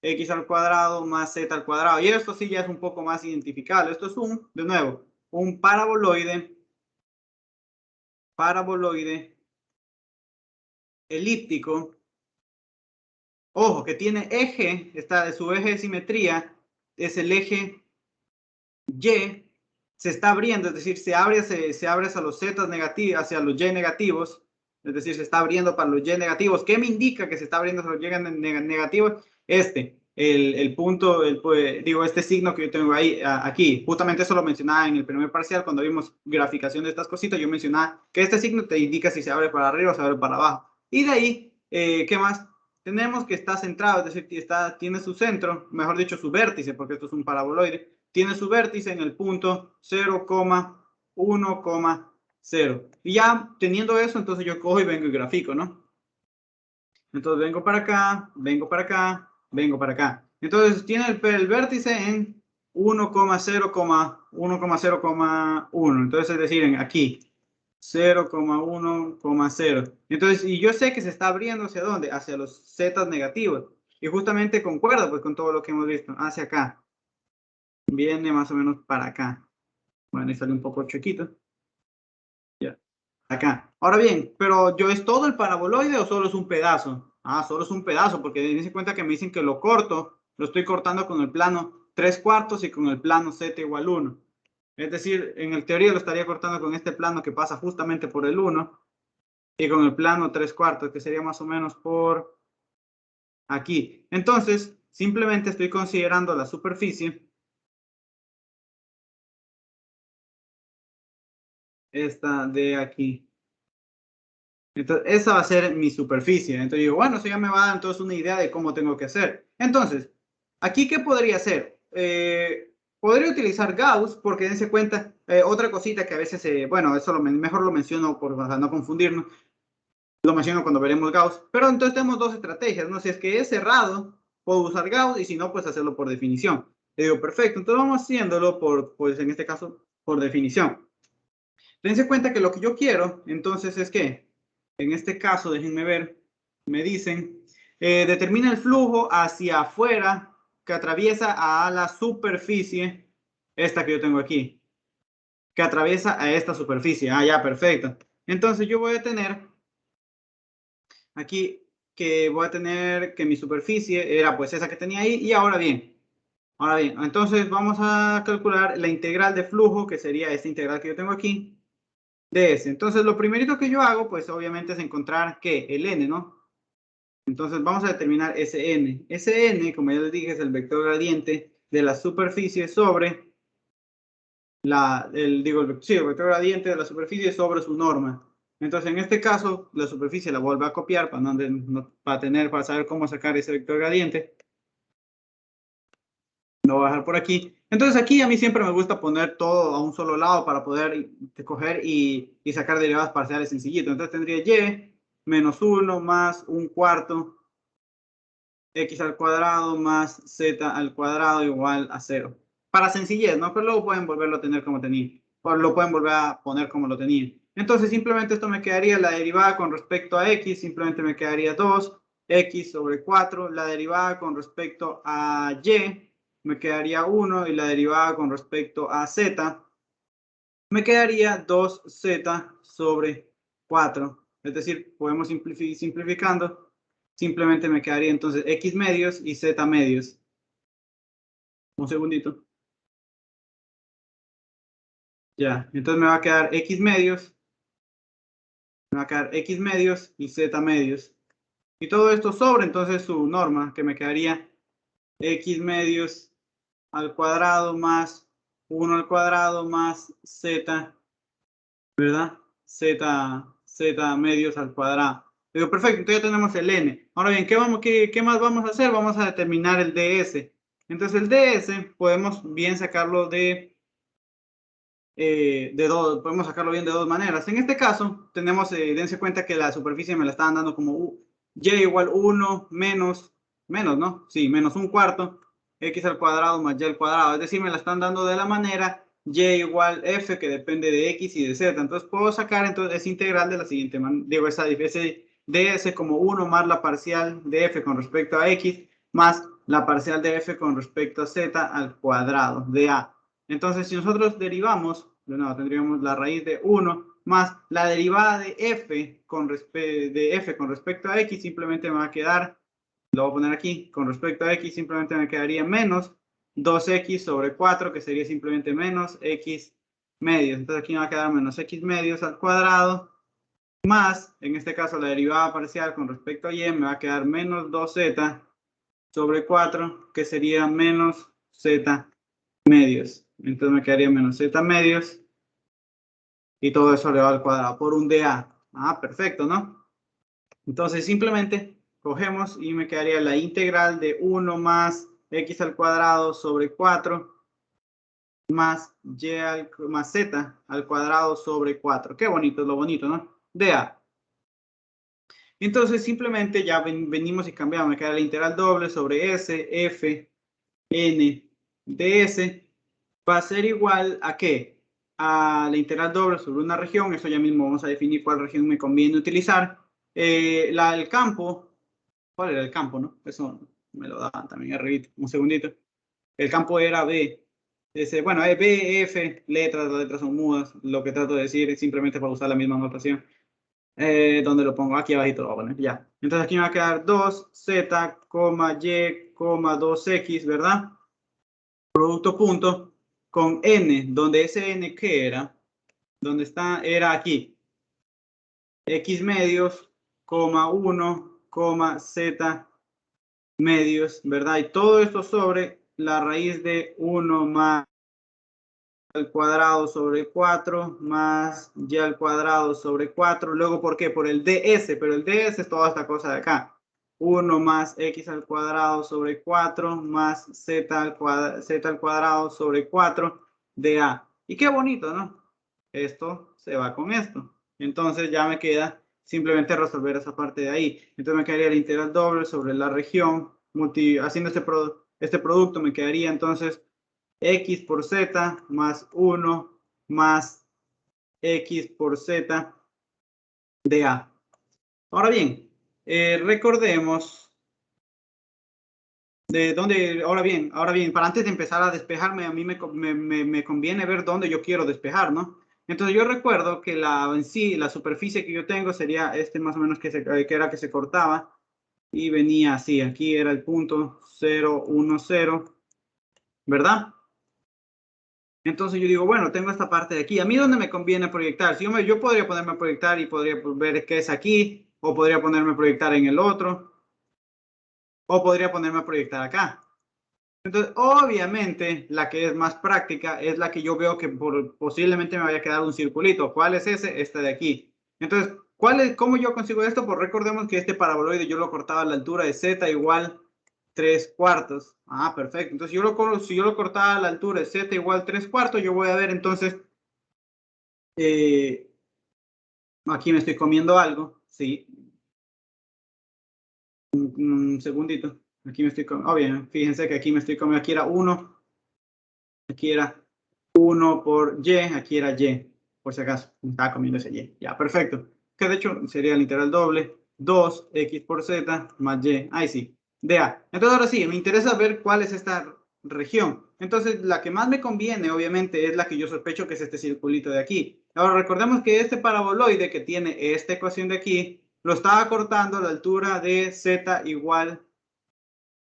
Speaker 1: x al cuadrado más z al cuadrado. Y esto sí ya es un poco más identificable. Esto es de nuevo, un paraboloide elíptico. Ojo, que tiene eje, de su eje de simetría es el eje Y, se está abriendo, es decir, se abre hacia los z negativos, hacia los y negativos, Es decir, se está abriendo para los y negativos. ¿Qué me indica que se está abriendo para los y negativos? El punto, digo, este signo que yo tengo ahí, aquí. Justamente eso lo mencionaba en el primer parcial, cuando vimos graficación de estas cositas, yo mencionaba que este signo te indica si se abre para arriba o se abre para abajo. Y de ahí, ¿qué más? Tenemos que está centrado, es decir, tiene su centro, mejor dicho, su vértice, porque esto es un paraboloide, tiene su vértice en el punto 0,1,0. Y ya teniendo eso, entonces yo cojo y vengo y grafico, ¿no? Entonces vengo para acá, vengo para acá, vengo para acá. Entonces tiene el vértice en 1,0,1,0,1. Entonces es decir, aquí 0,1,0. Entonces, y yo sé que se está abriendo hacia dónde, hacia los zetas negativos. Y justamente concuerda pues con todo lo que hemos visto, hacia acá. Viene más o menos para acá. Bueno, ahí sale un poco chiquito. Ya, acá. Ahora bien, pero ¿yo es todo el paraboloide o solo es un pedazo? Ah, solo es un pedazo, porque dense cuenta que me dicen que lo corto, lo estoy cortando con el plano 3/4 y con el plano z igual 1. Es decir, en el teoría lo estaría cortando con este plano que pasa justamente por el 1 y con el plano 3/4, que sería más o menos por aquí. Entonces, simplemente estoy considerando la superficie. Esta de aquí. Entonces, esa va a ser mi superficie. Entonces digo, bueno, eso ya me va a dar entonces una idea de cómo tengo que hacer. Entonces, aquí, ¿qué podría hacer? Podría utilizar Gauss, porque dense cuenta, otra cosita que a veces, bueno, eso mejor lo menciono para no confundirnos, lo menciono cuando veremos Gauss, pero entonces tenemos dos estrategias, ¿no? Si es que es cerrado, puedo usar Gauss, y si no, pues hacerlo por definición. Le digo, perfecto, entonces vamos haciéndolo pues en este caso, por definición. Dense cuenta que lo que yo quiero, entonces, es que, en este caso, déjenme ver, me dicen, determina el flujo hacia afuera que atraviesa a la superficie, esta que yo tengo aquí, que atraviesa a esta superficie. Ah, ya, perfecto. Entonces yo voy a tener aquí que voy a tener que mi superficie era pues esa que tenía ahí, y ahora bien, entonces vamos a calcular la integral de flujo, que sería esta integral que yo tengo aquí, de S. Entonces, lo primerito que yo hago, pues obviamente es encontrar, ¿qué? El N, ¿no? Entonces, vamos a determinar Sn. Sn, como ya les dije, es el vector gradiente de la superficie sobre el vector gradiente de la superficie sobre su norma. Entonces, en este caso, la superficie la vuelvo a copiar para saber cómo sacar ese vector gradiente. Lo voy a dejar por aquí. Entonces aquí a mí siempre me gusta poner todo a un solo lado para poder coger y sacar derivadas parciales sencillito. Entonces tendría y menos 1 más 1/4 x al cuadrado más z al cuadrado igual a 0. Para sencillez, ¿no? Pero luego pueden volverlo a tener como tenía. O lo pueden volver a poner como lo tenía. Entonces simplemente esto me quedaría la derivada con respecto a x, simplemente me quedaría 2x sobre 4. La derivada con respecto a y me quedaría 1, y la derivada con respecto a z me quedaría 2z sobre 4. Es decir, podemos simplificando, simplemente me quedaría entonces x medios y z medios. Un segundito. Ya, entonces me va a quedar x medios, y z medios. Y todo esto sobre entonces su norma, que me quedaría x medios al cuadrado más 1 al cuadrado más z, ¿verdad? Z medios al cuadrado. Digo, perfecto, entonces ya tenemos el n. Ahora bien, ¿qué más vamos a hacer? Vamos a determinar el ds. Entonces el ds podemos bien sacarlo podemos sacarlo bien de dos maneras. En este caso, dense cuenta que la superficie me la estaban dando como y igual 1 menos, ¿no? Sí, menos 1/4 x al cuadrado más y al cuadrado. Es decir, me la están dando de la manera y igual f, que depende de x y de z. Entonces puedo sacar entonces esa integral de la siguiente manera. Digo, ese ds como 1 más la parcial de f con respecto a x más la parcial de f con respecto a z al cuadrado de a. Entonces, si nosotros derivamos, de nuevo, tendríamos la raíz de 1 más la derivada de f con respecto a x, simplemente me va a quedar, lo voy a poner aquí, con respecto a x simplemente me quedaría menos 2x sobre 4, que sería simplemente menos x medios. Entonces aquí me va a quedar menos x medios al cuadrado más, en este caso, la derivada parcial con respecto a y me va a quedar menos 2z sobre 4, que sería menos z medios. Entonces me quedaría menos z medios y todo eso elevado al cuadrado por un dA. Ah, perfecto, ¿no? Entonces simplemente cogemos y me quedaría la integral de 1 más x al cuadrado sobre 4 más más z al cuadrado sobre 4. Qué bonito, es lo bonito, ¿no? dA. Entonces simplemente ya venimos y cambiamos. Me queda la integral doble sobre s, f, n, ds. Va a ser igual a ¿qué? A la integral doble sobre una región. Eso ya mismo vamos a definir cuál región me conviene utilizar. El campo, ¿cuál era el campo, no? Eso me lo daban también arribita. Un segundito. El campo era B. Bueno, B, F, letras, las letras son mudas. Lo que trato de decir es simplemente para usar la misma notación. ¿Dónde lo pongo? Aquí abajito lo voy a poner, ya. Entonces aquí me va a quedar 2z, y, 2x, ¿verdad? Producto punto con n, donde ese n, ¿qué era? ¿Dónde está? Era aquí. X medios, 1, z medios, ¿verdad? Y todo esto sobre la raíz de 1 más al cuadrado sobre 4 más y al cuadrado sobre 4. Luego, ¿por qué? Por el ds, pero el ds es toda esta cosa de acá. 1 más x al cuadrado sobre 4 más z al cuadrado sobre 4 dA. Y qué bonito, ¿no? Esto se va con esto. Entonces ya me queda simplemente resolver esa parte de ahí. Entonces me quedaría la integral doble sobre la región. Haciendo este producto me quedaría entonces x por z más 1 más x por z dA. Ahora bien, recordemos de dónde, ahora bien, para antes de empezar a despejarme, a mí me conviene ver dónde yo quiero despejar, ¿no? Entonces yo recuerdo que en sí, la superficie que yo tengo sería este más o menos que era que se cortaba y venía así, aquí era el punto 0, 1, 0, ¿verdad? Entonces yo digo, bueno, tengo esta parte de aquí. ¿A mí dónde me conviene proyectar? Si yo podría ponerme a proyectar y podría ver qué es aquí, o podría ponerme a proyectar en el otro, o podría ponerme a proyectar acá. Entonces, obviamente, la que es más práctica es la que yo veo que posiblemente me vaya a quedar un circulito. ¿Cuál es ese? Este de aquí. Entonces, ¿cómo yo consigo esto? Pues recordemos que este paraboloide yo lo cortaba a la altura de z igual 3/4. Ah, perfecto. Entonces, si yo lo cortaba a la altura de z igual 3/4, yo voy a ver entonces, aquí me estoy comiendo algo, sí. Un segundito. Aquí me estoy comiendo, bien, fíjense que aquí me estoy comiendo, aquí era 1, aquí era 1 por y, aquí era y, por si acaso, me estaba comiendo ese y. Ya, perfecto. Que de hecho sería el integral doble, 2x por z más y, ahí sí, dA. Entonces ahora sí, me interesa ver cuál es esta región. Entonces la que más me conviene, obviamente, es la que yo sospecho que es este circulito de aquí. Ahora recordemos que este paraboloide que tiene esta ecuación de aquí, lo estaba cortando a la altura de z igual,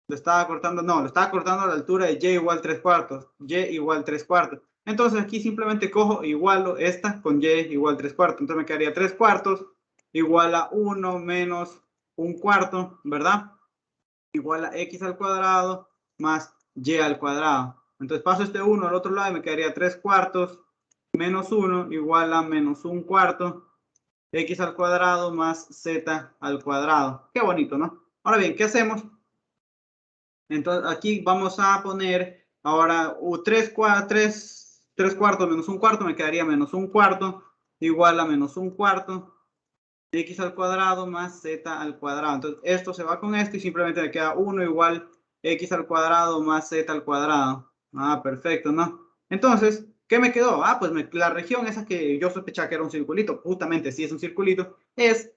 Speaker 1: lo estaba cortando a la altura de y igual 3/4, y igual 3/4. Entonces aquí simplemente cojo, igualo esta con y igual 3/4. Entonces me quedaría 3/4 igual a 1 menos 1/4, ¿verdad? Igual a x al cuadrado más y al cuadrado. Entonces paso este 1 al otro lado y me quedaría 3/4 menos 1 igual a menos 1/4 x al cuadrado más z al cuadrado. Qué bonito, ¿no? Ahora bien, ¿qué hacemos? Entonces aquí vamos a poner ahora 3/4 menos 1/4, me quedaría menos 1/4 igual a menos 1/4 x al cuadrado más z al cuadrado. Entonces esto se va con esto y simplemente me queda 1 igual x al cuadrado más z al cuadrado. Ah, perfecto, ¿no? Entonces, ¿qué me quedó? Ah, pues la región esa que yo sospechaba que era un circulito, justamente si es un circulito, es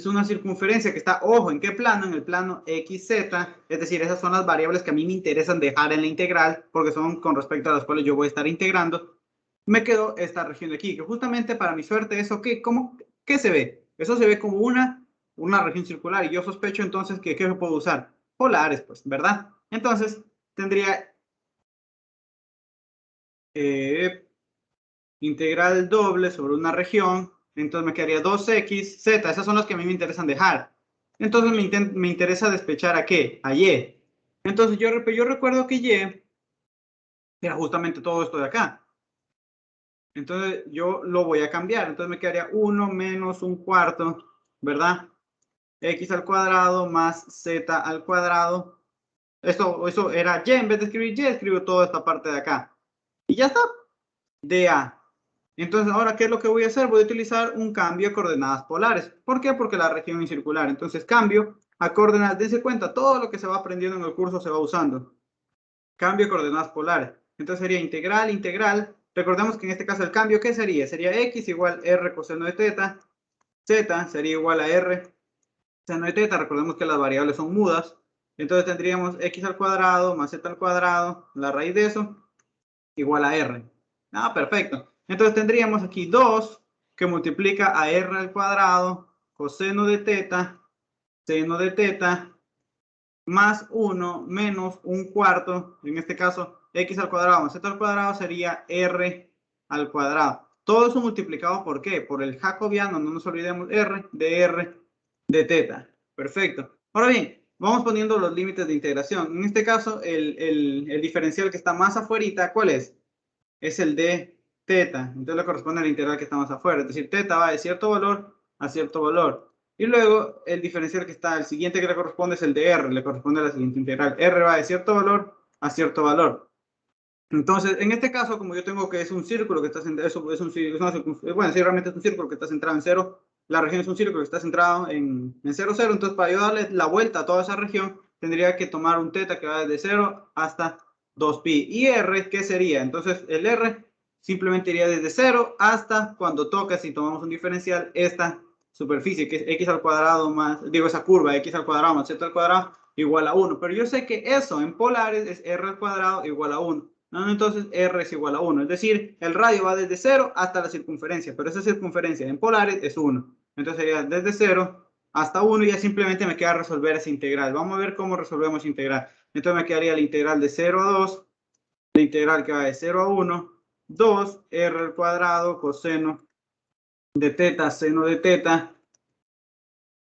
Speaker 1: una circunferencia que está, ojo, ¿en qué plano? En el plano XZ, es decir, esas son las variables que a mí me interesan dejar en la integral, porque son con respecto a las cuales yo voy a estar integrando. Me quedó esta región de aquí, que justamente para mi suerte eso, ¿qué se ve? Eso se ve como una región circular, y yo sospecho entonces que ¿qué puedo usar? Polares, pues, ¿verdad? Entonces, tendría integral doble sobre una región, Entonces me quedaría 2x, z, esas son las que a mí me interesan dejar. Entonces me interesa despechar ¿a qué? A y. Entonces yo recuerdo que y era justamente todo esto de acá. Entonces yo lo voy a cambiar. Entonces me quedaría 1 menos un cuarto, ¿verdad? X al cuadrado más z al cuadrado. Eso era y. En vez de escribir y, escribo toda esta parte de acá. Y ya está. dA. Entonces, ahora, ¿qué es lo que voy a hacer? Voy a utilizar un cambio a coordenadas polares. ¿Por qué? Porque la región es circular. Entonces, cambio a coordenadas. Dense cuenta, todo lo que se va aprendiendo en el curso se va usando. Cambio a coordenadas polares. Entonces, sería integral, integral. Recordemos que en este caso el cambio, ¿qué sería? Sería x igual r coseno de teta. Z sería igual a r seno de teta. Recordemos que las variables son mudas. Entonces, tendríamos x al cuadrado más z al cuadrado, la raíz de eso, igual a r. Ah, perfecto. Entonces tendríamos aquí 2 que multiplica a r al cuadrado coseno de teta, seno de teta, más 1 menos un cuarto, en este caso x al cuadrado más z al cuadrado sería r al cuadrado. Todo eso multiplicado ¿por qué? Por el jacobiano, no nos olvidemos r de teta. Perfecto. Ahora bien, vamos poniendo los límites de integración. En este caso, el diferencial que está más afuera, ¿cuál es? Es el de teta. Entonces le corresponde al integral que está más afuera. Es decir, teta va de cierto valor a cierto valor. Y luego el diferencial que está, el siguiente que le corresponde es el de r. Le corresponde a la siguiente integral. R va de cierto valor a cierto valor. Entonces, en este caso, como yo tengo que es un círculo que está centrado, bueno, sí, realmente es un círculo que está centrado en 0, la región es un círculo que está centrado en 0, 0, entonces para yo darle la vuelta a toda esa región, tendría que tomar un teta que va desde 0 hasta 2pi. ¿Y r qué sería? Entonces, el r simplemente iría desde 0 hasta cuando toca, si tomamos un diferencial, esta superficie, que es x al cuadrado más, digo, esa curva, x al cuadrado más z al cuadrado, igual a 1. Pero yo sé que eso en polares es r al cuadrado igual a 1. Entonces r es igual a 1. Es decir, el radio va desde 0 hasta la circunferencia, pero esa circunferencia en polares es 1. Entonces sería desde 0 hasta 1 y ya simplemente me queda resolver esa integral. Vamos a ver cómo resolvemos integral. Entonces me quedaría la integral de 0 a 2, la integral que va de 0 a 1, 2 r al cuadrado coseno de teta, seno de teta.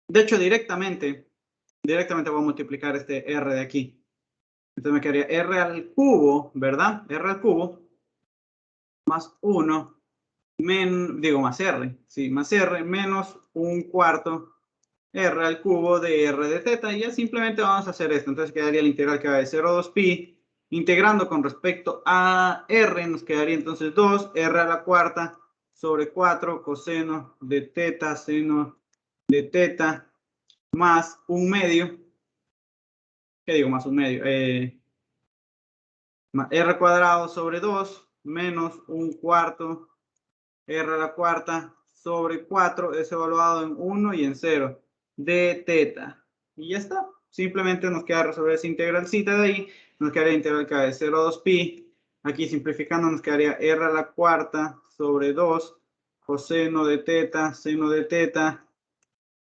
Speaker 1: De hecho, directamente voy a multiplicar este r de aquí. Entonces me quedaría r al cubo, ¿verdad? R al cubo más 1, más r, sí, más r menos un cuarto r al cubo de r de teta. Y ya simplemente vamos a hacer esto. Entonces quedaría la integral que va de 0 a 2pi. Integrando con respecto a r, nos quedaría entonces 2 r a la cuarta sobre 4 coseno de teta, seno de teta, más un medio. ¿Qué digo? Más un medio. R cuadrado sobre 2 menos un cuarto r a la cuarta sobre 4 es evaluado en 1 y en 0 de teta. Y ya está. Simplemente nos queda resolver esa integralcita de ahí. Nos quedaría integral que va de 0 a 2pi. Aquí simplificando nos quedaría r a la cuarta sobre 2 coseno de teta, seno de teta,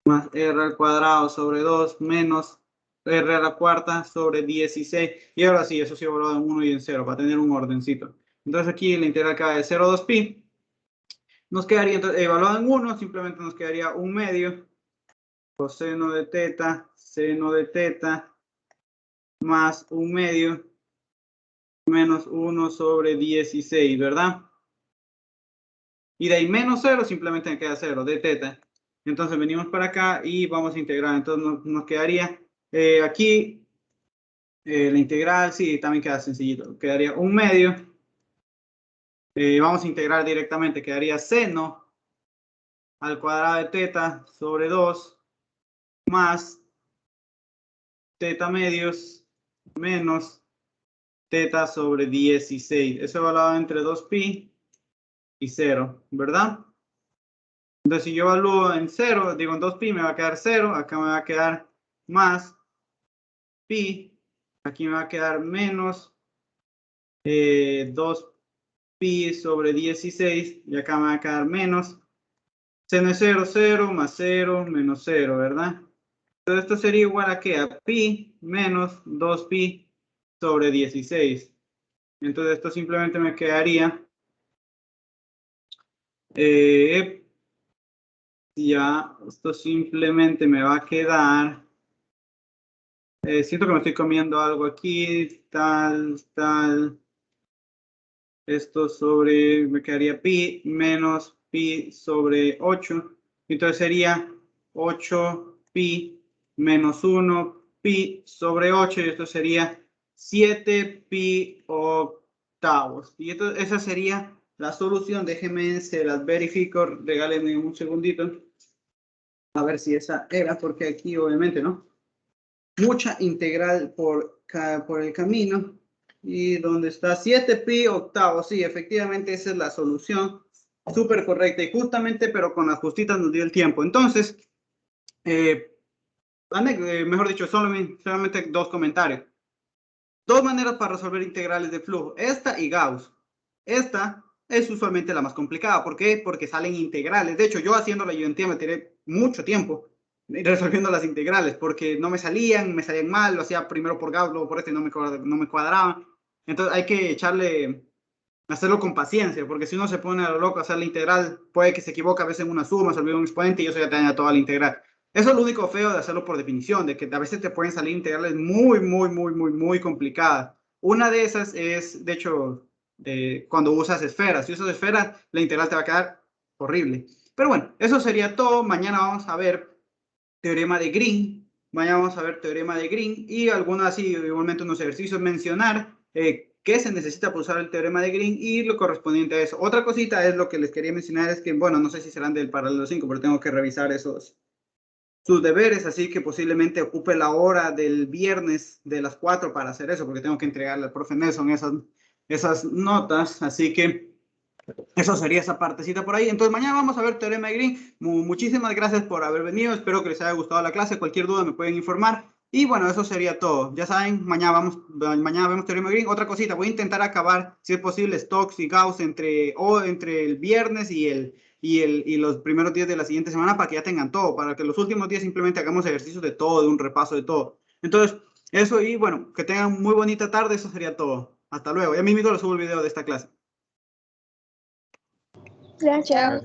Speaker 1: más r al cuadrado sobre 2 menos r a la cuarta sobre 16. Y ahora sí, eso sí evaluado en 1 y en 0, para tener un ordencito. Entonces aquí la integral acaba de 0 a 2pi. Nos quedaría, entonces, evaluado en 1, simplemente nos quedaría un medio coseno de teta, seno de teta, más un medio menos 1 sobre 16, ¿verdad? Y de ahí menos 0, simplemente me queda 0 de teta. Entonces venimos para acá y vamos a integrar. Entonces nos quedaría aquí la integral, sí, también queda sencillito. Quedaría un medio. Vamos a integrar directamente. Quedaría seno al cuadrado de teta sobre 2 más teta medios menos teta sobre 16. Eso evaluado entre 2pi y 0, ¿verdad? Entonces, si yo evalúo en 0, digo en 2pi me va a quedar 0. Acá me va a quedar más pi. Aquí me va a quedar menos 2pi sobre 16. Y acá me va a quedar menos. Seno es 0, 0 más 0 menos 0, ¿verdad? Entonces, esto sería igual a ¿qué? A pi menos 2pi sobre 16. Entonces, esto simplemente me quedaría Ya, esto simplemente me va a quedar. Siento que me estoy comiendo algo aquí, tal. Esto sobre, me quedaría pi menos pi sobre 8. Entonces sería 8 pi menos 1 pi sobre 8. Y esto sería 7 pi octavos. Y entonces esa sería la solución. Déjenme, se las verifico. Regálenme un segundito. A ver si esa era, porque aquí obviamente, ¿no? Mucha integral por el camino. Y donde está 7 pi octavos, sí, efectivamente esa es la solución. Súper correcta. Y justamente, pero con las justitas nos dio el tiempo. Entonces, mejor dicho, solamente dos comentarios. Dos maneras para resolver integrales de flujo. Esta y Gauss. Esta es usualmente la más complicada. ¿Por qué? Porque salen integrales. De hecho, yo haciéndola yo me tiré mucho tiempo resolviendo las integrales, porque no me salían mal, lo hacía primero por Gauss, luego por este, no me cuadraban. Entonces hay que hacerlo con paciencia, porque si uno se pone a lo loco a hacer la integral, puede que se equivoque a veces en una suma, se olvida un exponente y eso ya te daña toda la integral. Eso es lo único feo de hacerlo por definición, de que a veces te pueden salir integrales muy complicadas. Una de esas es, de hecho, cuando usas esferas. Si usas esferas, la integral te va a quedar horrible. Pero bueno, eso sería todo. Mañana vamos a ver teorema de Green. Mañana vamos a ver teorema de Green y algunos así, igualmente unos ejercicios, mencionar qué se necesita para usar el teorema de Green y lo correspondiente a eso. Otra cosita es lo que les quería mencionar, es que, bueno, no sé si serán del paralelo 5, pero tengo que revisar sus deberes, así que posiblemente ocupe la hora del viernes de las 4 para hacer eso, porque tengo que entregarle al profe Nelson esas notas, así que eso sería esa partecita por ahí. Entonces mañana vamos a ver teorema de Green. Muchísimas gracias por haber venido. Espero que les haya gustado la clase. Cualquier duda me pueden informar. Y bueno, eso sería todo. Ya saben, mañana vemos teorema de Green. Otra cosita, voy a intentar acabar, si es posible, Stokes y Gauss entre el viernes y los primeros días de la siguiente semana para que ya tengan todo, para que los últimos días simplemente hagamos ejercicios de todo, de un repaso de todo. Entonces, eso y bueno, que tengan muy bonita tarde. Eso sería todo. Hasta luego. Ya mismo les subo el video de esta clase.
Speaker 3: Gracias.